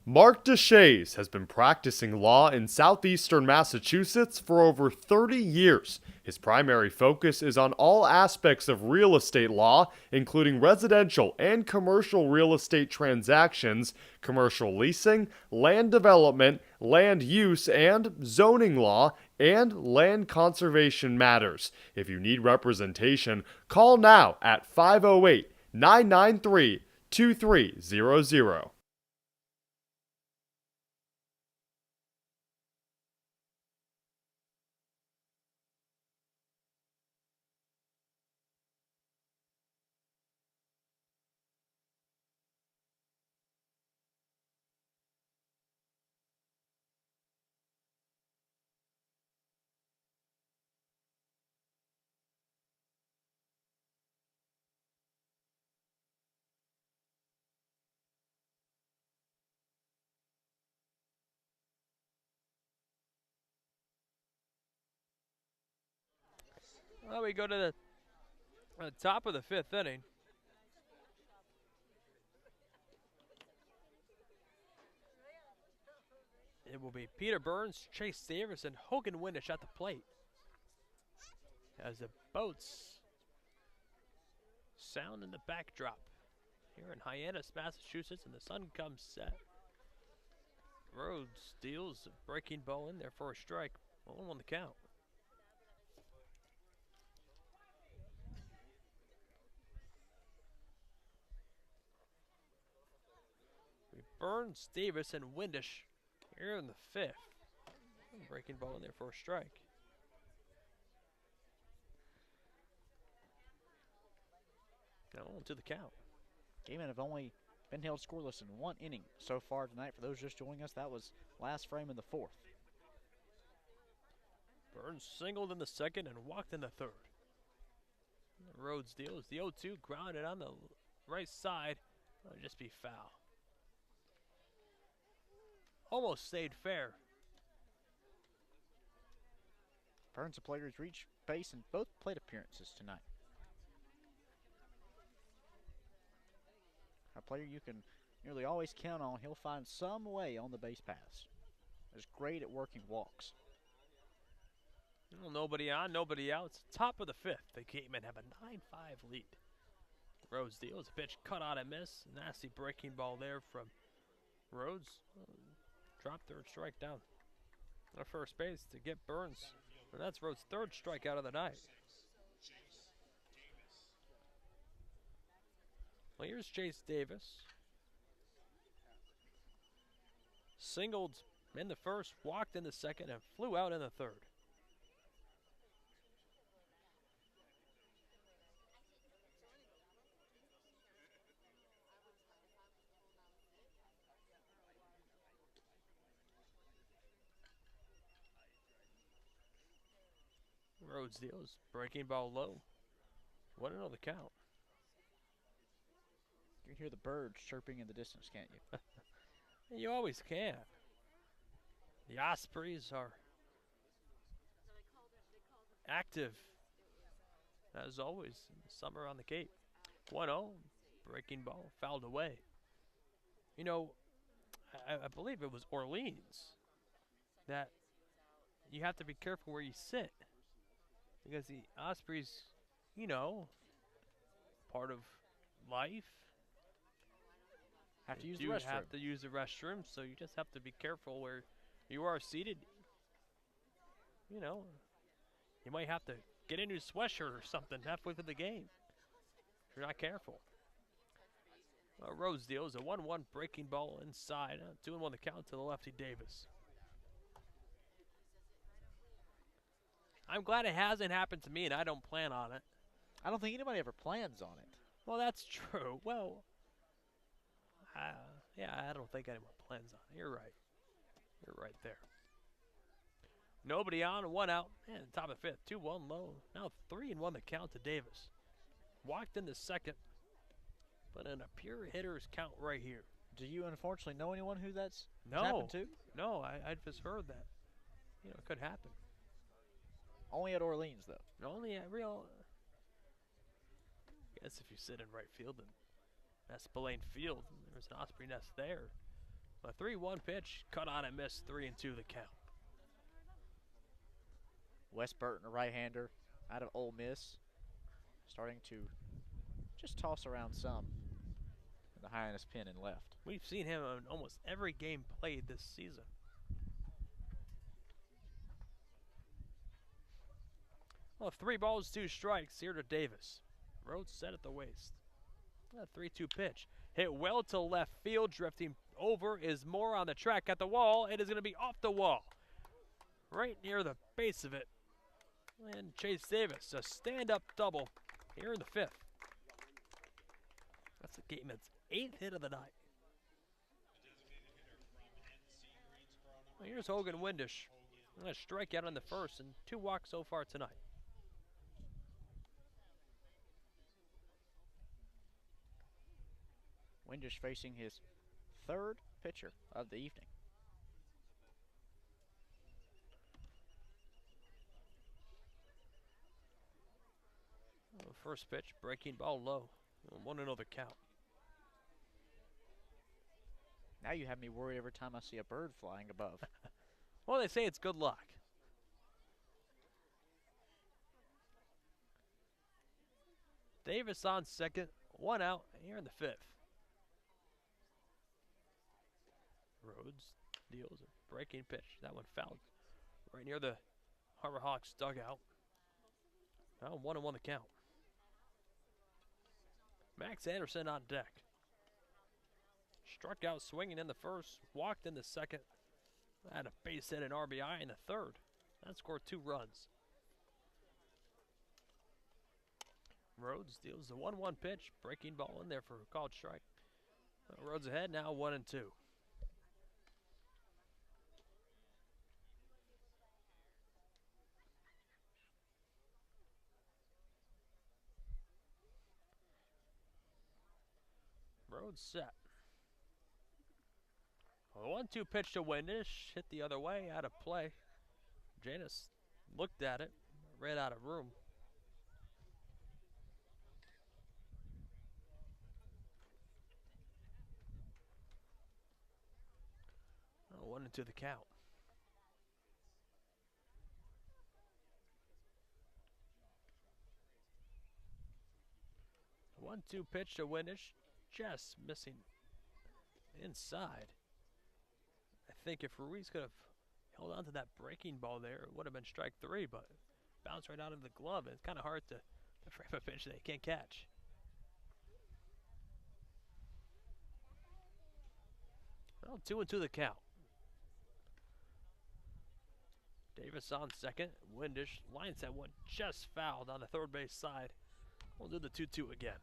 Mark Deshays has been practicing law in southeastern Massachusetts for over 30 years. His primary focus is on all aspects of real estate law, including residential and commercial real estate transactions, commercial leasing, land development, land use and zoning law, and land conservation matters. If you need representation, call now at 508-993-2300. Well, we go to the top of the 5th inning. It will be Peter Burns, Chase Davis, and Hogan Windish at the plate. As the boats sound in the backdrop here in Hyannis, Massachusetts, and the sun comes set. Rhodes deals a breaking ball in there for a strike. 1-1 the count. Burns, Davis, and Windish here in the 5th. Breaking ball in there for a strike. Now on to the count. Gaymen have only been held scoreless in 1 inning so far tonight. For those just joining us, that was last frame in the 4th. Burns singled in the 2nd and walked in the 3rd. Rhodes deals the 0-2, grounded on the right side. That'll just be foul. Almost stayed fair. Burns, a player who's reached base in both plate appearances tonight. A player you can nearly always count on. He'll find some way on the base paths. Is great at working walks. Well, nobody on, nobody out. It's top of the 5th. The Gatemen have a 9-5 lead. Rhodes deals a pitch, cut out and miss. Nasty breaking ball there from Rhodes. Drop third strike down at first base to get Burns. And that's Rhodes' 3rd strikeout of the night. Well, here's Chase Davis. Singled in the 1st, walked in the 2nd, and flew out in the 3rd. Rhodes deals, breaking ball low. 1-0 the count. You can hear the birds chirping in the distance, can't you? You always can. The Ospreys are active, as always, in the summer on the Cape. 1-0, breaking ball, fouled away. You know, I believe it was Orleans that you have to be careful where you sit. Because the Ospreys, you know, part of life. Have to use the restroom. have to use the restroom, so you just have to be careful where you are seated. You know, you might have to get a new sweatshirt or something halfway through the game if you're not careful. Rhodes deals a 1-1 breaking ball inside. 2-1 the count to the lefty Davis. I'm glad it hasn't happened to me, and I don't plan on it. I don't think anybody ever plans on it. Well, that's true. Well, yeah, I don't think anyone plans on it. You're right. You're right there. Nobody on, 1 out. And top of 5th, 2-1 low. Now 3-1 the count to Davis. Walked in the 2nd, but in a pure hitter's count right here. Do you unfortunately know anyone who that's No. happened to? No, I just heard that. You know, it could happen. Only at Orleans, though. Only at real. I guess if you sit in right field in Esplanade Field, there's an Osprey nest there. A 3-1 pitch, cut on and missed, 3-2 the count. Wes Burton, a right-hander out of Ole Miss, starting to just toss around some in the Hyannis pin and left. We've seen him in almost every game played this season. Well, 3 balls, 2 strikes here to Davis. Rhodes set at the waist. A 3-2 pitch. Hit well to left field, drifting over is Moore on the track at the wall. It is going to be off the wall. Right near the base of it. And Chase Davis, a stand-up double here in the 5th. That's the Gateman's 8th hit of the night. Well, here's Hogan Windish. A strikeout in the 1st and 2 walks so far tonight. Windish facing his 3rd pitcher of the evening. Oh, first pitch, breaking ball low. 1-0 the count. Now you have me worried every time I see a bird flying above. Well, they say it's good luck. Davis on second, 1 out here in the 5th. Rhodes deals a breaking pitch. That one fouled right near the Harbor Hawks dugout. Now 1-1 the count. Max Anderson on deck. Struck out swinging in the 1st, walked in the 2nd, had a base hit and RBI in the 3rd. That scored 2 runs. Rhodes deals the 1-1 pitch, breaking ball in there for a called strike. Rhodes ahead now 1-2. Rhodes set. A 1-2 pitch to Windish, hit the other way, out of play. Janus looked at it, ran out of room. Oh, 1-2 the count. A 1-2 pitch to Windish, just missing inside. I think if Ruiz could have held on to that breaking ball there, it would have been strike 3, but bounced right out of the glove. It's kind of hard to frame a pitch that you can't catch. Well, 2-2 the count. Davis on second. Windish lines that one just fouled on the 3rd base side. We'll do the 2-2 again.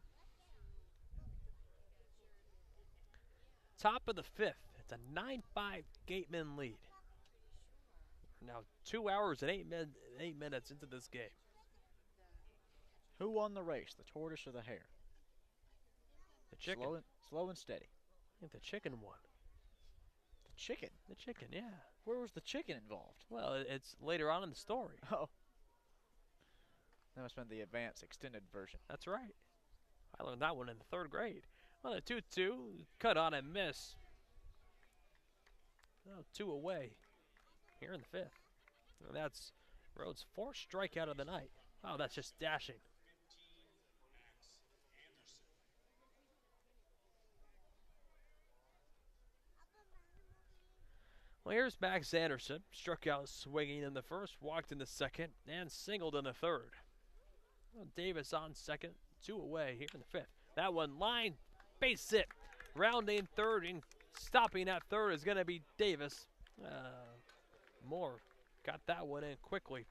Top of the 5th. It's a 9-5 Gateman lead. We're now 2 hours and 8 minutes into this game. Who won the race, the tortoise or the hare? The chicken. Slow and steady. I think the chicken won. The chicken? The chicken, yeah. Where was the chicken involved? Well, it's later on in the story. Oh. That must have been the advanced extended version. That's right. I learned that one in the 3rd grade. Well, the 2-2, cut on and miss. Oh, 2 away here in the 5th. And that's Rhodes' 4th strikeout of the night. Oh, that's just dashing. Well, here's Max Anderson. Struck out swinging in the 1st, walked in the 2nd, and singled in the 3rd. Well, Davis on second, 2 away here in the 5th. That one line, base hit. Rounding 3rd and stopping at 3rd is going to be Davis. Moore got that one in quickly.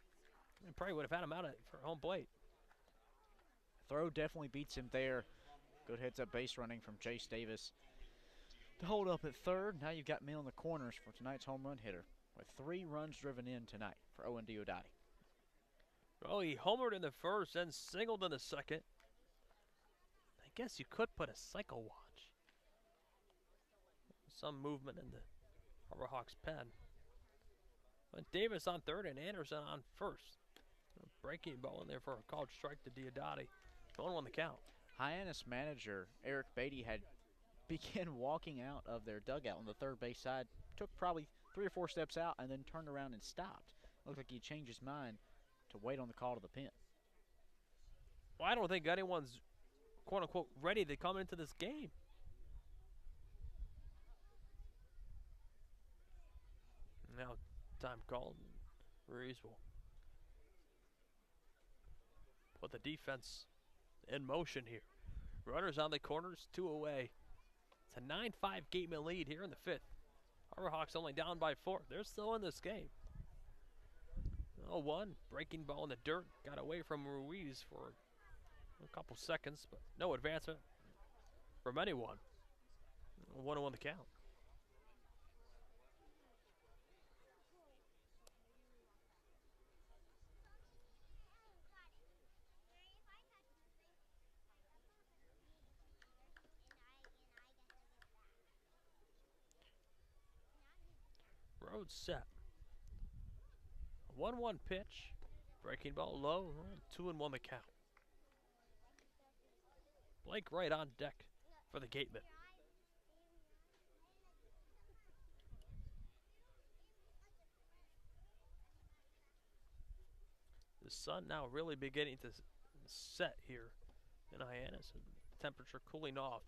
And probably would have had him out for home plate. Throw definitely beats him there. Good heads-up base running from Chase Davis to hold up at 3rd. Now you've got me on the corners for tonight's home run hitter with 3 runs driven in tonight for Owen Diodati. Well, he homered in the 1st and singled in the 2nd. I guess you could put a cycle watch. Some movement in the Harbor Hawks pen. But Davis on 3rd and Anderson on 1st. A breaking ball in there for a called strike to Diodati. 1-1 the count. Hyannis manager Eric Beatty had began walking out of their dugout on the third base side. Took probably 3 or 4 steps out and then turned around and stopped. Looked like he changed his mind to wait on the call to the pen. Well, I don't think anyone's, quote-unquote, ready to come into this game. Now, time called. Ruiz will put the defense in motion here. Runners on the corners, 2 away. It's a 9-5 Gateman lead here in the 5th. Hawks only down by 4. They're still in this game. 0-1, breaking ball in the dirt. Got away from Ruiz for a couple seconds, but no advancement from anyone. 1-1 the count. Road set. 1-1 pitch. Breaking ball low. 2-1 the count. Blake Wright on deck for the Gatemen. The sun now really beginning to set here in Hyannis. Temperature cooling off.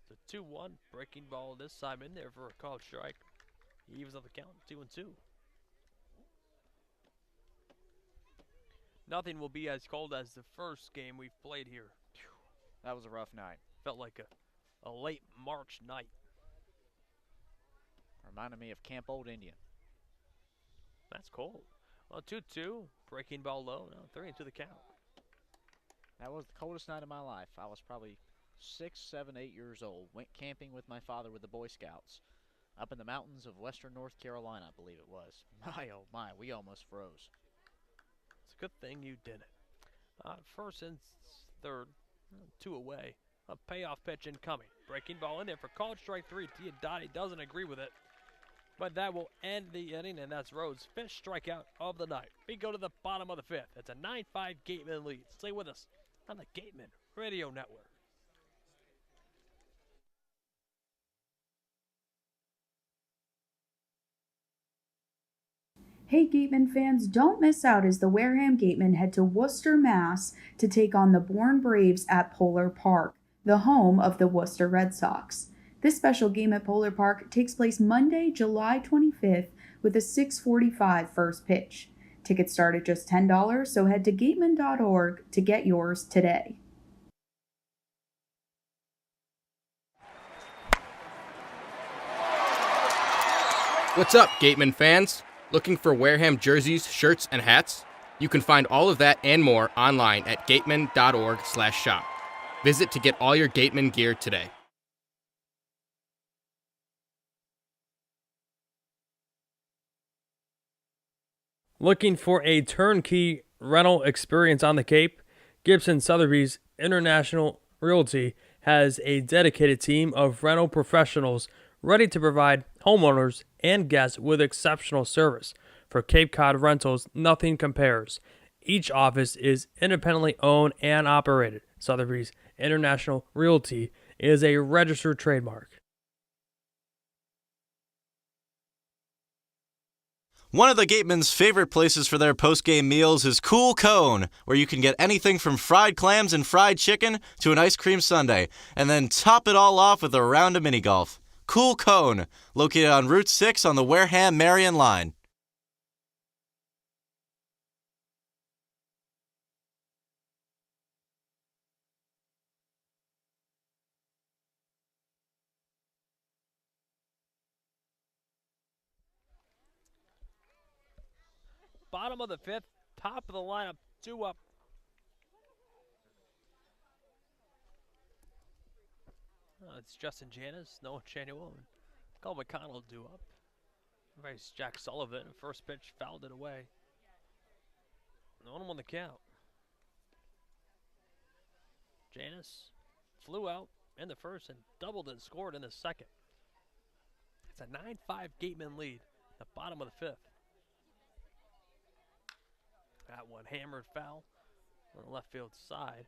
It's a 2-1 breaking ball this time in there for a called strike. He evens up the count, 2-2. Nothing will be as cold as the first game we've played here. That was a rough night. Felt like a late March night. Reminded me of Camp Old Indian. That's cold. Well, 2-2, breaking ball low, now 3-2 the count. That was the coldest night of my life. I was probably 6, 7, 8 years old. Went camping with my father with the Boy Scouts. Up in the mountains of western North Carolina, I believe it was. My, oh my, we almost froze. It's a good thing you didn't. First and third, 2 away. A payoff pitch incoming. Breaking ball in there for called strike 3. Diodati doesn't agree with it. But that will end the inning, and that's Rhodes' 5th strikeout of the night. We go to the bottom of the 5th. It's a 9-5 Gateman lead. Stay with us on the Gateman Radio Network. Hey Gateman fans, don't miss out as the Wareham Gatemen head to Worcester, Mass. to take on the Bourne Braves at Polar Park, the home of the Worcester Red Sox. This special game at Polar Park takes place Monday, July 25th with a 6:45 first pitch. Tickets start at just $10, so head to gateman.org to get yours today. What's up, Gateman fans? Looking for Wareham jerseys, shirts, and hats? You can find all of that and more online at gateman.org/shop. Visit to get all your Gateman gear today. Looking for a turnkey rental experience on the Cape? Gibson Sotheby's International Realty has a dedicated team of rental professionals ready to provide homeowners and guests with exceptional service. For Cape Cod rentals, nothing compares. Each office is independently owned and operated. Sotheby's International Realty is a registered trademark. One of the Gatemen's favorite places for their post-game meals is Cool Cone, where you can get anything from fried clams and fried chicken to an ice cream sundae, and then top it all off with a round of mini golf. Cool Cone, located on Route 6 on the Wareham-Marion line. Bottom of the 5th, top of the lineup, 2 up. It's Justin Hyannis, Noah Chanuel, and Cole McConnell 2 up. Face Jack Sullivan, first pitch fouled it away. No one won the count. Hyannis flew out in the first and doubled and scored in the second. It's a 9-5 Gateman lead, the bottom of the 5th. That one hammered foul on the left field side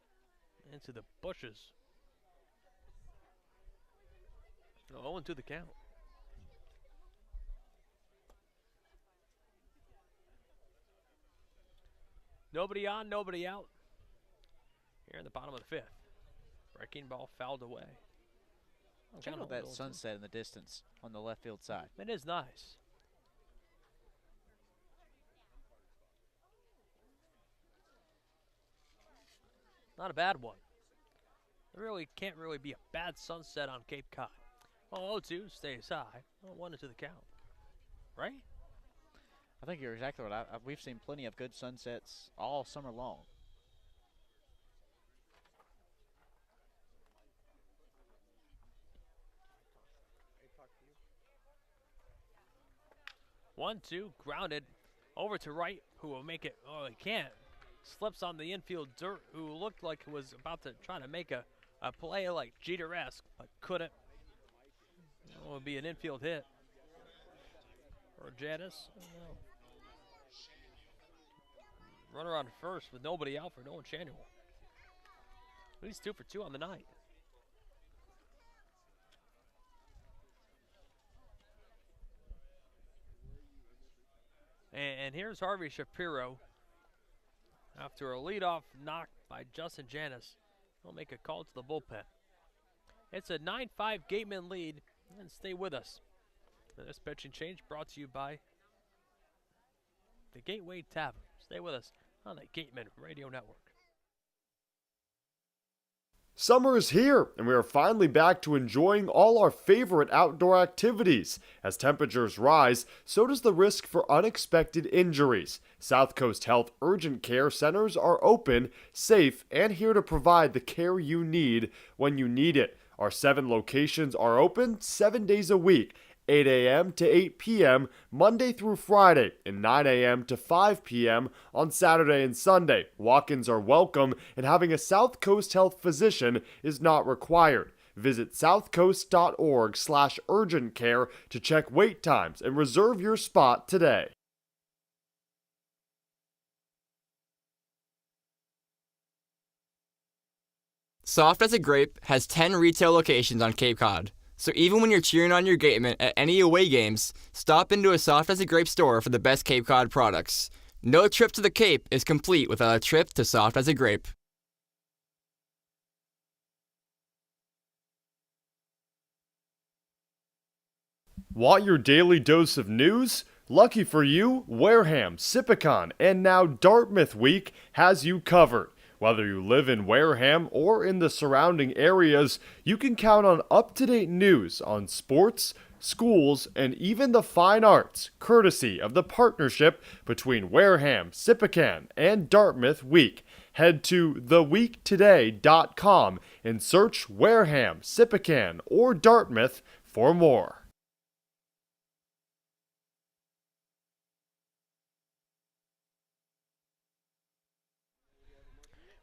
into the bushes. Oh, into the count. Nobody on, nobody out. Here in the bottom of the fifth. Breaking ball fouled away. Check out that sunset in the distance on the left field side. It is nice. Not a bad one. There really can't really be a bad sunset on Cape Cod. Well, 0-2 stays high. Well, 1 into the count. Right? I think you're exactly right. We've seen plenty of good sunsets all summer long. One, two, grounded over to right, who will make it. Oh, he can't. Slips on the infield dirt, who looked like he was about to try to make a play like Jeter-esque, but couldn't. It would be an infield hit. Or Hyannis. Runner on first with nobody out for Nolan Chanuel. He's 2 for 2 on the night. And here's Harvey Shapiro. After a leadoff knock by Justin Hyannis, he'll make a call to the bullpen. It's a 9-5 Gateman lead, and stay with us. And this pitching change brought to you by the Gateway Tavern. Stay with us on the Gateman Radio Network. Summer is here, and we are finally back to enjoying all our favorite outdoor activities. As temperatures rise, so does the risk for unexpected injuries. South Coast Health Urgent Care Centers are open, safe, and here to provide the care you need when you need it. Our 7 locations are open 7 days a week, 8 a.m. to 8 p.m. Monday through Friday, and 9 a.m. to 5 p.m. on Saturday and Sunday. Walk-ins are welcome, and having a South Coast Health physician is not required. Visit southcoast.org/urgent care to check wait times and reserve your spot today. Soft as a Grape has 10 retail locations on Cape Cod. So even when you're cheering on your Gatemen at any away games, stop into a Soft as a Grape store for the best Cape Cod products. No trip to the Cape is complete without a trip to Soft as a Grape. Want your daily dose of news? Lucky for you, Wareham, Sipicon, and now Dartmouth Week has you covered. Whether you live in Wareham or in the surrounding areas, you can count on up-to-date news on sports, schools, and even the fine arts, courtesy of the partnership between Wareham, Sipicon, and Dartmouth Week. Head to theweektoday.com and search Wareham, Sipicon, or Dartmouth for more.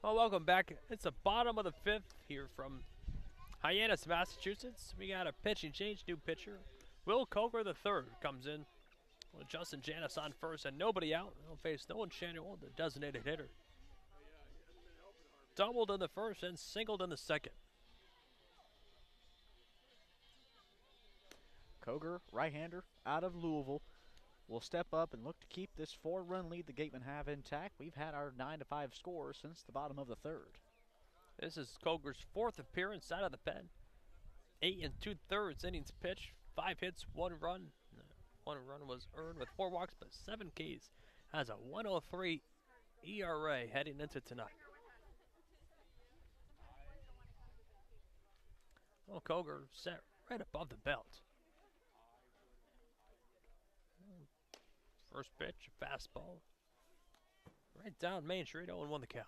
Well, welcome back. It's the bottom of the fifth here from Hyannis, Massachusetts. We got a pitching change, new pitcher. Will Coker III comes in with Justin Hyannis on first and nobody out. He'll face Nolan Chanuel, the designated hitter. Doubled in the first and singled in the second. Coker, right-hander, out of Louisville, will step up and look to keep this 4-run lead the Gatemen have intact. We've had our 9-5 score since the bottom of the third. This is Coker's 4th appearance out of the pen. 8 2/3 innings pitched, 5 hits, 1 run. 1 run was earned with 4 walks, but 7 Ks. Has a 1.03 ERA heading into tonight. Well, Coker set right above the belt. First pitch, a fastball. Right down Main Street, 0-1 the count.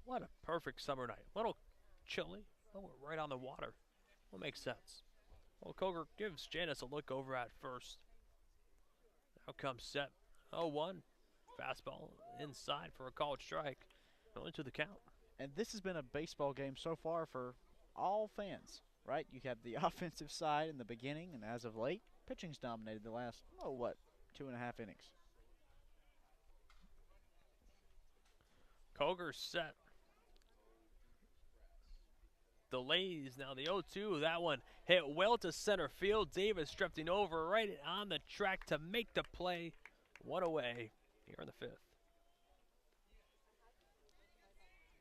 What a perfect summer night. A little chilly, but we're right on the water. What makes sense? Well, Coker gives Hyannis a look over at first. Now comes set. 0-1. Fastball inside for a called strike. Going to the count. And this has been a baseball game so far for all fans. Right, you have the offensive side in the beginning, and as of late, pitching's dominated the last, 2.5 innings. Coker set. delays. Now the 0-2, that one hit well to center field. Davis drifting over right on the track to make the play. One away here in the 5th.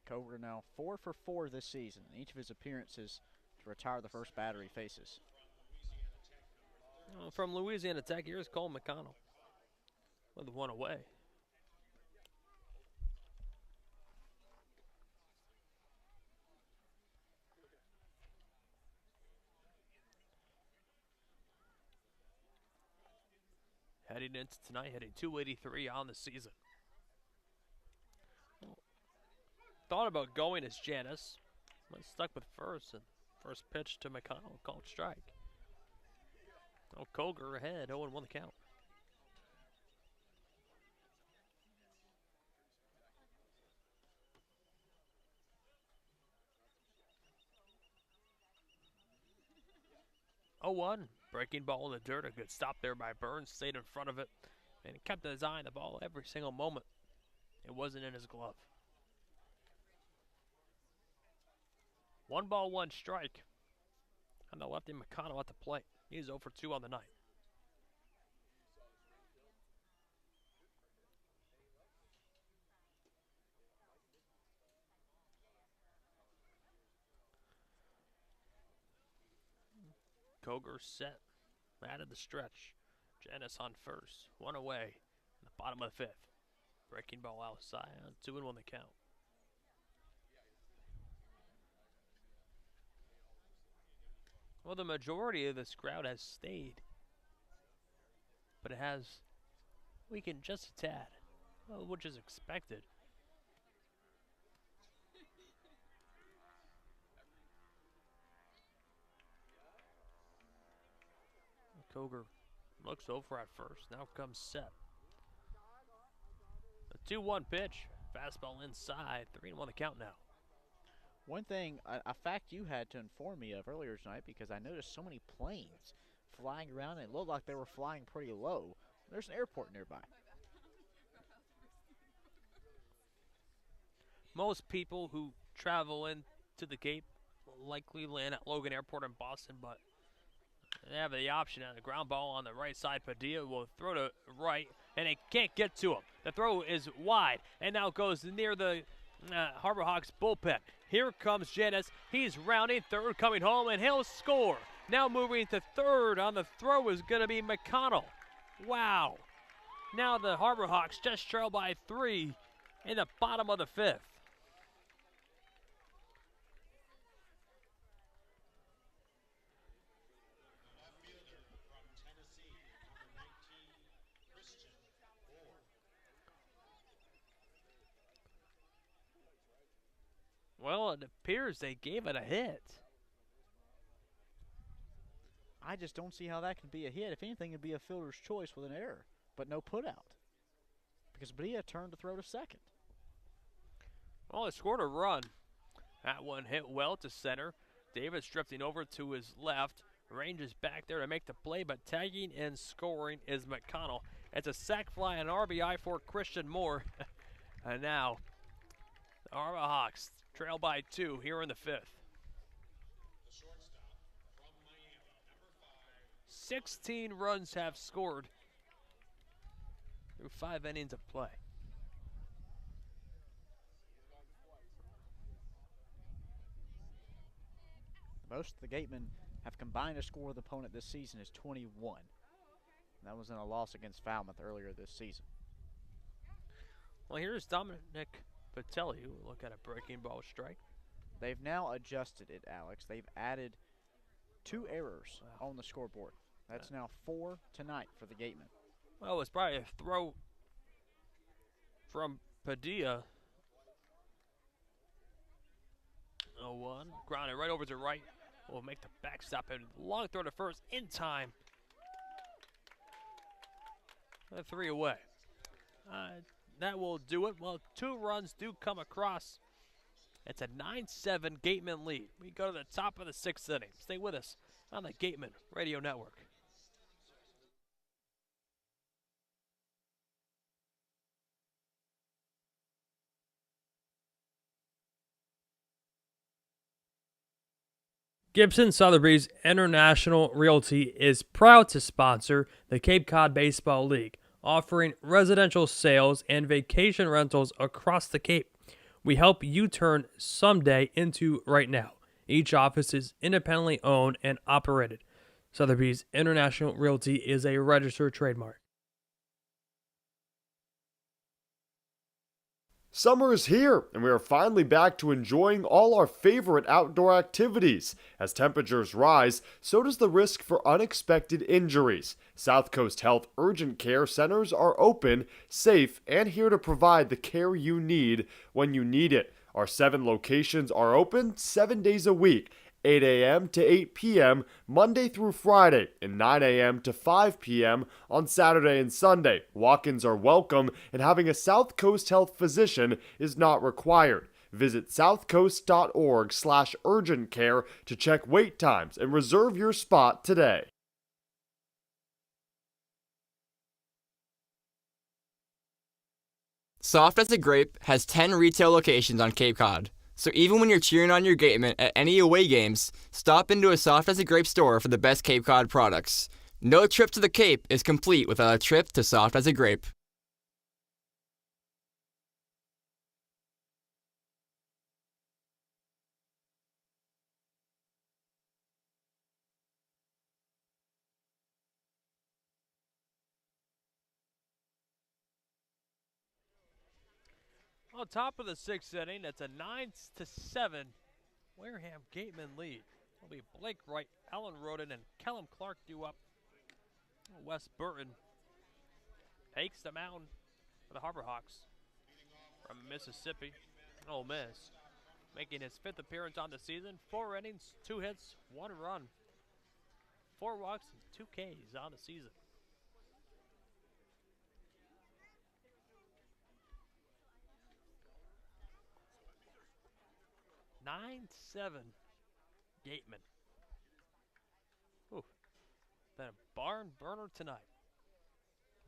Coger now 4 for 4 this season in each of his appearances to retire the first batter he faces. From Louisiana Tech, here's Cole McConnell with one away. Heading into tonight, hitting .283 on the season. Thought about going as Hyannis, but stuck with first, and first pitch to McConnell, called strike. Coger ahead, 0-1 the count. Breaking ball in the dirt. A good stop there by Burns. Stayed in front of it and kept his eye on the ball every single moment. It wasn't in his glove. 1 ball, 1 strike. And the lefty McConnell at the plate. He's 0 for 2 on the night. Coger set. Added the stretch. Hyannis on first. 1 away. In the bottom of the 5th. Breaking ball outside. 2-1 the count. Well, the majority of this crowd has stayed, but it has weakened just a tad, which is expected. Coger looks over at first. Now comes set. A 2-1 pitch. Fastball inside. 3-1 the count now. One thing, a fact you had to inform me of earlier tonight, because I noticed so many planes flying around and it looked like they were flying pretty low. There's an airport nearby. Most people who travel into the Cape will likely land at Logan Airport in Boston, but they have the option on the ground ball on the right side. Padilla will throw to right, and it can't get to him. The throw is wide, and now goes near the Harbor Hawks bullpen. Here comes Hyannis. He's rounding third, coming home, and he'll score. Now moving to third on the throw is going to be McConnell. Wow. Now the Harbor Hawks just trail by 3 in the bottom of the 5th. Well, it appears they gave it a hit. I just don't see how that can be a hit. If anything, it'd be a fielder's choice with an error, but no put out. Because Padilla turned to throw to second. Well, they scored a run. That one hit well to center. Davis drifting over to his left. Ranges back there to make the play, but tagging and scoring is McConnell. It's a sac fly and RBI for Christian Moore. And now, the Harbor Hawks trail by 2 here in the 5th. 16 runs have scored through 5 innings of play. Most of the Gatemen have combined to score with the opponent this season is 21. That was in a loss against Falmouth earlier this season. Well, here's Dominic Patelli, who will look at a breaking ball strike. They've now adjusted it, Alex. They've added 2 errors on the scoreboard. That's now 4 tonight for the Gatemen. Well, it's probably a throw from Padilla. 0-1. Grounded right over to right. Will make the backstop and long throw to first in time. 3 away. That will do it. Well, 2 runs do come across. It's a 9-7 Gateman lead. We go to the top of the 6th inning. Stay with us on the Gateman Radio Network. Gibson Sotheby's International Realty is proud to sponsor the Cape Cod Baseball League, offering residential sales and vacation rentals across the Cape. We help you turn someday into right now. Each office is independently owned and operated. Sotheby's International Realty is a registered trademark. Summer is here, and we are finally back to enjoying all our favorite outdoor activities. As temperatures rise, so does the risk for unexpected injuries. South Coast Health Urgent Care Centers are open, safe, and here to provide the care you need when you need it. Our 7 locations are open 7 days a week, 8 a.m. to 8 p.m. Monday through Friday, and 9 a.m. to 5 p.m. on Saturday and Sunday. Walk-ins are welcome, and having a South Coast Health physician is not required. Visit southcoast.org/urgent care to check wait times and reserve your spot today. Soft as a Grape has 10 retail locations on Cape Cod. So even when you're cheering on your Gatemen at any away games, stop into a Soft as a Grape store for the best Cape Cod products. No trip to the Cape is complete without a trip to Soft as a Grape. On top of the 6th inning, it's a 9-7 Wareham Gateman lead. It'll be Blake Wright, Alan Roden, and Kellum Clark due up. Wes Burton takes the mound for the Harbor Hawks from Mississippi. Ole Miss, making his 5th appearance on the season. 4 innings, 2 hits, 1 run, 4 walks, and 2 Ks on the season. (9-7) Gateman. Ooh, been a barn burner tonight.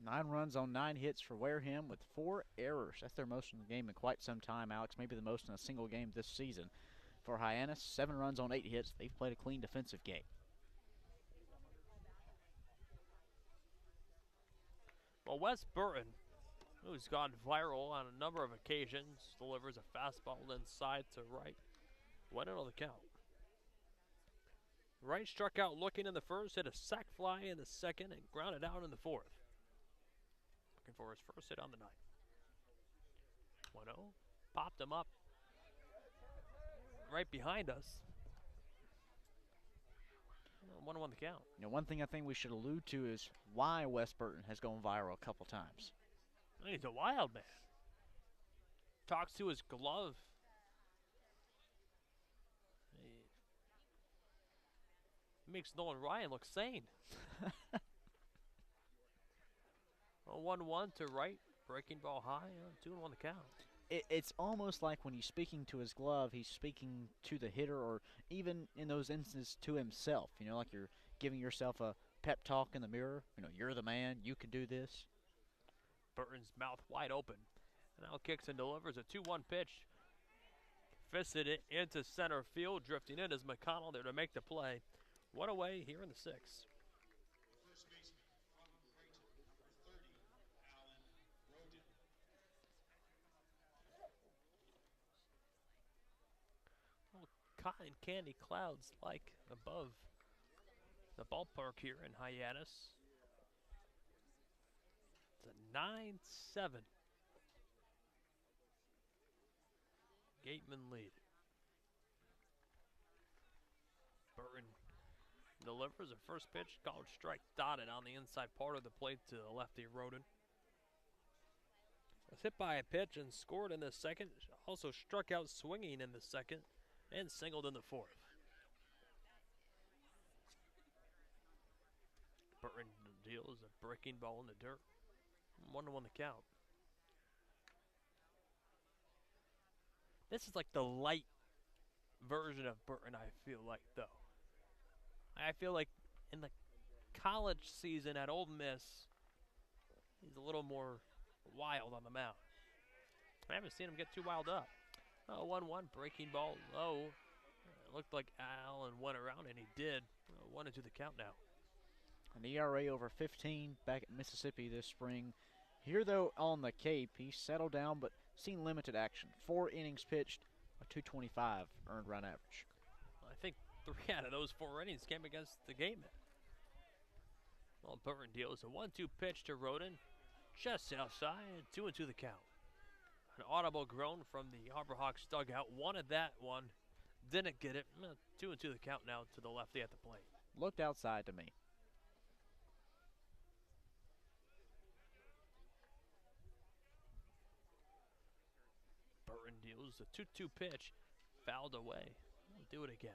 9 runs on 9 hits for Wareham with 4 errors. That's their most in the game in quite some time, Alex. Maybe the most in a single game this season. For Hyannis, 7 runs on 8 hits. They've played a clean defensive game. Well, Wes Burton, who's gone viral on a number of occasions, delivers a fastball inside to right. Went on the count. Wright struck out looking in the first, hit a sac fly in the second, and grounded out in the 4th. Looking for his first hit on the night. 1-0. Popped him up right behind us. 1-1 the count. You know, one thing I think we should allude to is why Wes Burton has gone viral a couple times. He's a wild man. Talks to his glove. He makes Nolan Ryan look sane. 1-1 to right. Breaking ball high. 2-1 the count. It's almost like when he's speaking to his glove, he's speaking to the hitter, or even in those instances to himself. You know, like you're giving yourself a pep talk in the mirror. You know, you're the man. You can do this. Burton's mouth wide open. Now kicks and delivers a 2-1 pitch. Fisted it into center field. Drifting in is McConnell there to make the play. 1 away here in the 6th. Cotton candy clouds like above the ballpark here in Hyannis. It's a 9-7 Gateman lead. Burton delivers a first pitch, called strike, dotted on the inside part of the plate to the lefty Roden. Was hit by a pitch and scored in the 2nd. Also struck out swinging in the 2nd and singled in the 4th. Burton deals a breaking ball in the dirt. 1-1 the count. This is like the light version of Burton, I feel like, though. I feel like in the college season at Ole Miss, he's a little more wild on the mound. I haven't seen him get too wild up. 1-1, breaking ball low. It looked like Allen went around, and he did. 1-2 the count now. An ERA over 15 back at Mississippi this spring. Here, though, on the Cape, he's settled down but seen limited action. 4 innings pitched, a 225 earned run average. I think 3 out of those 4 innings came against the Gatemen. Well, Burton deals a 1-2 pitch to Roden, just outside, 2-2 the count. An audible groan from the Harborhawks dugout. Wanted that one, didn't get it. 2-2 the count now to the lefty at the plate. Looked outside to me. Burton deals a 2-2 pitch, fouled away. We'll do it again.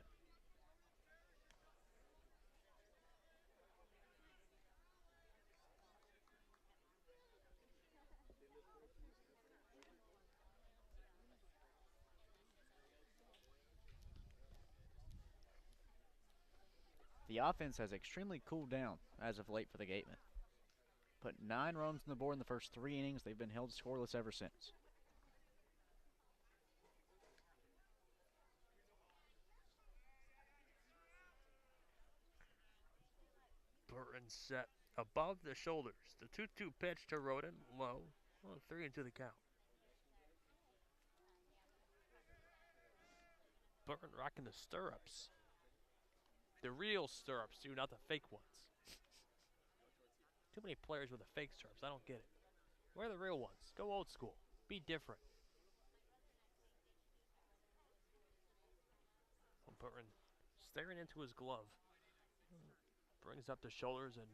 The offense has extremely cooled down as of late for the Gatemen. Put 9 runs on the board in the first 3 innings. They've been held scoreless ever since. Burton set above the shoulders. The 2-2 pitch to Roden, low. 3-2 the count. Burton rocking the stirrups. The real stirrups, too, not the fake ones. Too many players with the fake stirrups. I don't get it. Wear the real ones. Go old school. Be different. Burton staring into his glove. Brings up the shoulders and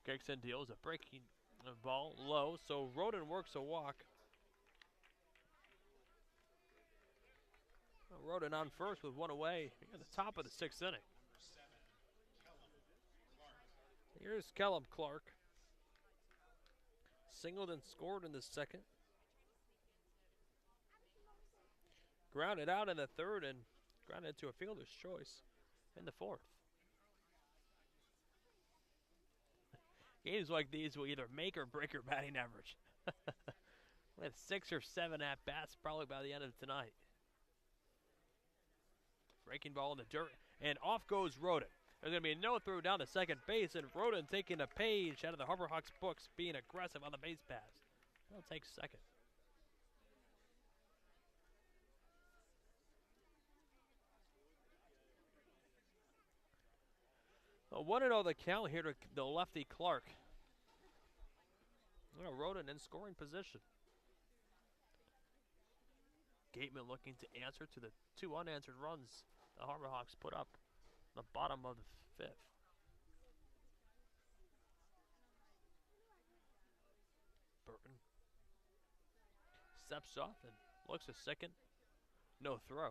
kicks and deals a breaking ball low. So Roden works a walk. Roden on first with 1 away at the top of the 6th inning. Here's Kellum Clark. Singled and scored in the 2nd. Grounded out in the 3rd and grounded into a fielder's choice in the 4th. Games like these will either make or break your batting average. With 6 or 7 at-bats probably by the end of tonight. Breaking ball in the dirt, and off goes Roden. There's going to be a no-throw down to second base, and Roden taking a page out of the Harborhawks books, being aggressive on the base pass. He'll take second. A 1-0 the count here to the lefty Clark. Roden in scoring position. Gateman looking to answer to the 2 unanswered runs the Harborhawks put up the bottom of the 5th. Burton steps off and looks a second. No throw.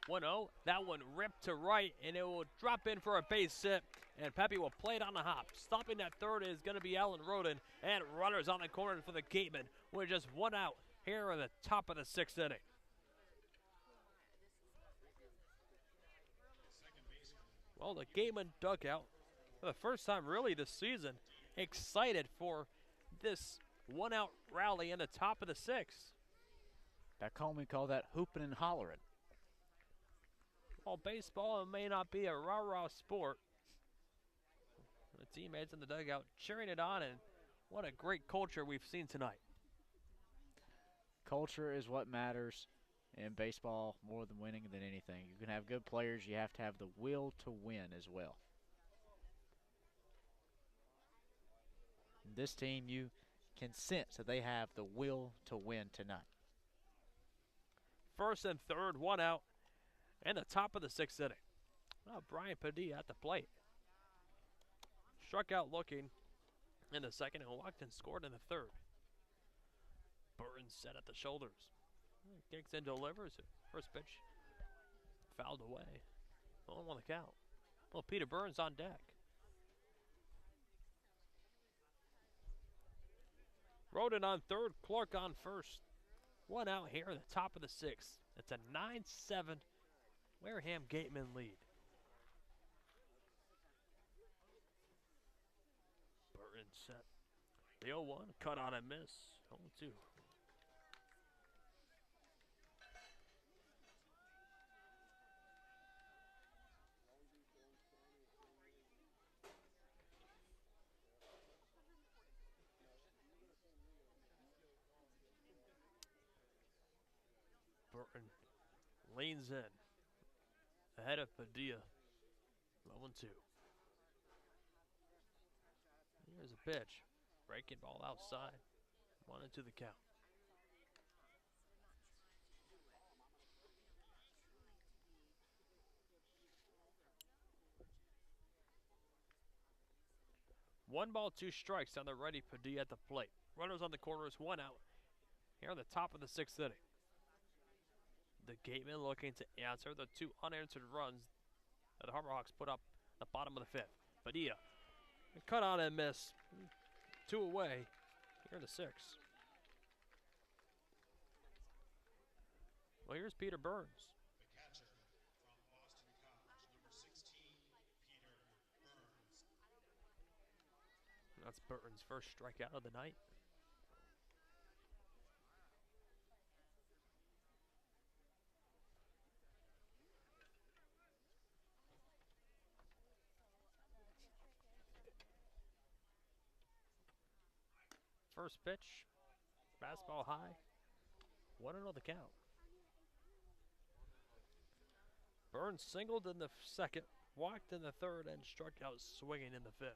1-0. That one ripped to right, and it will drop in for a base hit, and Pepe will play it on the hop. Stopping that third is going to be Alan Roden, and runners on the corner for the Gatemen with just 1 out here in the top of the 6th inning. Well, the Gatemen dugout, for the first time really this season, excited for this 1-out rally in the top of the 6th. Back home we call that hooping and hollering. While baseball may not be a rah-rah sport, the teammates in the dugout cheering it on, and what a great culture we've seen tonight. Culture is what matters in baseball more than winning than anything. You can have good players, you have to have the will to win as well. This team, you can sense that they have the will to win tonight. First and third, 1 out. And the top of the 6th inning. Brian Padilla at the plate. Struck out looking in the 2nd and walked and scored in the 3rd. Burton set at the shoulders. Kicks and delivers. First pitch fouled away. 0-1 the count. Well, Peter Burns on deck. Roden on 3rd, Clark on 1st. 1 out here at the top of the 6th. It's a 9-7 Wareham Gatemen lead. Burton set. The 0-1, cut on and miss. 0-2. Burton leans in. Ahead of Padilla. 0-2. Here's a pitch. Breaking ball outside. 1-2 the count. One ball, two strikes on the righty Padilla at the plate. Runners on the corners, one out. Here on the top of the 6th inning. The Gatemen looking to answer the 2 unanswered runs that the Harbor Hawks put up at the bottom of the 5th. Padilla, cut on and miss. 2 away here in the 6th. Well, here's Peter Burns. The catcher from Boston College, number 16, Peter Burns. That's Burton's first strikeout of the night. First pitch, fastball high, 1-0 the count. Burns singled in the 2nd, walked in the 3rd, and struck out swinging in the 5th.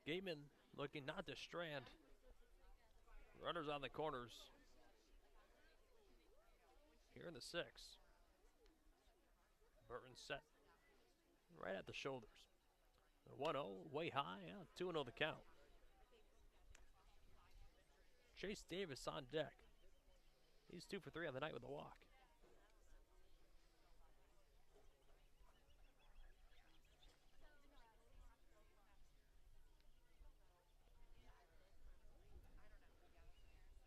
Gateman looking not to strand. Runners on the corners here in the 6th. Burton set right at the shoulders. The 1-0 way high, 2-0 the count. Chase Davis on deck. He's 2 for 3 on the night with a walk.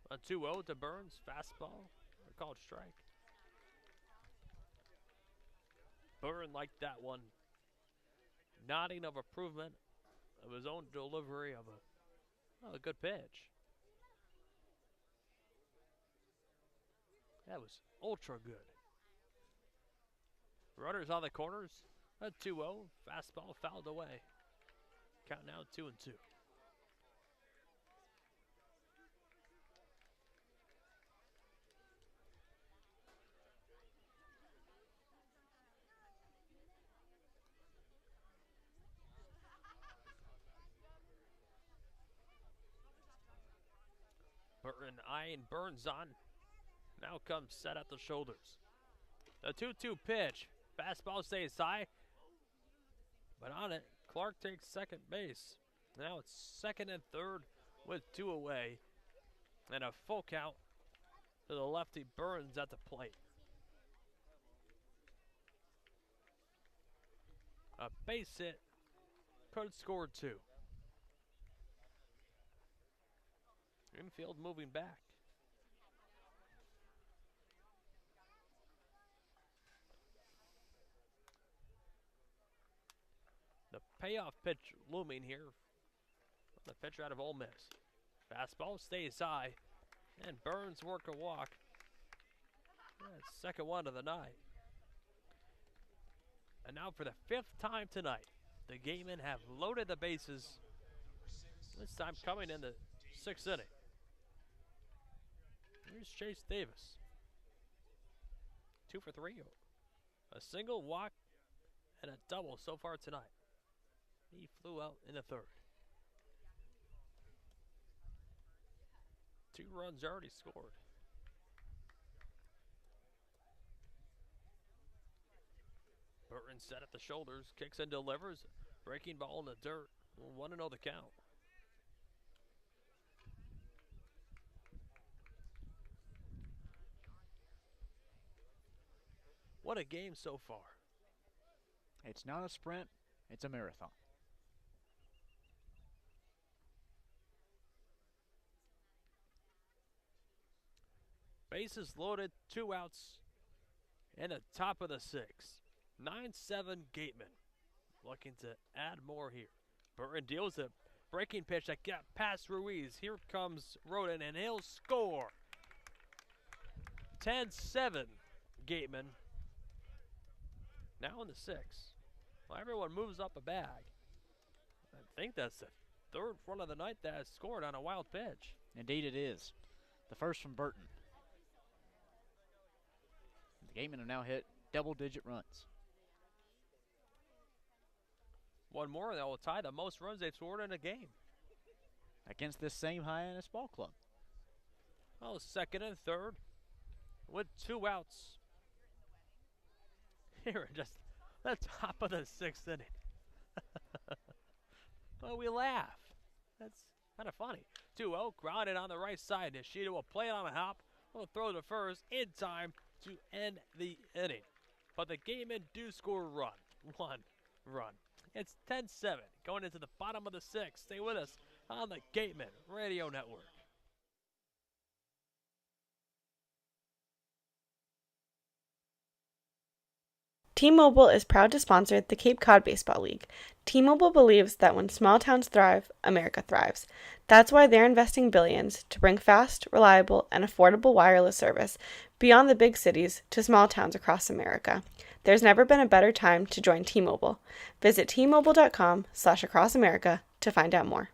A 2-0 to Burns, fastball, a called strike. Burn liked that one. Nodding of approval of his own delivery of a good pitch. That was ultra good. Runners on the corners. A 2-0. Fastball fouled away. Count now 2-2. Burton eyeing Burns on. Now comes set at the shoulders. The 2-2 pitch. Fastball stays high. But on it, Clark takes second base. Now it's 2nd and 3rd with 2 away. And a full count to the lefty Burns at the plate. A base hit could score 2. Infield moving back. The payoff pitch looming here. The pitcher out of Ole Miss. Fastball stays high. And Burns work a walk. That's second one of the night. And now for the 5th time tonight, the Gatemen have loaded the bases. This time coming in the 6th inning. Here's Chase Davis. 2 for 3. A single, walk, and a double so far tonight. He flew out in the 3rd. 2 runs already scored. Burton set at the shoulders, kicks and delivers. Breaking ball in the dirt. 1-0 the count. What a game so far. It's not a sprint, it's a marathon. Bases loaded, 2 outs, in the top of the 6th. 9-7 Gateman. Looking to add more here. Burton deals a breaking pitch that got past Ruiz. Here comes Roden, and he'll score. 10-7 Gateman. Now in the 6th. Well, everyone moves up a bag. I think that's the third run of the night that has scored on a wild pitch. Indeed it is. The first from Burton. The Gatemen have now hit double-digit runs. One more, that will tie the most runs they've scored in a game. Against this same Hyannis ball club. Well, second and third with 2 outs. Here, just the top of the 6th inning. Well, we laugh. That's kind of funny. 2-0, grounded on the right side. Nishida will play it on a hop. Will throw to first in time to end the inning. But the Gatemen do score a run. 1 run. It's 10-7 going into the bottom of the 6th. Stay with us on the Gatemen Radio Network. T-Mobile is proud to sponsor the Cape Cod Baseball League. T-Mobile believes that when small towns thrive, America thrives. That's why they're investing billions to bring fast, reliable, and affordable wireless service beyond the big cities to small towns across America. There's never been a better time to join T-Mobile. Visit T-Mobile.com/acrossamerica to find out more.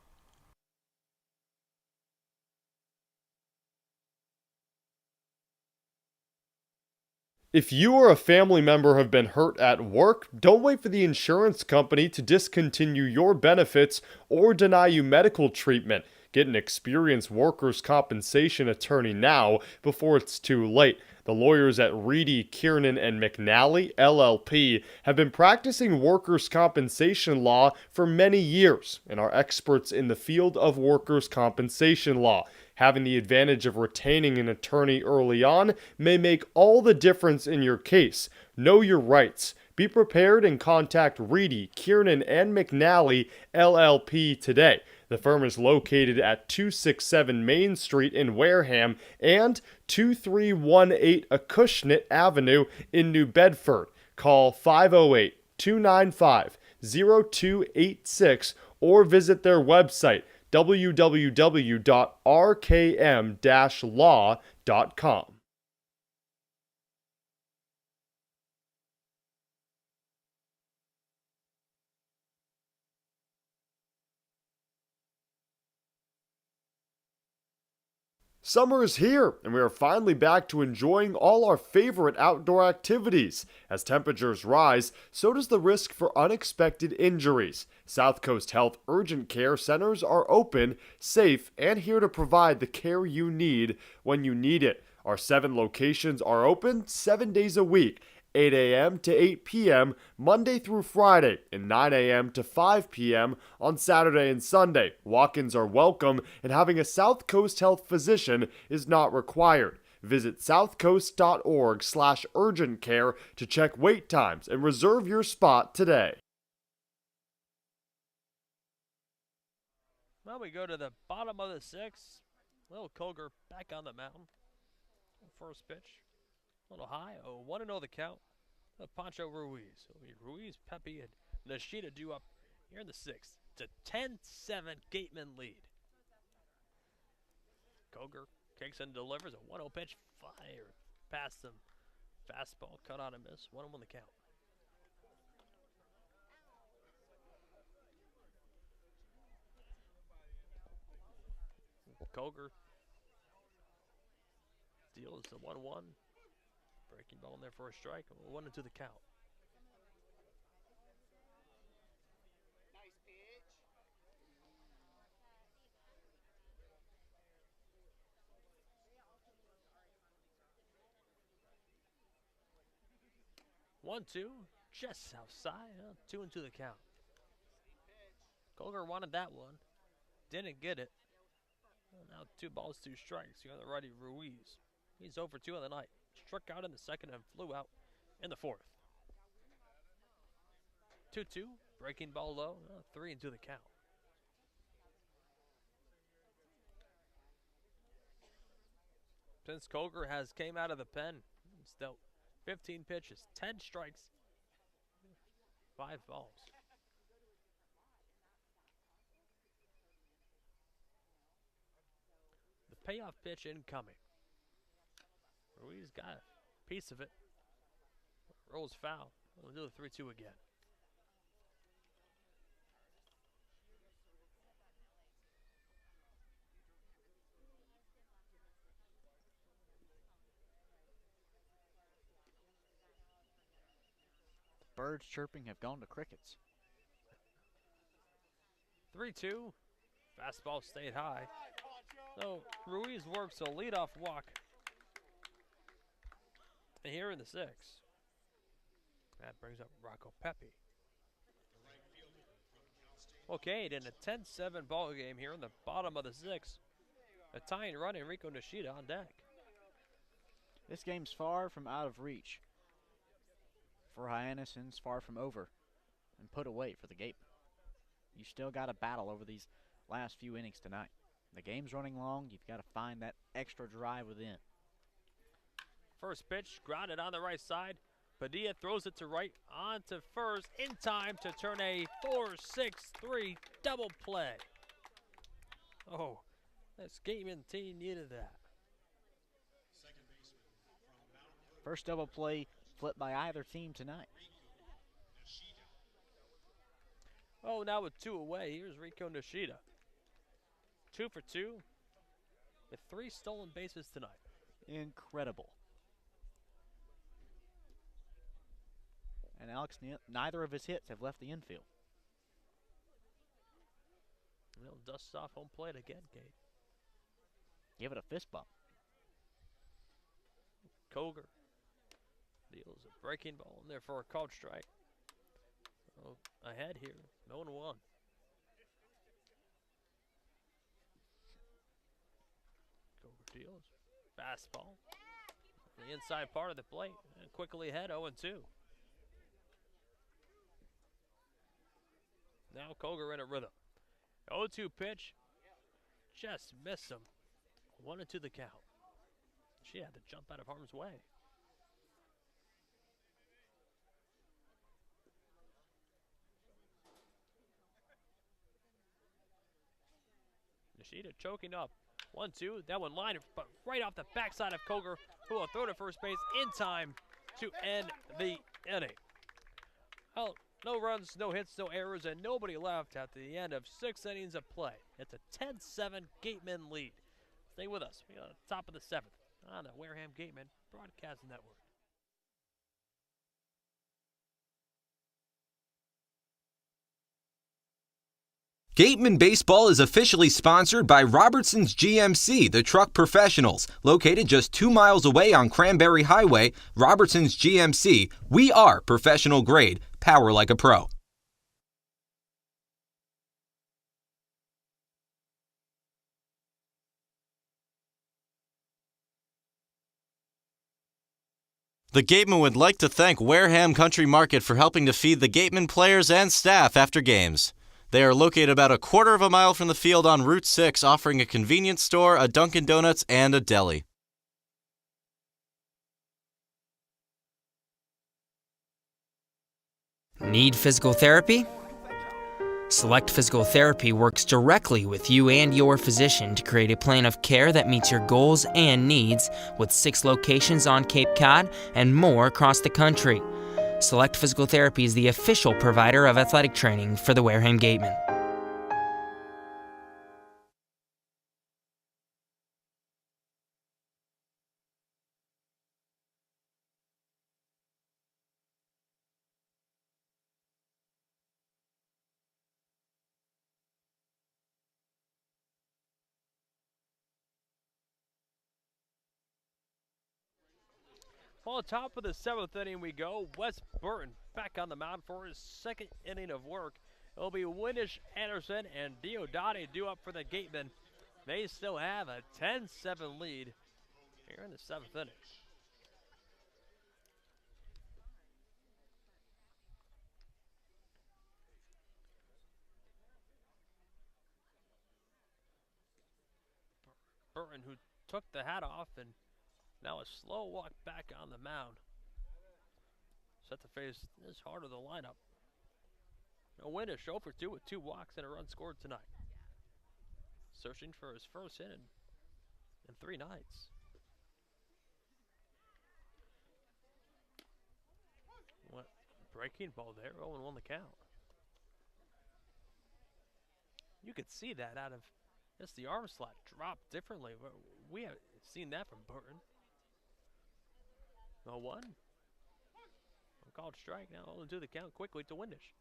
If you or a family member have been hurt at work, don't wait for the insurance company to discontinue your benefits or deny you medical treatment. Get an experienced workers' compensation attorney now before it's too late. The lawyers at Reedy, Kiernan, and McNally, LLP, have been practicing workers' compensation law for many years and are experts in the field of workers' compensation law. Having the advantage of retaining an attorney early on may make all the difference in your case. Know your rights. Be prepared and contact Reedy, Kiernan, and McNally, LLP today. The firm is located at 267 Main Street in Wareham and 2318 Acushnet Avenue in New Bedford. Call 508-295-0286 or visit their website www.rkm-law.com. Summer is here, and we are finally back to enjoying all our favorite outdoor activities. As temperatures rise, so does the risk for unexpected injuries. South Coast Health Urgent Care Centers are open, safe, and here to provide the care you need when you need it. Our 7 locations are open 7 days a week, 8 a.m. to 8 p.m. Monday through Friday, and 9 a.m. to 5 p.m. on Saturday and Sunday. Walk-ins are welcome, and having a South Coast Health physician is not required. Visit southcoast.org/urgent care to check wait times and reserve your spot today. Well, we go to the bottom of the 6th. Little Koger back on the mound. First pitch. A little high. 1-0 the count. Pancho Ruiz. Ruiz, Pepe, and Nishida due up here in the 6th. It's a 10-7 Gateman lead. Koger kicks and delivers a 1-0 pitch. Fire past them. Fastball cut on a miss. 1-1 the count. Koger deals the 1-1. Breaking ball in there for a strike. 1-2 the count. Nice pitch. One, two, just outside. 2-2 the count. Koger wanted that one. Didn't get it. Well, now 2 balls, 2 strikes. You're on the righty Ruiz. He's over 2 on the night. Struck out in the 2nd and flew out in the 4th. 2-2, breaking ball low, 3-2 the count. since Coger has came out of the pen. He's dealt 15 pitches, 10 strikes, 5 balls. The payoff pitch incoming. Ruiz got a piece of it. Rolls foul. We'll do the 3-2 again. Birds chirping have gone to crickets. 3-2. Fastball stayed high. So Ruiz works a leadoff walk here in the 6th. That brings up Rocco Pepe. Okay, in a 10-7 ball game here in the bottom of the 6th. A tying run, Enrico Nishida on deck. This game's far from out of reach for Hyannis, and it's far from over and put away for the Gatemen. You still got to battle over these last few innings tonight. The game's running long. You've got to find that extra drive within. First pitch, grounded on the right side. Padilla throws it to right, on to first, in time to turn a 4-6-3 double play. Oh, this Gateman team needed that. First double play flipped by either team tonight. Oh, now with 2 away, here's Rico Nishida. 2 for 2 with 3 stolen bases tonight. Incredible. And Alex, neither of his hits have left the infield. He'll dust off home plate again, Cade. Give it a fist bump. Coger deals a breaking ball in there for a called strike. Oh, ahead here, 0-1. Coger deals. Fastball. The inside part of the plate. And quickly ahead, 0-2. Now Coger in a rhythm. 0-2 pitch. Just missed him. 1-2 the count. She had to jump out of harm's way. Nishida choking up. 1-2. That one line, but right off the backside of Coger, who will throw to first base in time to end the inning. Well, no runs, no hits, no errors, and nobody left at the end of 6 innings of play. It's a 10-7 Gatemen lead. Stay with us. We are at the top of the 7th on the Wareham Gatemen Broadcast Network. Gateman Baseball is officially sponsored by Robertson's GMC, the truck professionals. Located just 2 miles away on Cranberry Highway, Robertson's GMC, we are professional grade, power like a pro. The Gatemen would like to thank Wareham Country Market for helping to feed the Gatemen players and staff after games. They are located about a quarter of a mile from the field on Route 6, offering a convenience store, a Dunkin' Donuts, and a deli. Need physical therapy? Select Physical Therapy works directly with you and your physician to create a plan of care that meets your goals and needs, with 6 locations on Cape Cod and more across the country. Select Physical Therapy is the official provider of athletic training for the Wareham Gatemen. Well, top of the 7th inning we go. Wes Burton back on the mound for his 2nd inning of work. It'll be Windish, Anderson, and Diodati due up for the Gatemen. They still have a 10-7 lead here in the 7th inning. Burton, who took the hat off and Now a slow walk back on the mound. Set to face this heart of the lineup. A win is 0 for 2 with 2 walks and a run scored tonight. Searching for his first hit in 3 nights. What breaking ball there, 0-1 the count. You could see that out of just the arm slot dropped differently. We haven't seen that from Burton. 0-1. Called strike now. 0-2 the count quickly to Windish.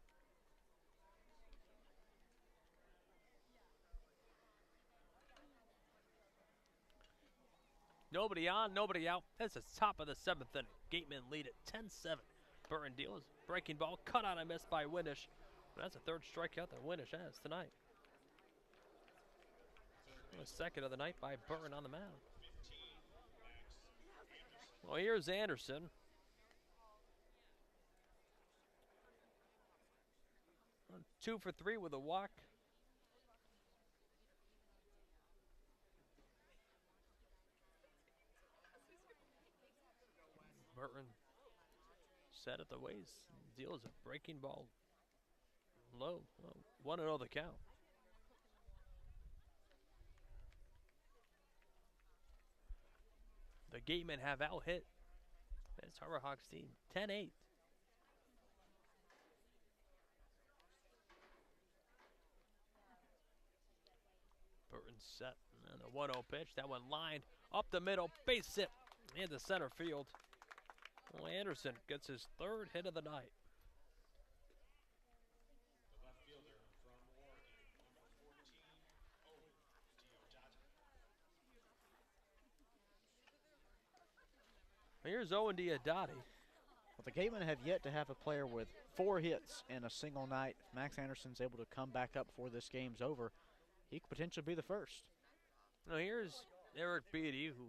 Nobody on, nobody out. That's the top of the 7th inning. Gatemen lead at 10-7. Burton deals breaking ball, cut on and missed by Windish. That's the 3rd strikeout that Windish has tonight. The 2nd of the night by Burton on the mound. Well, here's Anderson. On 2 for 3 with a walk. Burton set at the waist, deals a breaking ball low. 1-0 the count. The Gatemen have out hit this Harbor Hawks team 10-8. Burton set and the 1-0 pitch. That one lined up the middle, base hit into center field. Well, Anderson gets his 3rd hit of the night. The left fielder from Oregon, number 14, Here's Owen Diodati. Well, the Gatemen have yet to have a player with 4 hits in a single night. If Max Anderson's able to come back up before this game's over, he could potentially be the first. Now here's Eric Beatty, who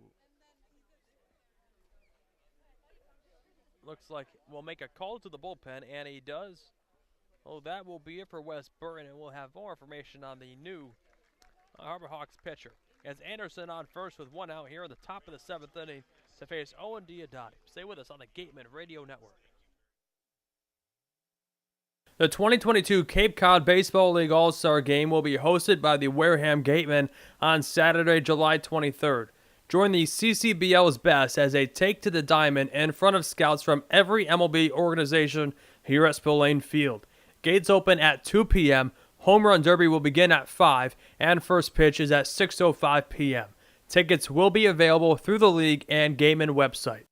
looks like will make a call to the bullpen, and he does. Oh, that will be it for West Burton, and we'll have more information on the new Harbor Hawks pitcher. As Anderson on first with 1 out here in the top of the 7th inning to face Owen Diodati. Stay with us on the Gateman Radio Network. The 2022 Cape Cod Baseball League All-Star Game will be hosted by the Wareham Gatemen on Saturday, July 23rd. Join the CCBL's best as they take to the diamond in front of scouts from every MLB organization here at Spillane Field. Gates open at 2 p.m., Home Run Derby will begin at 5, and first pitch is at 6:05 p.m. Tickets will be available through the league and Gateman website.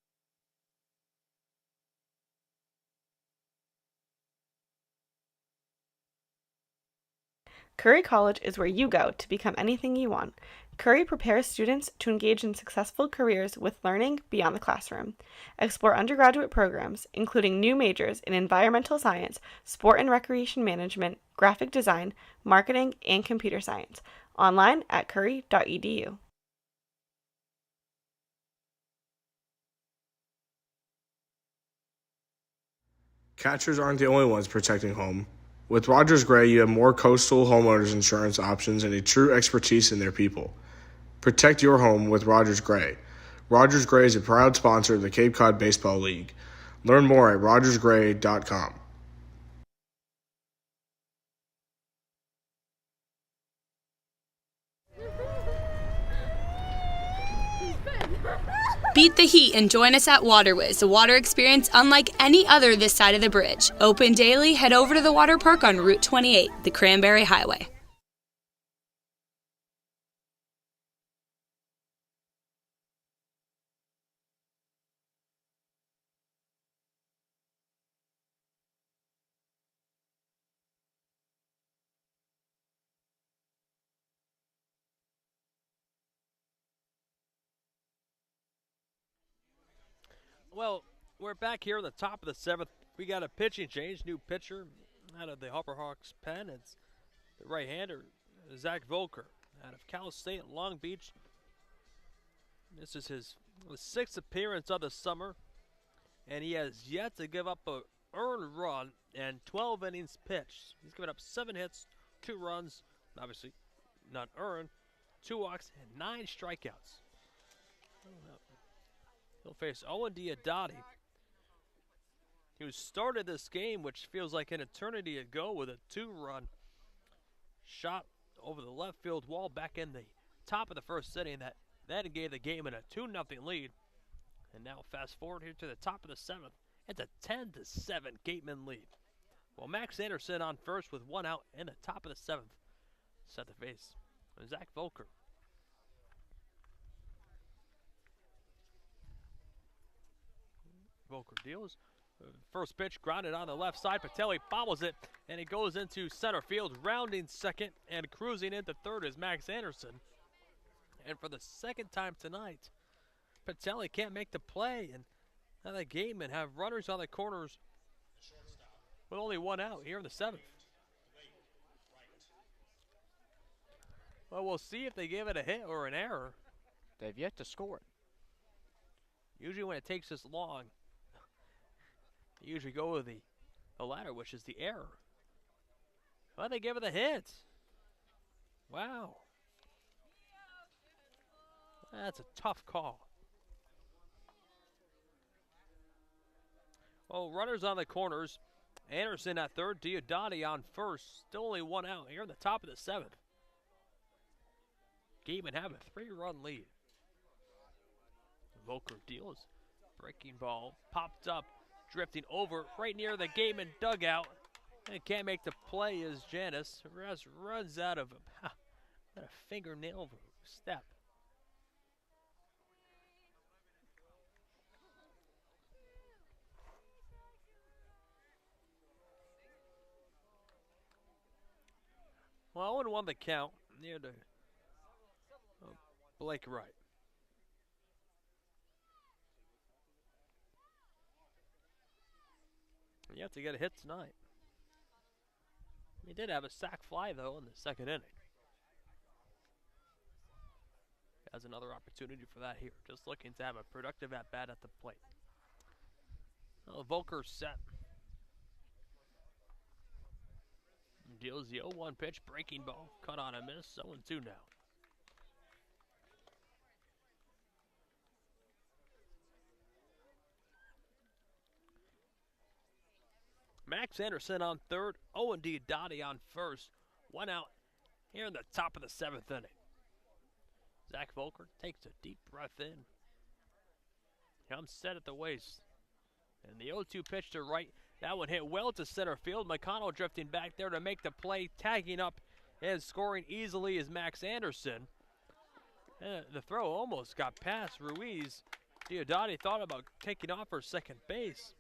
Curry College is where you go to become anything you want. Curry prepares students to engage in successful careers with learning beyond the classroom. Explore undergraduate programs, including new majors in environmental science, sport and recreation management, graphic design, marketing, and computer science. Online at curry.edu. Catchers aren't the only ones protecting home. With Rogers Gray, you have more coastal homeowners insurance options and a true expertise in their people. Protect your home with Rogers Gray. Rogers Gray is a proud sponsor of the Cape Cod Baseball League. Learn more at rogersgray.com. Beat the heat and join us at Waterwiz, a water experience unlike any other this side of the bridge. Open daily, head over to the water park on Route 28, the Cranberry Highway. Well, we're back here in the top of the 7th. We got a pitching change, new pitcher out of the Harbor Hawks pen. It's the right-hander, Zach Volker, out of Cal State Long Beach. This is his 6th appearance of the summer, and he has yet to give up an earned run in 12 innings pitched. He's given up 7 hits, 2 runs, obviously not earned, 2 walks, and 9 strikeouts. He'll face Owen Diodati, who started this game, which feels like an eternity ago, with a 2-run shot over the left field wall back in the top of the first inning. That gave the game in a 2-0 lead. And now fast forward here to the top of the 7th. It's a 10-7 Gateman lead. Well, Max Anderson on first with 1 out in the top of the 7th. Set the face. Zach Volker. Volker deals. First pitch grounded on the left side. Patelli bobbles it, and it goes into center field. Rounding second and cruising into third is Max Anderson. And for the second time tonight, Patelli can't make the play. And now the Gatemen have runners on the corners with only 1 out here in the 7th. Well, we'll see if they give it a hit or an error. They've yet to score it. Usually when it takes this long, you usually go with the latter, which is the error. Well, they give it a hit. Wow. That's a tough call. Well, runners on the corners. Anderson at third, Diodati on first. Still only 1 out here in the top of the 7th. Gatemen have a 3-run lead. Volker deals. Breaking ball popped up, drifting over right near the Gateman dugout. And can't make the play as Hyannis runs out of about a fingernail step. Well, 0-1 the count near the Blake Wright. You have to get a hit tonight. He did have a sac fly, though, in the second inning. Has another opportunity for that here. Just looking to have a productive at-bat at the plate. Well, Volker's set. Deals the 0-1 pitch, breaking ball, cut on a miss, 0-2 now. Max Anderson on third, Owen Diodati on first, 1 out here in the top of the 7th inning. Zach Volker takes a deep breath in. Comes set at the waist. And the 0-2 pitch to right. That one hit well to center field. McConnell drifting back there to make the play. Tagging up and scoring easily is Max Anderson. The throw almost got past Ruiz. Diodati thought about taking off for second base.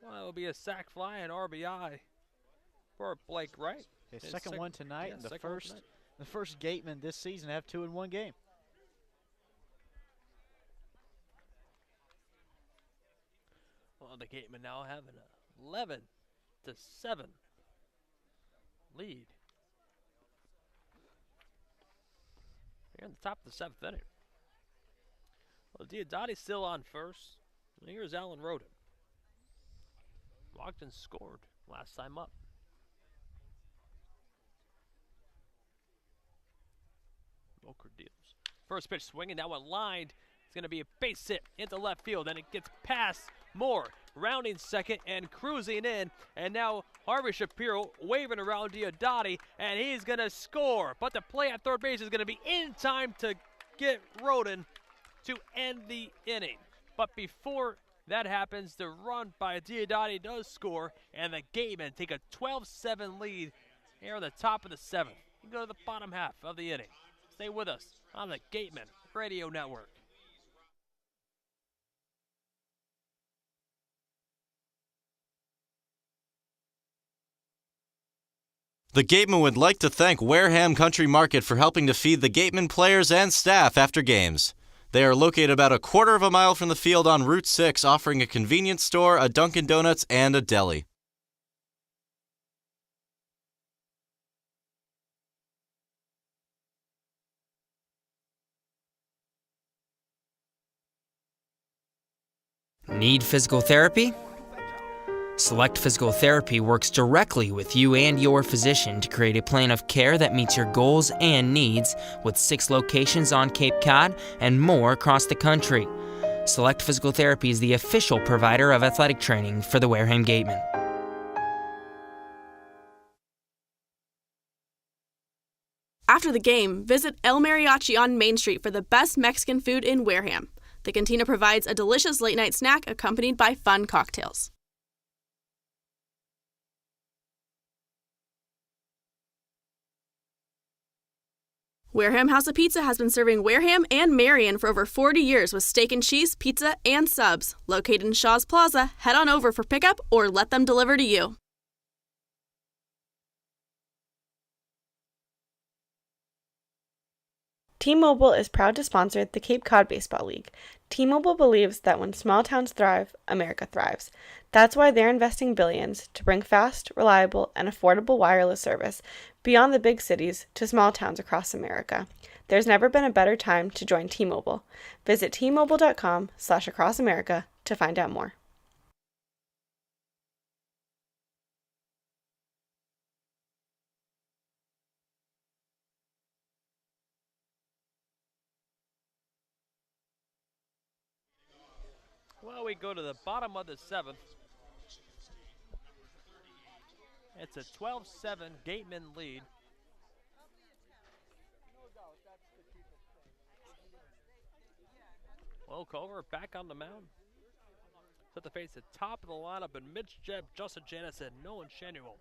Well, it'll be a sac fly and RBI for Blake Wright. His second one tonight, and the first Gateman this season to have 2 in one game. Well, the Gatemen now have an 11-7 lead. Here in the top of the 7th inning. Well, Diodati's still on first. And here's Alan Roden. Walked and scored last time up. Volker deals. First pitch swinging, that one lined. It's going to be a base hit into left field, and it gets past Moore. Rounding second and cruising in. And now Harvey Shapiro waving around Diodati, and he's going to score. But the play at third base is going to be in time to get Roden to end the inning. But before that happens, the run by Diodati does score, and the Gatemen take a 12-7 lead here on the top of the 7th. You go to the bottom half of the inning. Stay with us on the Gatemen Radio Network. The Gatemen would like to thank Wareham Country Market for helping to feed the Gatemen players and staff after games. They are located about a quarter of a mile from the field on Route 6, offering a convenience store, a Dunkin' Donuts, and a deli. Need physical therapy? Select Physical Therapy works directly with you and your physician to create a plan of care that meets your goals and needs, with 6 locations on Cape Cod and more across the country. Select Physical Therapy is the official provider of athletic training for the Wareham Gatemen. After the game, visit El Mariachi on Main Street for the best Mexican food in Wareham. The cantina provides a delicious late-night snack accompanied by fun cocktails. Wareham House of Pizza has been serving Wareham and Marion for over 40 years with steak and cheese, pizza, and subs. Located in Shaw's Plaza, head on over for pickup or let them deliver to you. T-Mobile is proud to sponsor the Cape Cod Baseball League. T-Mobile believes that when small towns thrive, America thrives. That's why they're investing billions to bring fast, reliable, and affordable wireless service beyond the big cities to small towns across America. There's never been a better time to join T-Mobile. Visit T-Mobile.com/acrossamerica to find out more. Well, we go to the bottom of the 7th. It's a 12-7 Gateman lead. Well, Culver back on the mound. Set to face the top of the lineup, and Mitch Jebb, Justin Hyannis, and Nolan Shanuel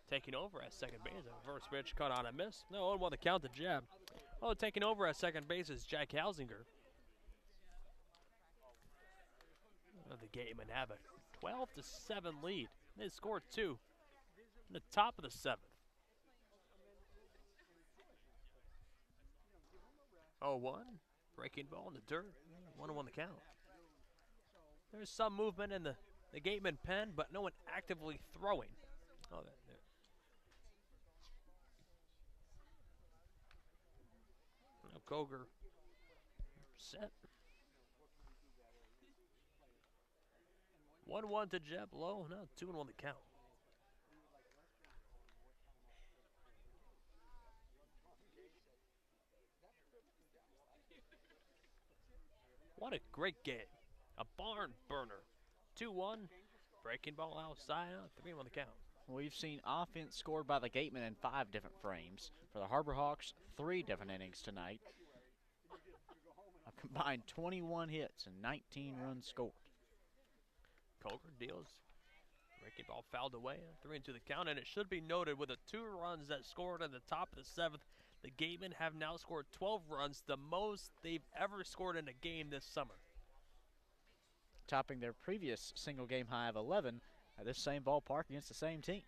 taking over at second base. The first pitch cut on a miss. No, 0-1 the count to Jebb. Oh, taking over at second base is Jack Halsinger. The Gatemen have a 12-7 lead. They scored 2 in the top of the 7th. 0-1, breaking ball in the dirt. 1-1 the count. There's some movement in the Gateman pen, but no one actively throwing. Oh, there. Now Koger set. 1-1 to Jebb, low. No, 2-1 the count. What a great game. A barn burner. 2-1. Breaking ball outside. 3-1 the count. We've seen offense scored by the Gatemen in 5 different frames. For the Harbor Hawks, 3 different innings tonight. A combined 21 hits and 19 runs scored. Koger deals. Breaking ball fouled away. 3-2 the count. And it should be noted with the 2 runs that scored in the top of the 7th, the Gatemen have now scored 12 runs, the most they've ever scored in a game this summer. Topping their previous single game high of 11 at this same ballpark against the same team.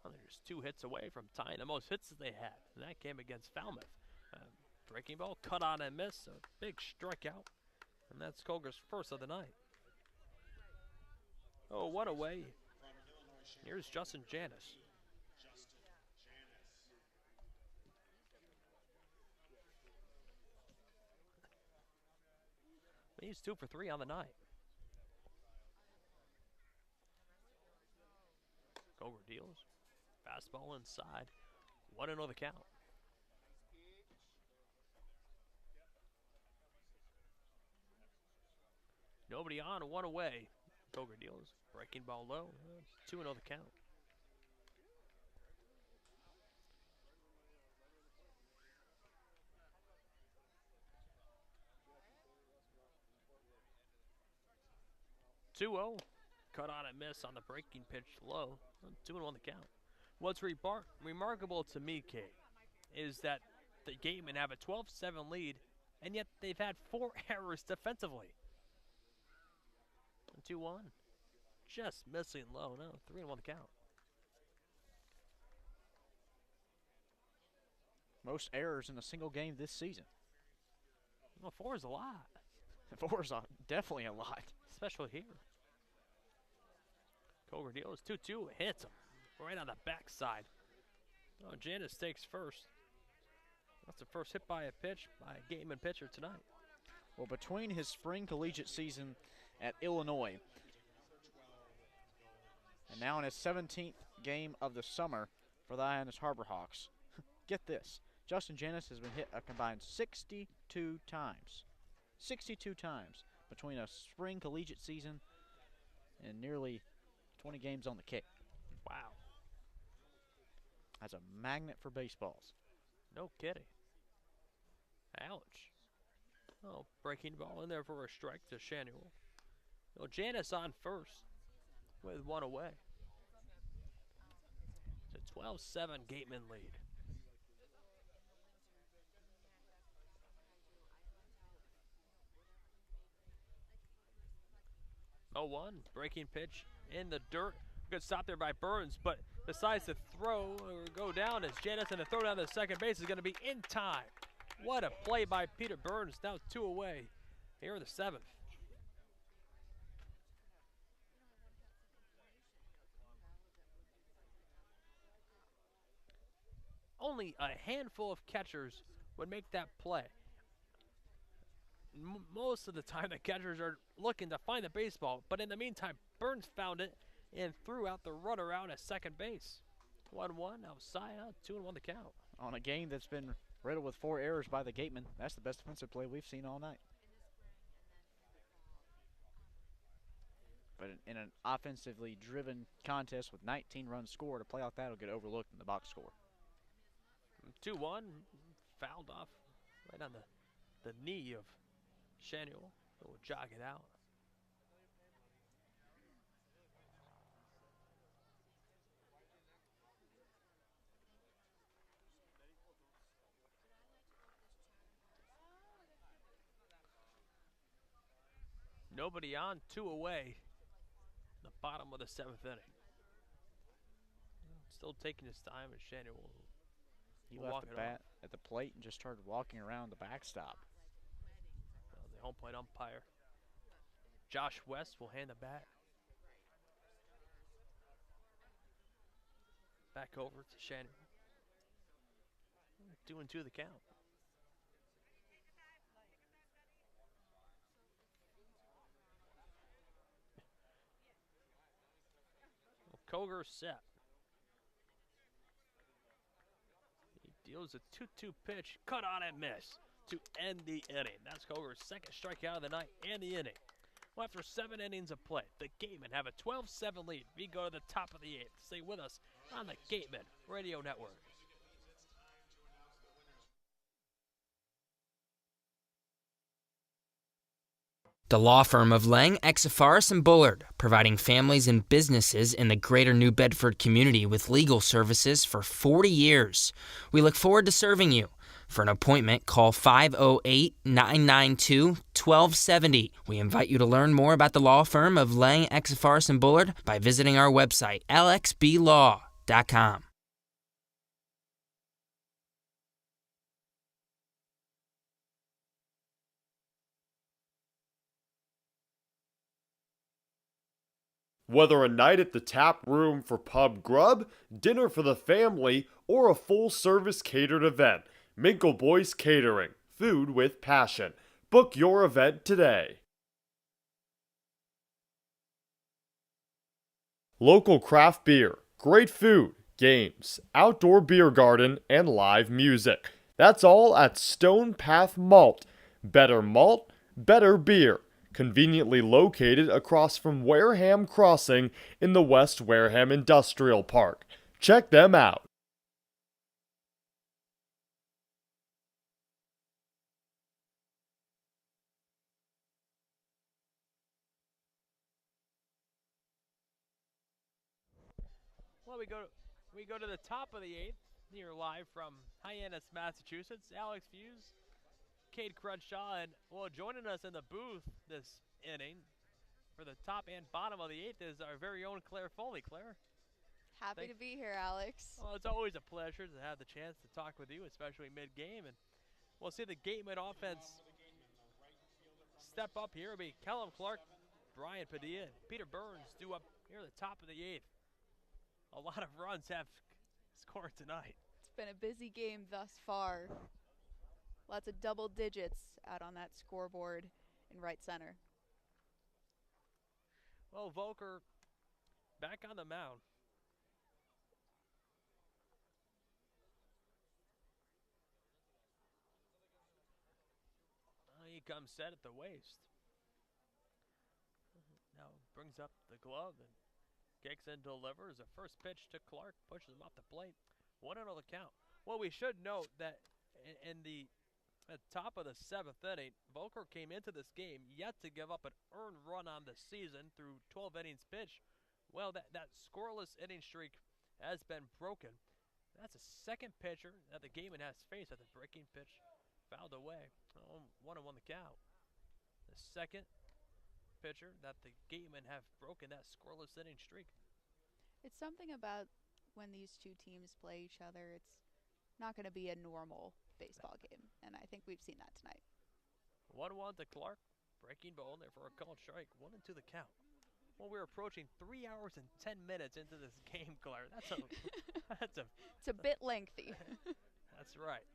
Well, they're just 2 hits away from tying the most hits that they had. And that came against Falmouth. Breaking ball cut on and miss. A big strikeout. And that's Koger's first of the night. Oh, 1 away. Here's Justin Hyannis. He's 2 for 3 on the night. Koger deals. Fastball inside. 1-0 the count. Nobody on, 1 away. Koger deals. Breaking ball low. 2-0 the count. Cut on and miss on the breaking pitch low. 2-1 the count. What's remarkable to me, Cade, is that the Gatemen have a 12-7 lead, and yet they've had 4 errors defensively. 2-1. Just missing low. No, 3-1 the count. Most errors in a single game this season. Well, 4 is a lot. 4 is definitely a lot. Especially here. Koger deals 2-2, hits him right on the backside. Oh, Hyannis takes first. That's the first hit by a pitch by a Gateman pitcher tonight. Well, between his spring collegiate season at Illinois and now in his 17th game of the summer for the Hyannis Harbor Hawks, get this, Justin Hyannis has been hit a combined 62 times. 62 times between a spring collegiate season and nearly 20 games on the kick. Wow. That's a magnet for baseballs. No kidding. Ouch. Oh, breaking ball in there for a strike to Shanuel. Well, Hyannis on first with one away. It's a 12-7 Gateman lead. Oh, 1 breaking pitch in the dirt. Good stop there by Burns, but decides to throw or go down as Hyannis, and the throw down to the second base is going to be in time. What a play by Peter Burns. Now 2 away here in the 7th. Only a handful of catchers would make that play. Most of the time, the catchers are looking to find the baseball, but in the meantime, Burns found it and threw out the runner out at second base. 1-1 outside, 2-1 the count. On a game that's been riddled with 4 errors by the Gatemen, that's the best defensive play we've seen all night. But in an offensively driven contest with 19 runs scored, a play like that will get overlooked in the box score. 2-1, fouled off right on the knee of Shanuel. We'll jog it out. Nobody on, 2 away. The bottom of the 7th inning. Still taking his time, and Shanuel. He left the bat at the plate and just started walking around the backstop. The home plate umpire, Josh West, will hand the bat back over to Shannon. 2-2 the count. Koger set. He deals a 2-2 pitch, cut on and miss to end the inning. That's Koger's second strikeout of the night and the inning. Well, after 7 innings of play, the Gatemen have a 12-7 lead. We go to the top of the 8th. Stay with us on the Gatemen Radio Network. The law firm of Lang, Exifaris, and Bullard, providing families and businesses in the greater New Bedford community with legal services for 40 years. We look forward to serving you. For an appointment, call 508-992-1270. We invite you to learn more about the law firm of Lang, Exifaris, and Bullard by visiting our website, lxblaw.com. Whether a night at the tap room for pub grub, dinner for the family, or a full-service catered event, Minkle Boys Catering. Food with passion. Book your event today. Local craft beer, great food, games, outdoor beer garden, and live music. That's all at Stone Path Malt. Better malt, better beer. Conveniently located across from Wareham Crossing in the West Wareham Industrial Park. Check them out. Well, we go to the top of the 8th, here live from Hyannis, Massachusetts. Alex Feuz, Cade Crenshaw, and joining us in the booth this inning for the top and bottom of the 8th is our very own Claire Foley. Claire, happy to be here, Alex. Well, it's always a pleasure to have the chance to talk with you, especially mid-game, and we'll see the Gateman offense step up here. It'll be Kellum Clark, Brian Padilla, and Peter Burns due up here at the top of the 8th. A lot of runs have scored tonight. It's been a busy game thus far. Lots of double digits out on that scoreboard in right center. Well, Volker back on the mound. comes set at the waist. Now brings up the glove and kicks and delivers. The first pitch to Clark, pushes him off the plate. 1-0 the count. Well, we should note that in the at top of the 7th inning, Volker came into this game yet to give up an earned run on the season through 12 innings pitched. Well, that scoreless inning streak has been broken. That's the second pitcher that the Gateman has faced at the breaking pitch fouled away. 1-1 the count. The second pitcher that the Gatemen have broken that scoreless inning streak. It's something about when these two teams play each other, it's not going to be a normal baseball game, and I think we've seen that tonight. 1-1 to Clark, breaking ball in there for a called strike. 1-2 the count. Well, we're approaching 3 hours and 10 minutes into this game, Claire. It's a bit lengthy. That's right.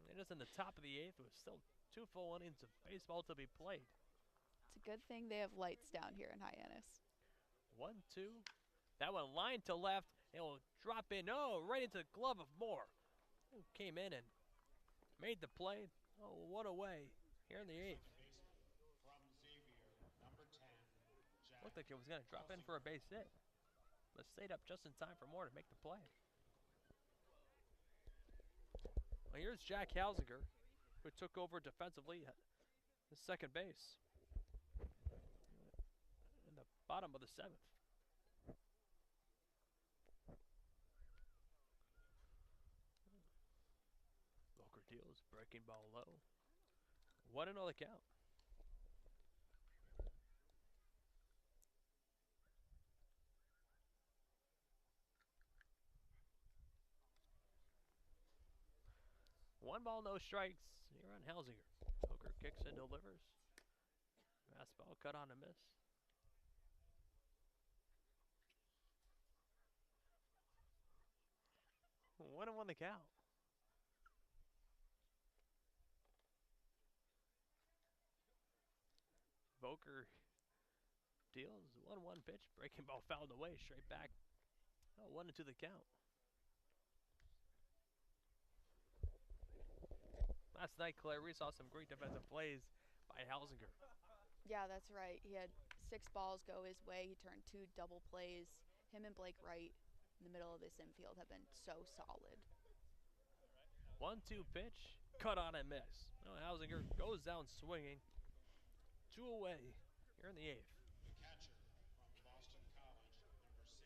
It is in the top of the 8th with still 2 full innings of baseball to be played. It's a good thing they have lights down here in Hyannis. 1-2. That one lined to left. It will drop in. Oh, right into the glove of Moore, who came in and made the play. Oh, one away here in the 8th. Looked like it was going to drop in for a base hit, but stayed up just in time for Moore to make the play. Well, here's Jack Halsinger, who took over defensively at the second base in the bottom of the 7th. Volker deals, breaking ball low. 1-0 the count. One ball, no strikes here on Halsinger. Volker kicks and delivers. Fastball cut on a miss. One and one the count. Volker deals 1-1 pitch, breaking ball fouled away, straight back. 1-2 the count. Last night, Claire, we saw some great defensive plays by Halsinger. Yeah, that's right. He had 6 balls go his way. He turned 2 double plays. Him and Blake Wright in the middle of this infield have been so solid. 1-2 pitch, cut on and miss. Halsinger goes down swinging. 2 away here in the 8th. Catcher from Boston College, number 16, Peter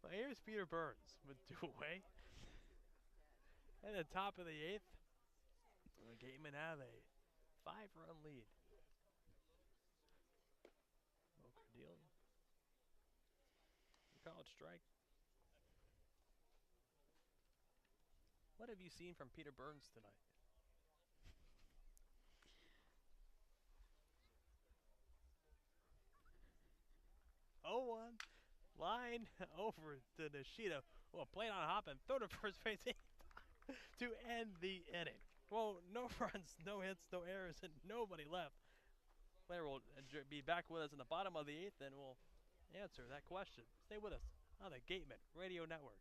Well, here's Peter Burns with 2 away. At the top of the 8th, the Gatemen have a 5-run lead. Volker deal. Called strike. What have you seen from Peter Burns tonight? Oh, 1 line over to Nishida. Well, played on hop and throw to first base to end the inning. Well, no runs, no hits, no errors, and nobody left. Claire will be back with us in the bottom of the 8th, and we'll answer that question. Stay with us on the Gateman Radio Network.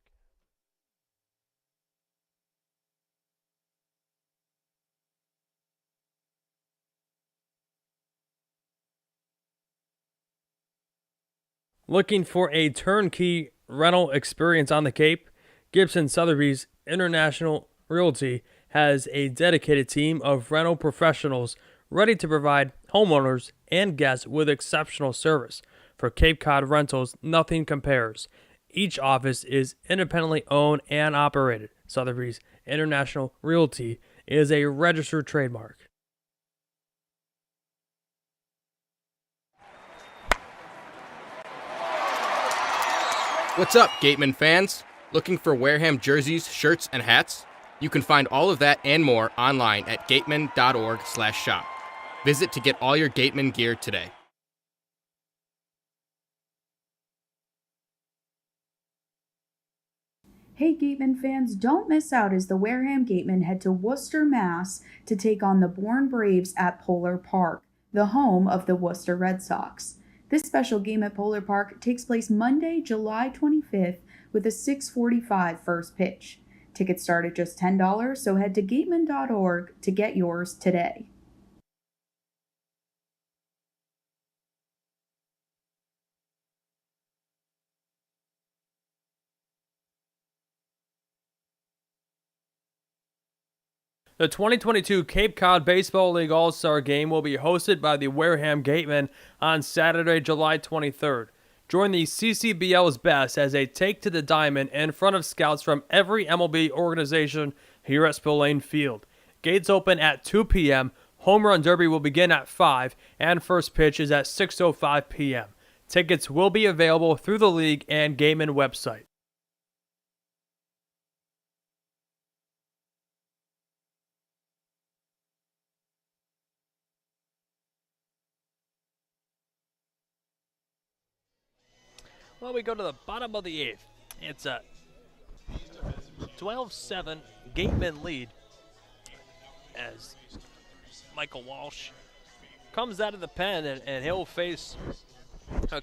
Looking for a turnkey rental experience on the Cape? Gibson Sotheby's International Realty has a dedicated team of rental professionals ready to provide homeowners and guests with exceptional service. For Cape Cod rentals, nothing compares. Each office is independently owned and operated. Sotheby's International Realty is a registered trademark. What's up, Gateman fans? Looking for Wareham jerseys, shirts, and hats? You can find all of that and more online at gateman.org/shop. Visit to get all your Gateman gear today. Hey Gateman fans, don't miss out as the Wareham Gatemen head to Worcester, Mass. to take on the Bourne Braves at Polar Park, the home of the Worcester Red Sox. This special game at Polar Park takes place Monday, July 25th with a 6:45 first pitch. Tickets start at just $10, so head to gateman.org to get yours today. The 2022 Cape Cod Baseball League All-Star Game will be hosted by the Wareham Gatemen on Saturday, July 23rd. Join the CCBL's best as they take to the diamond in front of scouts from every MLB organization here at Spillane Field. Gates open at 2 p.m., Home Run Derby will begin at 5, and first pitch is at 6:05 p.m. Tickets will be available through the league and Gateman website. Well, we go to the bottom of the 8th. It's a 12-7 Gateman lead as Michael Walsh comes out of the pen, and he'll face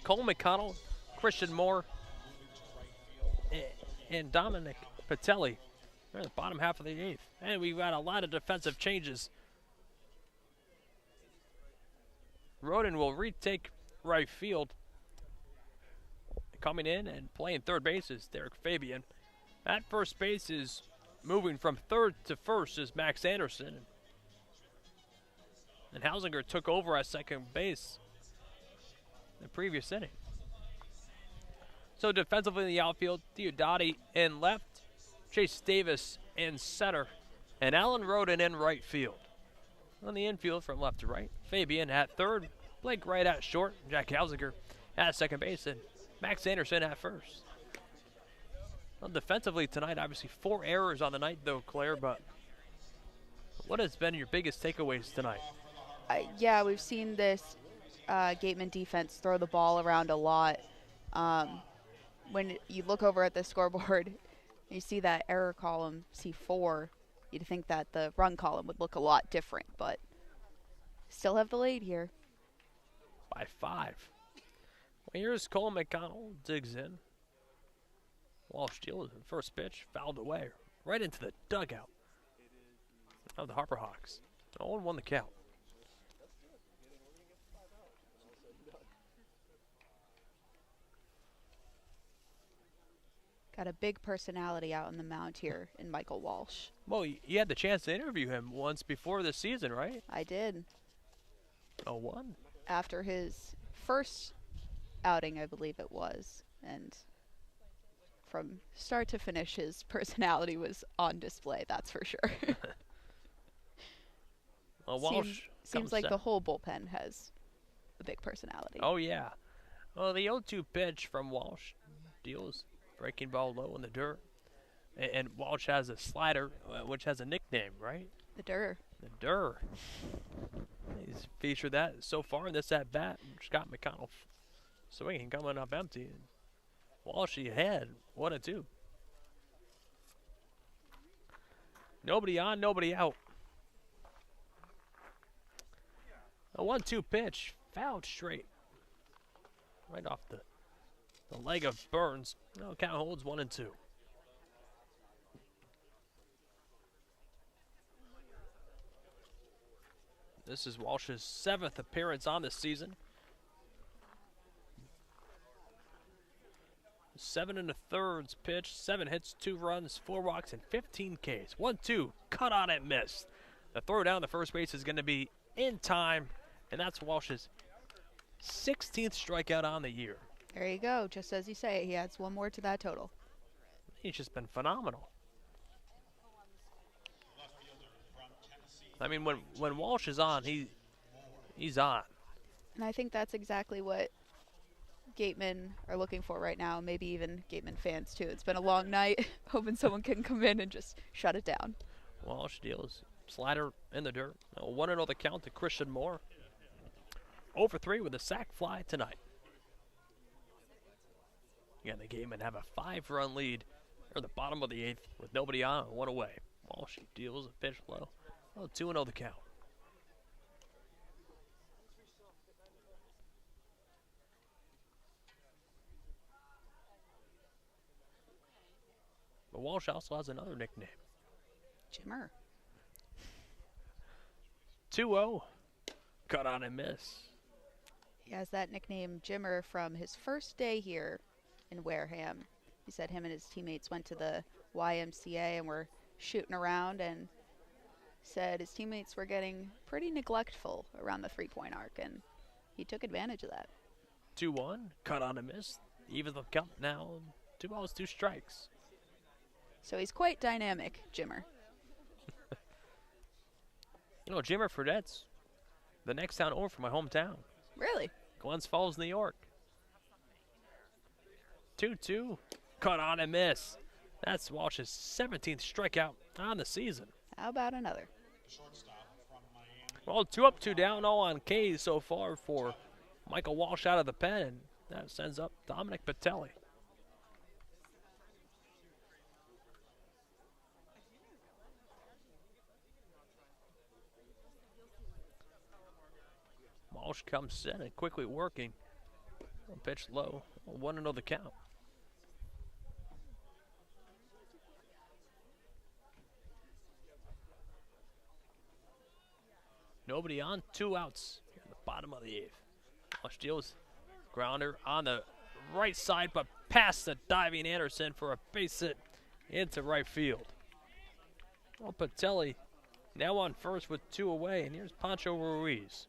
Cole McConnell, Christian Moore, and Dominic Patelli. They're in the bottom half of the 8th. And we've got a lot of defensive changes. Roden will retake right field. Coming in and playing third base is Derek Fabian. At first base is moving from third to first is Max Anderson. And Hausinger took over at second base in the previous inning. So defensively in the outfield, Diodati in left, Chase Davis in center, and Alan Roden in right field. On the infield from left to right, Fabian at third, Blake Wright at short, Jack Hausinger at second base, and Max Anderson at first. Well, defensively tonight, obviously 4 errors on the night though, Claire, but what has been your biggest takeaways tonight? Yeah, we've seen this Gateman defense throw the ball around a lot. When you look over at the scoreboard, you see that error column, C4, you'd think that the run column would look a lot different, but still have the lead here. By 5. Well, here's Cole McConnell, digs in. Walsh deals in first pitch, fouled away, right into the dugout of the Harper Hawks. 0-1 the count. Got a big personality out on the mound here in Michael Walsh. Well, you had the chance to interview him once before this season, right? I did. 0-1. After his first outing, I believe it was, and from start to finish, his personality was on display, that's for sure. Well, Walsh seems like the whole bullpen has a big personality. Oh, yeah. Well, the 0-2 pitch from Walsh deals breaking ball low in the dirt. And Walsh has a slider, which has a nickname, right? The Durr. The Durr. He's featured that so far in this at-bat. Scott McConnell swinging, coming up empty. Walsh ahead, 1-2. Nobody on, nobody out. A 1-2 pitch, fouled straight. Right off the leg of Burns. No, count holds 1-2. This is Walsh's 7th appearance on the season. 7 1/3 pitch, 7 hits, 2 runs, 4 walks, and 15 Ks. 1-2, cut on it, missed. The throw down the first base is going to be in time, and that's Walsh's 16th strikeout on the year. There you go, just as you say, he adds one more to that total. He's just been phenomenal. I mean, when Walsh is on, he's on. And I think that's exactly what Gatemen are looking for right now, maybe even Gatemen fans too. It's been a long night, hoping someone can come in and just shut it down. Walsh deals slider in the dirt. 1-0 the count to Christian Moore. 0-for-3 with a sac fly tonight. Again, the Gatemen have a 5-run lead at the bottom of the 8th with nobody on and 1 away. Walsh deals a pitch low. 2-0 the count. But Walsh also has another nickname. Jimmer. 2-0. Cut on and miss. He has that nickname Jimmer from his first day here in Wareham. He said him and his teammates went to the YMCA and were shooting around, and said his teammates were getting pretty neglectful around the three-point arc, and he took advantage of that. 2-1. Cut on and miss. Even the count now. 2 balls, 2 strikes. So he's quite dynamic, Jimmer. You know, Jimmer Fredette's the next town over from my hometown. Really? Glens Falls, New York. 2-2. Cut on and miss. That's Walsh's 17th strikeout on the season. How about another? Well, 2 up, 2 down, all on Cade so far for Michael Walsh out of the pen, and that sends up Dominic Patelli. Walsh comes set and quickly working. Pitch low. 1-0 the count. Nobody on, 2 outs here in the bottom of the 8th. Walsh deals grounder on the right side, but past the diving Anderson for a base hit into right field. Well, Patelli now on first with 2 away, and here's Pancho Ruiz.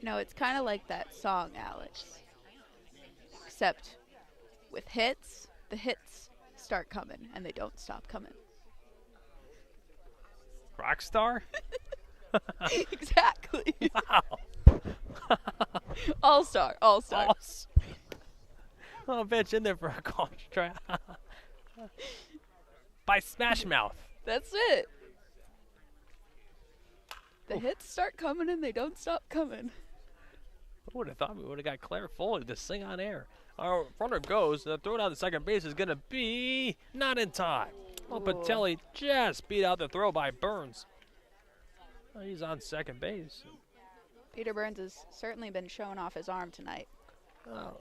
No, it's kind of like that song, Alex. Except with hits, the hits start coming and they don't stop coming. Rockstar? Exactly. Wow. All-star, all-star. Oh, bitch in there for a contract. By Smash Mouth. That's it. The hits start coming and they don't stop coming. Who would have thought we would have got Claire Foley to sing on air? Our runner goes. The throw down to second base is going to be not in time. Well, Patelli just beat out the throw by Burns. Well, he's on second base. Peter Burns has certainly been showing off his arm tonight. Oh.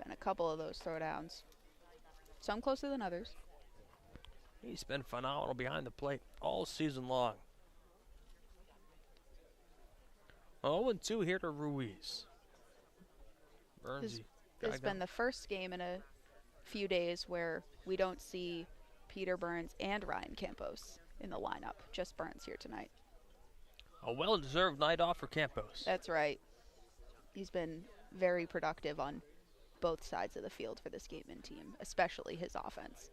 Been a couple of those throwdowns. Some closer than others. He's been phenomenal behind the plate all season long. 0-2 here to Ruiz. Burns. This has been the first game in a few days where we don't see Peter Burns and Ryan Campos in the lineup. Just Burns here tonight. A well-deserved night off for Campos. That's right. He's been very productive on both sides of the field for this Gateman team, especially his offense.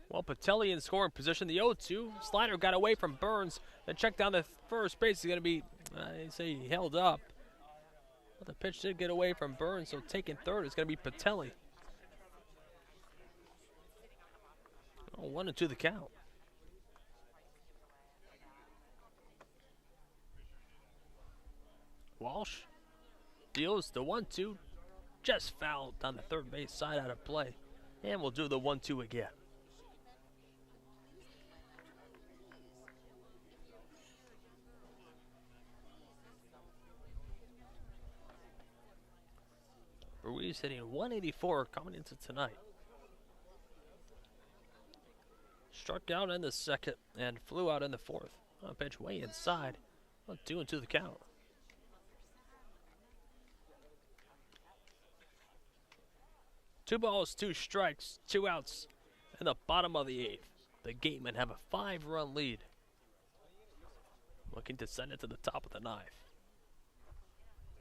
Well, Patelli in scoring position. The 0-2. Slider got away from Burns. The check down the first base is going to be, they say he held up. But the pitch did get away from Burns, so taking third is going to be Patelli. 1-2 the count. Walsh deals the 1-2. Just fouled on the third base side out of play. And we'll do the 1-2 again. Ruiz hitting 184 coming into tonight. Struck out in the second and flew out in the fourth. On pitch way inside. 2-2 the count. Two balls, 2 strikes, 2 outs in the bottom of the 8th. The Gatemen have a 5-run lead. Looking to send it to the top of the 9th.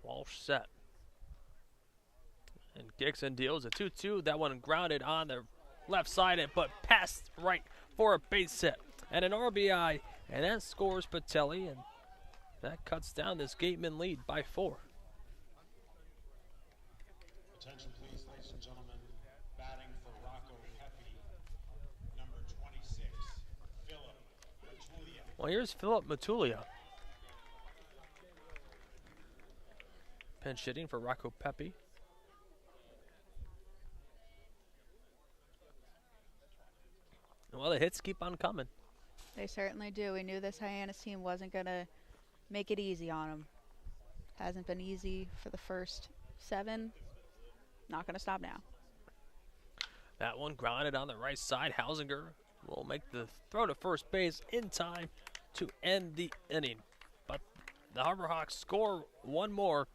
Walsh set. And Gixon deals a 2-2. That one grounded on the left side, but passed right for a base hit. And an RBI, and that scores Patelli, and that cuts down this Gateman lead by 4. Attention please, ladies and gentlemen. Batting for Rocco Pepe, number 26, Philip Matulia. Well, here's Philip Matulia. Pinch hitting for Rocco Pepe. Well, the hits keep on coming. They certainly do. We knew this Hyannis team wasn't going to make it easy on them. Hasn't been easy for the first 7. Not going to stop now. That one grounded on the right side. Hausinger will make the throw to first base in time to end the inning. But the Harbor Hawks score one more.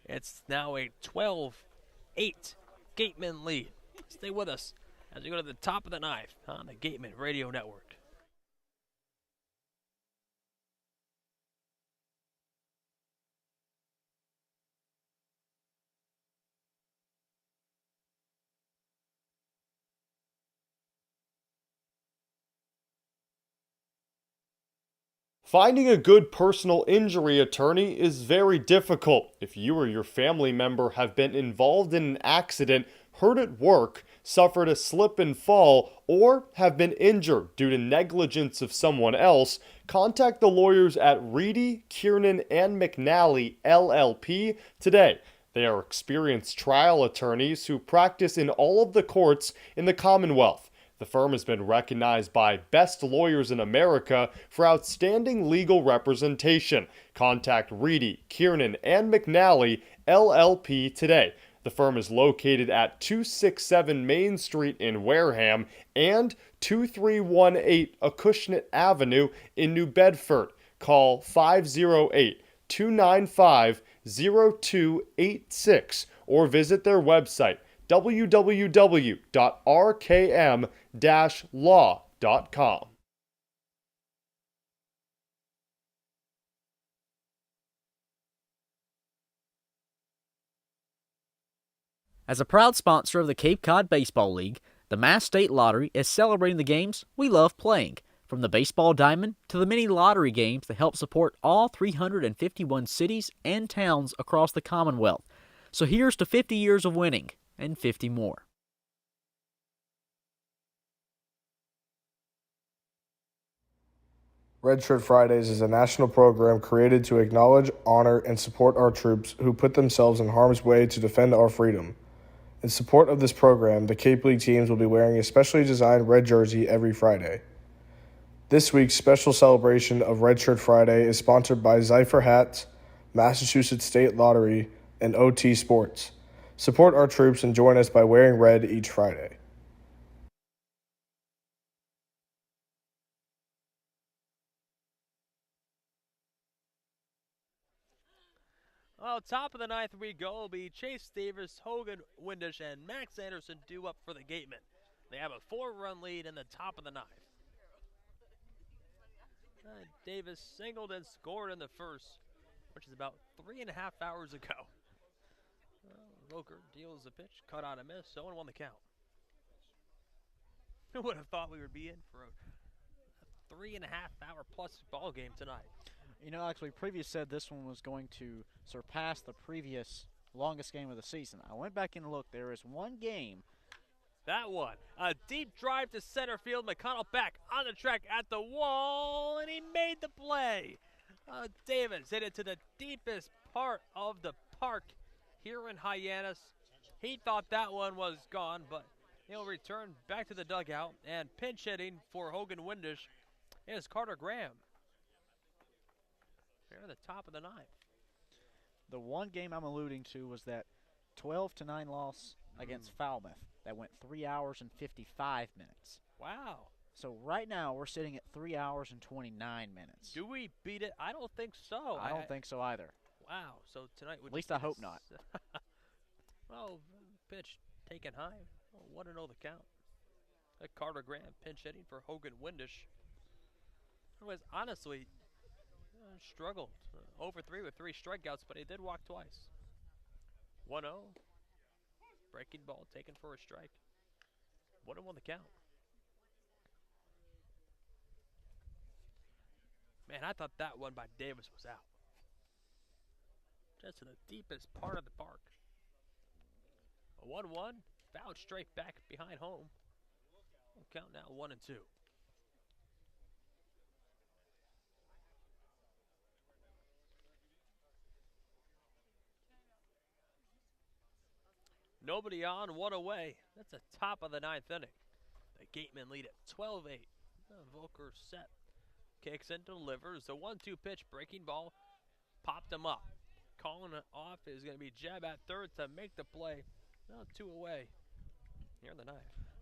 It's now a 12-8 Gateman lead. Stay with us as we go to the top of the 9th on the Gateman Radio Network. Finding a good personal injury attorney is very difficult. If you or your family member have been involved in an accident, hurt at work, suffered a slip and fall, or have been injured due to negligence of someone else, contact the lawyers at Reedy, Kiernan, and McNally, LLP today. They are experienced trial attorneys who practice in all of the courts in the Commonwealth. The firm has been recognized by Best Lawyers in America for outstanding legal representation. Contact Reedy, Kiernan, and McNally, LLP today. The firm is located at 267 Main Street in Wareham and 2318 Acushnet Avenue in New Bedford. Call 508-295-0286 or visit their website www.rkm-law.com. As a proud sponsor of the Cape Cod Baseball League, the Mass State Lottery is celebrating the games we love playing, from the baseball diamond to the mini lottery games that help support all 351 cities and towns across the Commonwealth. So here's to 50 years of winning and 50 more. Red Shirt Fridays is a national program created to acknowledge, honor, and support our troops who put themselves in harm's way to defend our freedom. In support of this program, the Cape League teams will be wearing a specially designed red jersey every Friday. This week's special celebration of Red Shirt Friday is sponsored by Zypher Hats, Massachusetts State Lottery, and OT Sports. Support our troops and join us by wearing red each Friday. Well, top of the 9th we go will be Chase Davis, Hogan Windish, and Max Anderson due up for the Gatemen. They have a 4-run lead in the top of the 9th. Davis singled and scored in the first, which is about 3.5 hours ago. Roker deals the pitch, cut out a miss, 0-1 the count. Who would have thought we would be in for a 3.5-hour plus ball game tonight? You know, actually, previous said this one was going to surpass the previous longest game of the season. I went back and looked. There is one game. That one. A deep drive to center field. McConnell back on the track at the wall, and he made the play. Davis hit it to the deepest part of the park here in Hyannis. He thought that one was gone, but he'll return back to the dugout, and pinch hitting for Hogan Windish is Carter Graham. They're at the top of the 9th. The one game I'm alluding to was that 12-9 loss against Falmouth that went 3 hours and 55 minutes. Wow. So right now we're sitting at 3 hours and 29 minutes. Do we beat it? I don't think so. I don't think so either. Wow. So tonight would at least I hope not. Well, pitch taken high. 1-0 the count. Carter Graham pinch hitting for Hogan Windish. Otherwise, honestly, struggled. Over 3 with 3 strikeouts, but he did walk twice. 1-0. Breaking ball taken for a strike. 1-1 the count. Man, I thought that one by Davis was out. Just to the deepest part of the park. A 1-1. Fouled straight back behind home. We'll count now 1-2. Nobody on, one away. That's the top of the ninth inning. The Gatemen lead at 12-8. Volker set. Kicks and delivers. The 1-2 pitch, breaking ball, popped him up. Calling it off is going to be Jeb at third to make the play. Now 2 away here in the ninth.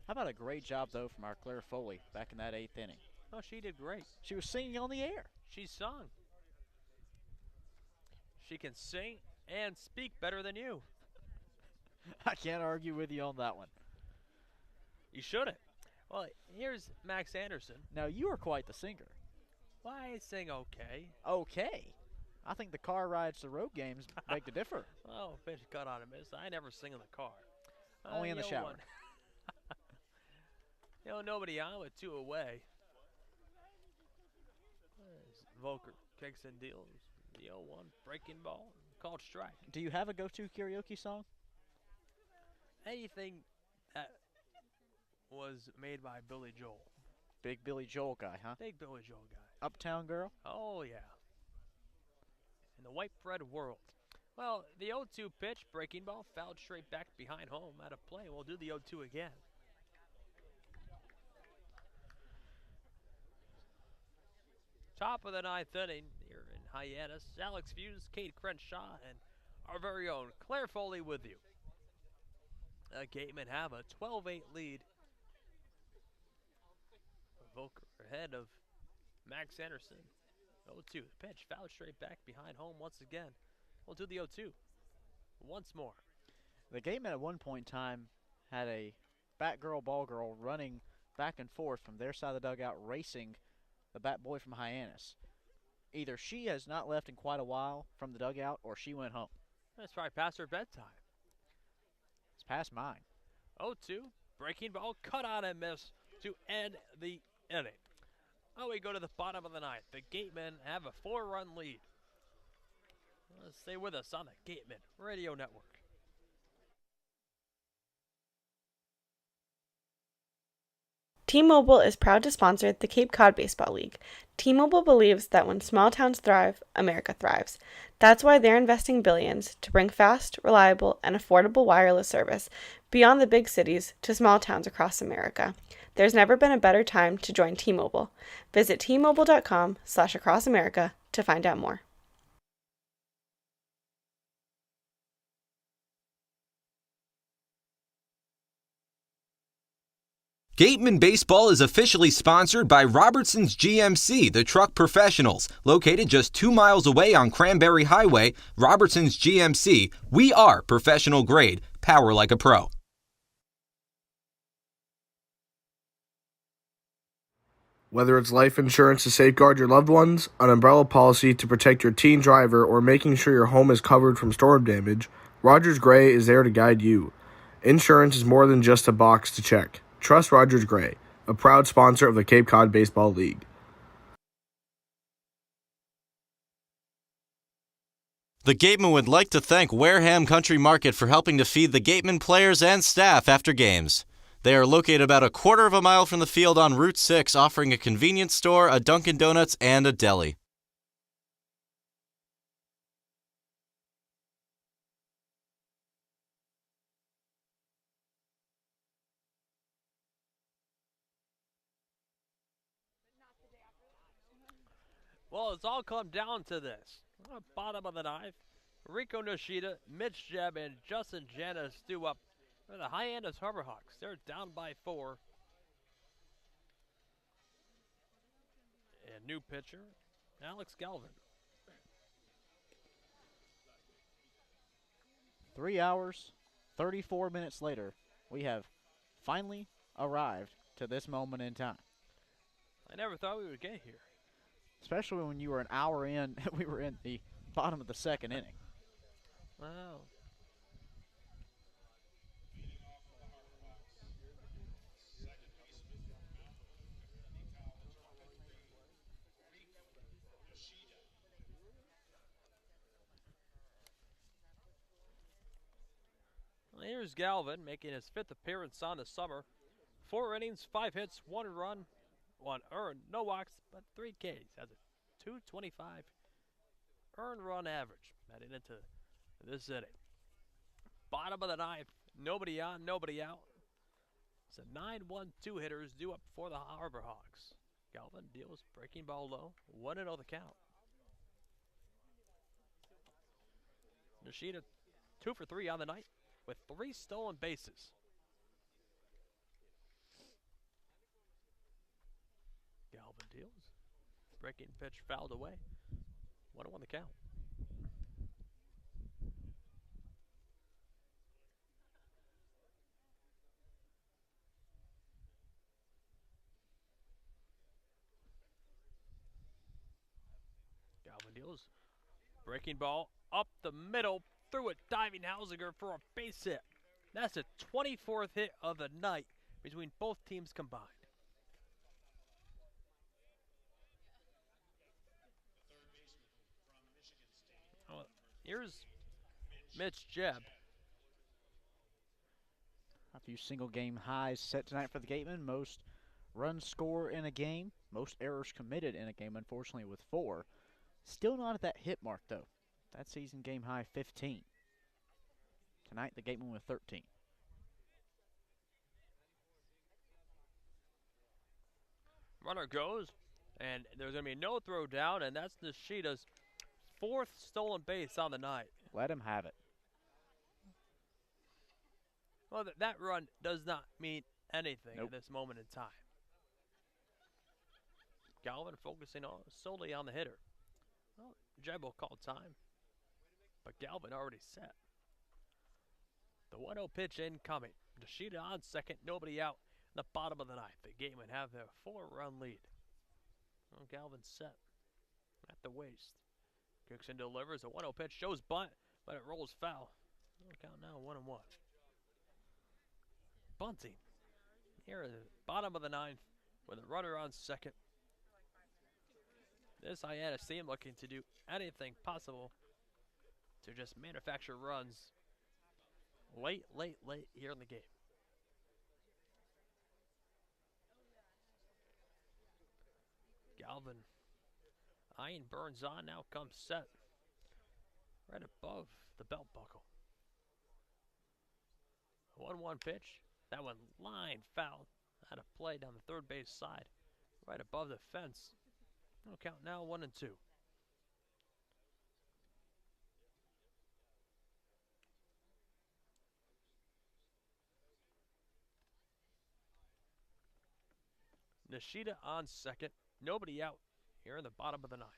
How about a great job, though, from our Claire Foley back in that 8th inning? Oh, she did great. She was singing on the air. She sung. She can sing and speak better than you. I can't argue with you on that one. You shouldn't. Well, here's Max Anderson. Now, you are quite the singer. Well, I sing okay. Okay. I think the car rides to road games beg to differ. Oh, pitch cut on a miss. I never sing in the car. Only in the shower. Nobody on with 2 away. Volker kicks and deals. The 0-1 breaking ball. Called strike. Do you have a go-to karaoke song? Anything that was made by Billy Joel. Big Billy Joel guy, huh? Big Billy Joel guy. Uptown Girl? Oh, yeah. In the white bread world. Well, the 0-2 pitch, breaking ball, fouled straight back behind home out of play. We'll do the 0-2 again. Top of the ninth inning here in Hyannis. Alex Feuz, Cade Crenshaw, and our very own Claire Foley with you. Gatemen have a 12-8 lead. Volker ahead of Max Anderson. 0-2 pitch, fouled straight back behind home once again. We'll do the 0-2 once more. The Gatemen at one point in time had a bat girl, ball girl running back and forth from their side of the dugout, racing the bat boy from Hyannis. Either she has not left in quite a while from the dugout, or she went home. That's probably past her bedtime. It's past mine. 0-2, breaking ball, cut on and miss to end the inning. Oh, we go to the bottom of the ninth. The Gatemen have a 4-run lead. Stay with us on the Gatemen Radio Network. T-Mobile is proud to sponsor the Cape Cod Baseball League. T-Mobile believes that when small towns thrive, America thrives. That's why they're investing billions to bring fast, reliable, and affordable wireless service beyond the big cities to small towns across America. There's never been a better time to join T-Mobile. Visit T-Mobile.com/acrossamerica to find out more. Gateman Baseball is officially sponsored by Robertson's GMC, the truck professionals. Located just 2 miles away on Cranberry Highway, Robertson's GMC, we are professional grade, power like a pro. Whether it's life insurance to safeguard your loved ones, an umbrella policy to protect your teen driver, or making sure your home is covered from storm damage, Rogers Gray is there to guide you. Insurance is more than just a box to check. Trust Rogers Gray, a proud sponsor of the Cape Cod Baseball League. The Gatemen would like to thank Wareham Country Market for helping to feed the Gatemen players and staff after games. They are located about a quarter of a mile from the field on Route 6, offering a convenience store, a Dunkin' Donuts, and a deli. Well, it's all come down to this. Bottom of the ninth, Rico Nishida, Mitch Jebb, and Justin Janis do up for the Hyannis Harborhawks. They're down by 4. And new pitcher, Alex Galvin. 3 hours, 34 minutes later, we have finally arrived to this moment in time. I never thought we would get here. Especially when you were an hour in, we were in the bottom of the second inning. Wow. Well, here's Galvin making his 5th appearance on the summer. 4 innings, 5 hits, 1 run, 1 earned, no walks, but 3 Ks. Has a .225 earned run average heading into this inning. Bottom of the ninth, Nobody on, nobody out. So 9-1-2 hitters due up for the Harbor Hawks. Galvin deals, breaking ball low, 1-0 the count. Nishida 2 for 3 on the night with 3 stolen bases. Galvin deals, breaking pitch fouled away, 1-1 the count. Galvin deals, breaking ball up the middle, through it, diving Hausinger for a base hit. That's the 24th hit of the night between both teams combined. Oh, here's Mitch Jebb. A few single game highs set tonight for the Gatemen. Most runs scored in a game, most errors committed in a game, unfortunately, with 4. Still not at that hit mark, though. That season game high 15. Tonight, the Gatemen with 13. Runner goes, and there's going to be no throw down, and that's Nishida's 4th stolen base on the night. Let him have it. Well, that run does not mean anything at this moment in time. Galvin focusing solely on the hitter. Well, Jebb will call time, but Galvin already set. The 1-0 pitch incoming. Nishida on second, nobody out in the bottom of the ninth. The Gatemen have their 4-run lead. Well, Galvin set at the waist. Cookson delivers a 1-0 pitch, shows bunt, but it rolls foul. Count now 1-1. Bunting here at the bottom of the ninth with a runner on second. This Hyannis team looking to do anything possible to just manufacture runs late here in the game. Galvin eyeing Burns on, now comes set right above the belt buckle. 1-1 pitch. That one line foul out of play down the third base side, right above the fence. No count now 1-2. Nishida on second, nobody out here in the bottom of the ninth.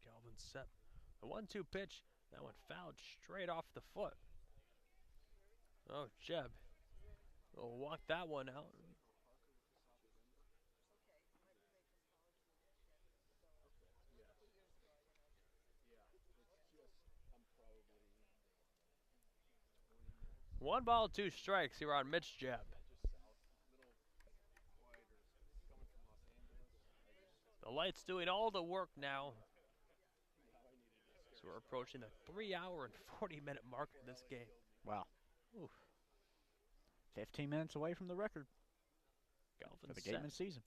Galvin set the 1-2 pitch. That one fouled straight off the foot. Oh, Jebb will walk that one out. One ball, 2 strikes here on Mitch Jebb. The lights doing all the work now. So we're approaching the 3-hour and 40-minute mark of this game. Wow. Oof. 15 minutes away from the record Galvin for the Gatemen season.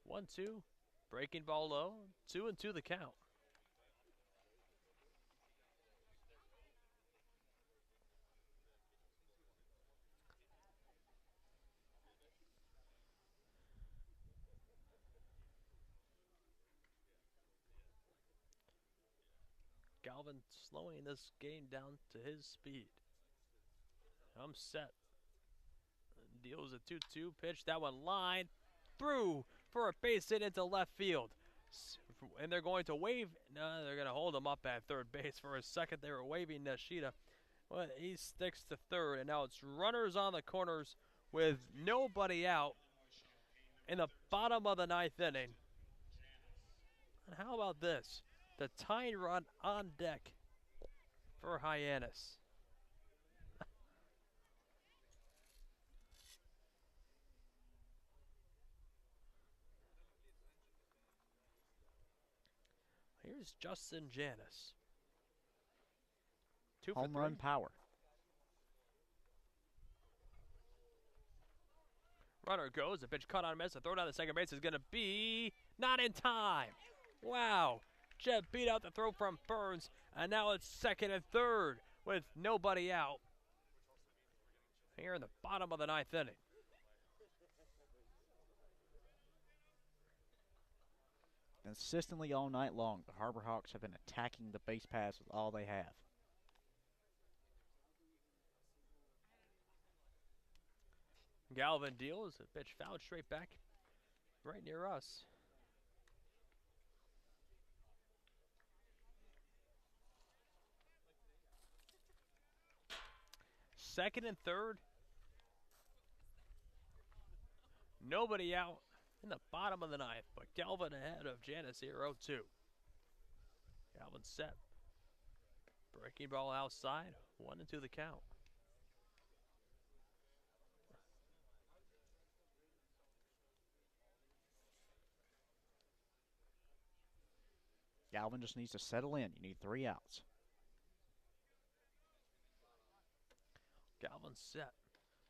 1-2, breaking ball low, 2-2 the count. Galvin slowing this game down to his speed. I'm set. Deals a 2-2 pitch. That one line through for a base hit into left field. And they're going to wave. No, they're going to hold him up at third base. For a second, they were waving Nishida. Well, he sticks to third, and now it's runners on the corners with nobody out in the bottom of the ninth inning. And how about this? The tying run on deck for Hyannis. Here's Justin Hyannis. 2 for 3. Home run power. Runner goes. The pitch cut on miss. The throw down the second base is going to be not in time. Wow. Jeb beat out the throw from Burns, and now it's second and third with nobody out here in the bottom of the ninth inning. Consistently all night long, the Harbor Hawks have been attacking the base paths with all they have. Galvin deals. The pitch fouled straight back right near us. Second and third. Nobody out in the bottom of the ninth, but Galvin ahead of Hyannis here, 0-2. Galvin set. Breaking ball outside, 1-2 the count. Galvin just needs to settle in. You need 3 outs. Galvin set.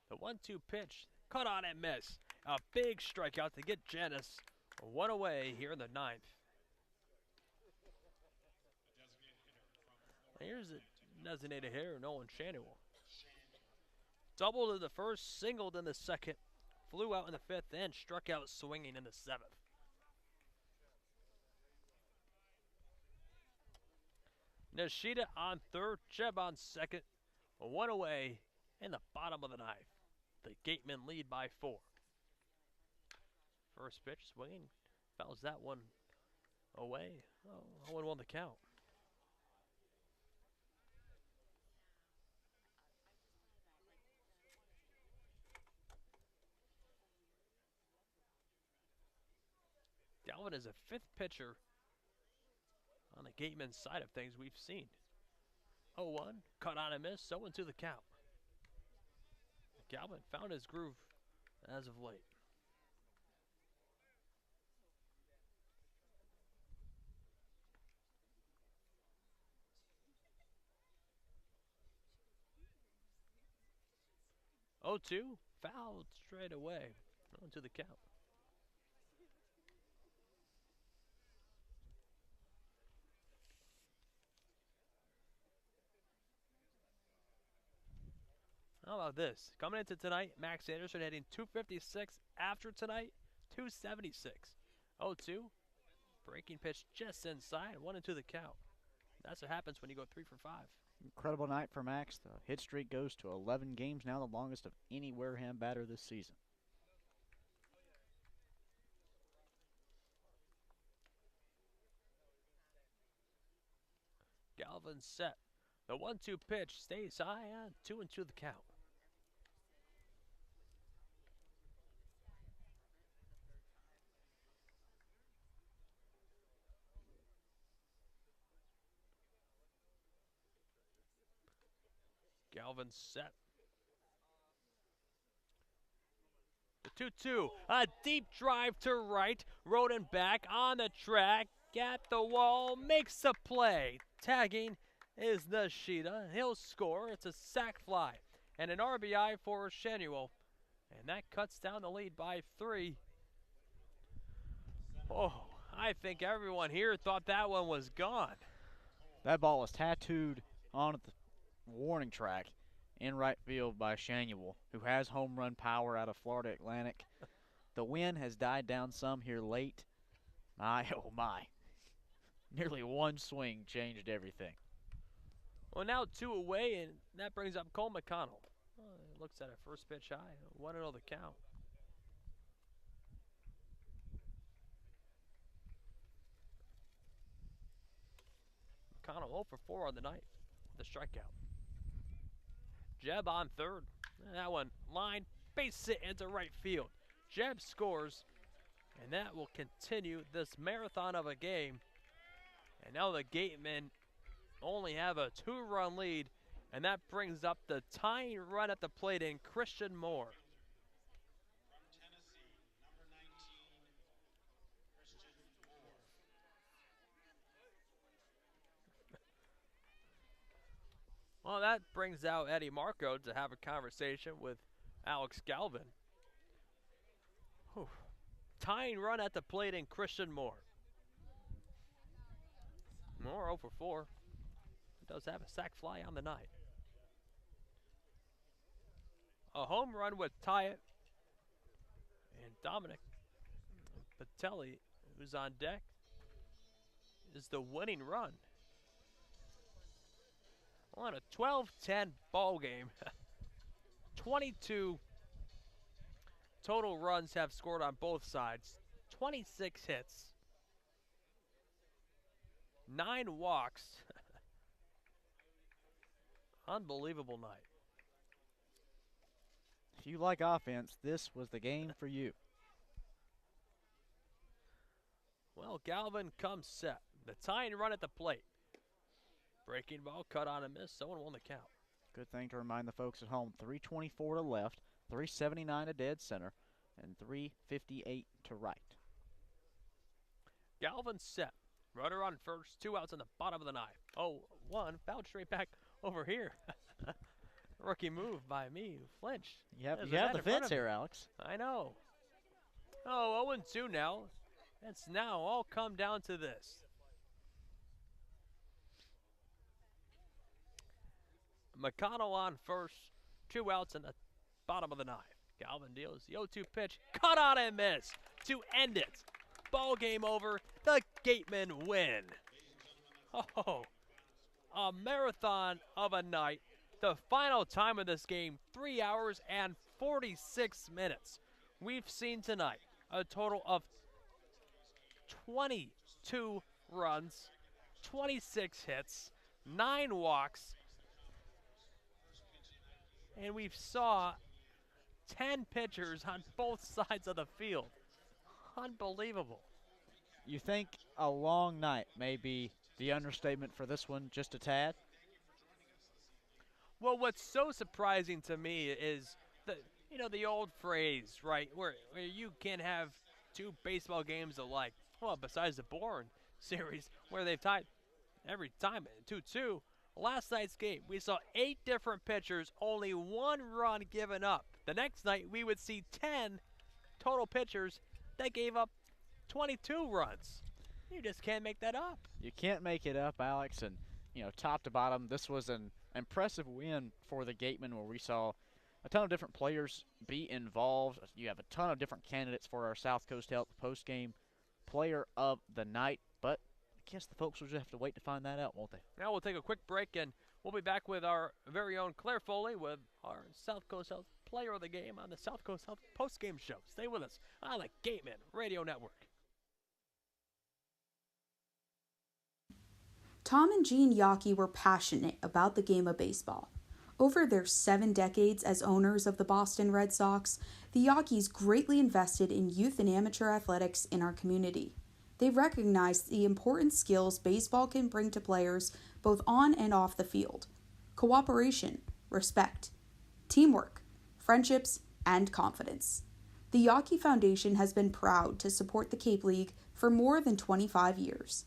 The 1-2 pitch, cut on and miss. A big strikeout to get Hyannis 1 away here in the ninth. Here's the designated hitter, Nolan Shanuel. Doubled in the first, singled in the second, flew out in the fifth, and struck out swinging in the seventh. Nishida on third, Jeb on second, 1 away in the bottom of the ninth. The Gatemen lead by 4. First pitch, swinging, fouls that one away. 0-1 the count. Galvin is the 5th pitcher on the Gateman side of things we've seen. 0-1, cut on and miss, 0-2 the count. Galvin found his groove as of late. Oh, 2, fouled straight away. 0-2 the count. How about this? Coming into tonight, Max Anderson hitting 256. After tonight, 276. 0-2. Breaking pitch just inside. 1-2 the count. That's what happens when you go 3 for 5. Incredible night for Max. The hit streak goes to 11 games now, the longest of any Wareham batter this season. Galvin set. The 1-2 pitch stays high on 2-2 the count. Galvin set. The 2-2, a deep drive to right. Roden back on the track, at the wall, makes the play. Tagging is Nishida. He'll score. It's a sac fly and an RBI for Shanuel. And that cuts down the lead by 3. Oh, I think everyone here thought that one was gone. That ball was tattooed on the warning track in right field by Shanuel, who has home run power out of Florida Atlantic. The wind has died down some here late. My, oh my. Nearly one swing changed everything. Well, now 2 away, and that brings up Cole McConnell. Looks at a first pitch high. 1-0 the count. McConnell 0 for 4 on the night with a strikeout. Jeb on third. That one line, base hit into right field. Jeb scores, and that will continue this marathon of a game. And now the Gatemen only have a 2-run lead, and that brings up the tying run at the plate in Christian Moore. Well, that brings out Eddie Marco to have a conversation with Alex Galvin. Tying run at the plate in Christian Moore. Moore 0 for 4. Does have a sac fly on the night. A home run would tie it. And Dominic Patelli, who's on deck, is the winning run. On a 12-10 ball game. 22 total runs have scored on both sides. 26 hits. 9 walks. Unbelievable night. If you like offense, this was the game for you. Well, Galvin comes set. The tying run at the plate. Breaking ball, cut on a miss. Someone won the count. Good thing to remind the folks at home. 324 to left, 379 to dead center, and 358 to right. Galvin set. Runner on first. 2 outs on the bottom of the 9th. Oh, 1. Fouled straight back over here. Rookie move by me. Flinch. You have the fence here, Alex. I know. Oh, 0-2 now. It's now all come down to this. McConnell on first. 2 outs in the bottom of the 9th. Galvin deals the 0-2 pitch. Cut on and miss to end it. Ball game over. The Gatemen win. Oh, a marathon of a night. The final time of this game, 3 hours and 46 minutes. We've seen tonight a total of 22 runs, 26 hits, 9 walks, and we saw 10 pitchers on both sides of the field. Unbelievable. You think a long night may be the understatement for this one, just a tad? Well, what's so surprising to me is the old phrase, right, where you can have 2 baseball games alike. Well, besides the Bourne series, where they've tied every time 2-2. Last night's game, we saw 8 different pitchers, only 1 run given up. The next night, we would see 10 total pitchers that gave up 22 runs. You just can't make that up. You can't make it up, Alex. And, top to bottom, this was an impressive win for the Gatemen, where we saw a ton of different players be involved. You have a ton of different candidates for our South Coast Health post-game player of the night, but I guess the folks will just have to wait to find that out, won't they? Now we'll take a quick break, and we'll be back with our very own Claire Foley with our South Coast Health player of the game on the South Coast Health post-game show. Stay with us on the Gatemen Radio Network. Tom and Jean Yockey were passionate about the game of baseball. Over their 7 decades as owners of the Boston Red Sox, the Yockeys greatly invested in youth and amateur athletics in our community. They recognized the important skills baseball can bring to players both on and off the field: cooperation, respect, teamwork, friendships, and confidence. The Yockey Foundation has been proud to support the Cape League for more than 25 years.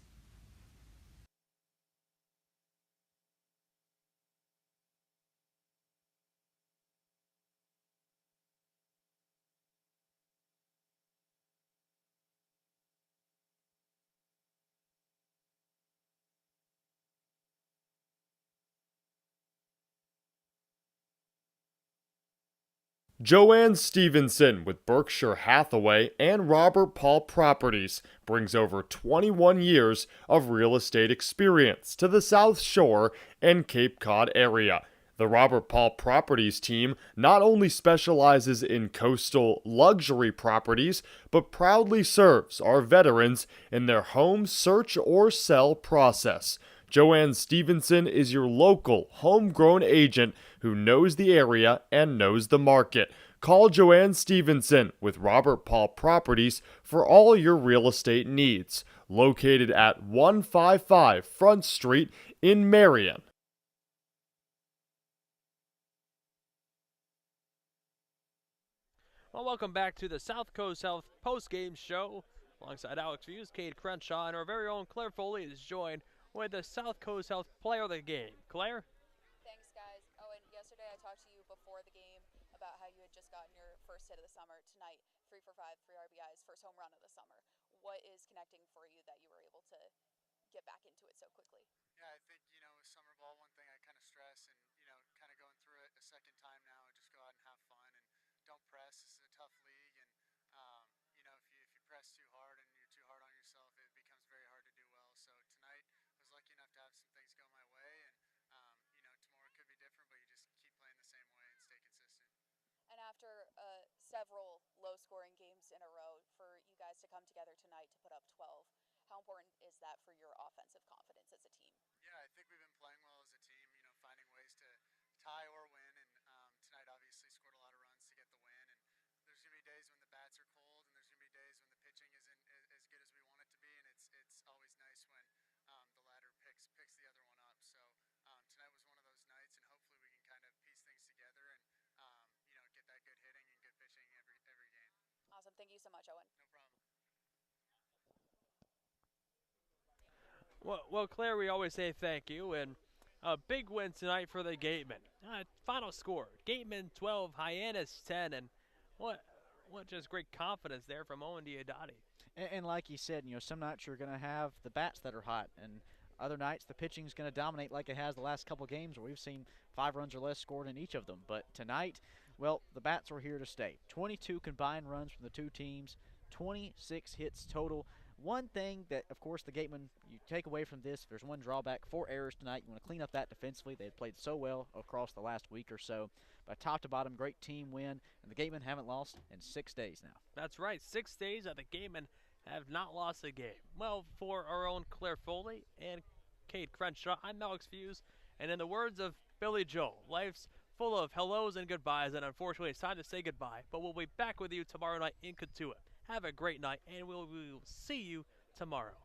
Joanne Stevenson with Berkshire Hathaway and Robert Paul Properties brings over 21 years of real estate experience to the South Shore and Cape Cod area. The Robert Paul Properties team not only specializes in coastal luxury properties, but proudly serves our veterans in their home search or sell process. Joanne Stevenson is your local, homegrown agent who knows the area and knows the market. Call Joanne Stevenson with Robert Paul Properties for all your real estate needs. Located at 155 Front Street in Marion. Well, welcome back to the South Coast Health post-game show. Alongside Alex Feuz, Cade Crenshaw, and our very own Claire Foley is joined with the South Coast Health player of the game. Claire? Thanks, guys. Oh, and yesterday I talked to you before the game about how you had just gotten your first hit of the summer. Tonight, 3 for 5, 3 RBIs, first home run of the summer. What is connecting for you that you were able to get back into it so quickly? Yeah, I think, with summer ball, one thing I kind of stress and, kind of going through it a second time now, just go out and have fun and don't press. This is a tough league, and, if you press too hard and you're too hard on yourself, it becomes very hard to do well. So tonight, I was lucky enough to have some things go my way, and, tomorrow could be different, but you just keep playing the same way and stay consistent. And after several low-scoring games in a row, for you guys to come together tonight to put up 12, how important is that for your offensive confidence as a team? Yeah, I think we've been playing well as a team, finding ways to tie or win, and tonight obviously scored a lot of runs to get the win, and there's going to be days when the bats are cold, and there's going to be days when the pitching isn't as good as we want it to be, and it's always nice when the latter picks the other one up. So tonight was one of those nights, and hopefully we can kind of piece things together and get that good hitting and good pitching every game. Awesome. Thank you so much, Owen. No problem. Well, Claire, we always say thank you, and a big win tonight for the Gatemen. Final score, Gatemen 12, Hyannis 10, and what just great confidence there from Owen Diodati. And like you said, some nights you're going to have the bats that are hot, and other nights the pitching's going to dominate like it has the last couple games where we've seen 5 runs or less scored in each of them. But tonight, well, the bats were here to stay. 22 combined runs from the two teams, 26 hits total. One thing that, of course, the Gatemen, you take away from this, if there's one drawback, 4 errors tonight. You want to clean up that defensively. They had played so well across the last week or so. But top to bottom, great team win, and the Gatemen haven't lost in 6 days now. That's right, 6 days that the Gatemen have not lost a game. Well, for our own Claire Foley and Cade Crenshaw, I'm Alex Feuz, and in the words of Billy Joel, life's full of hellos and goodbyes, and unfortunately it's time to say goodbye, but we'll be back with you tomorrow night in Katuitt. Have a great night, and we will see you tomorrow.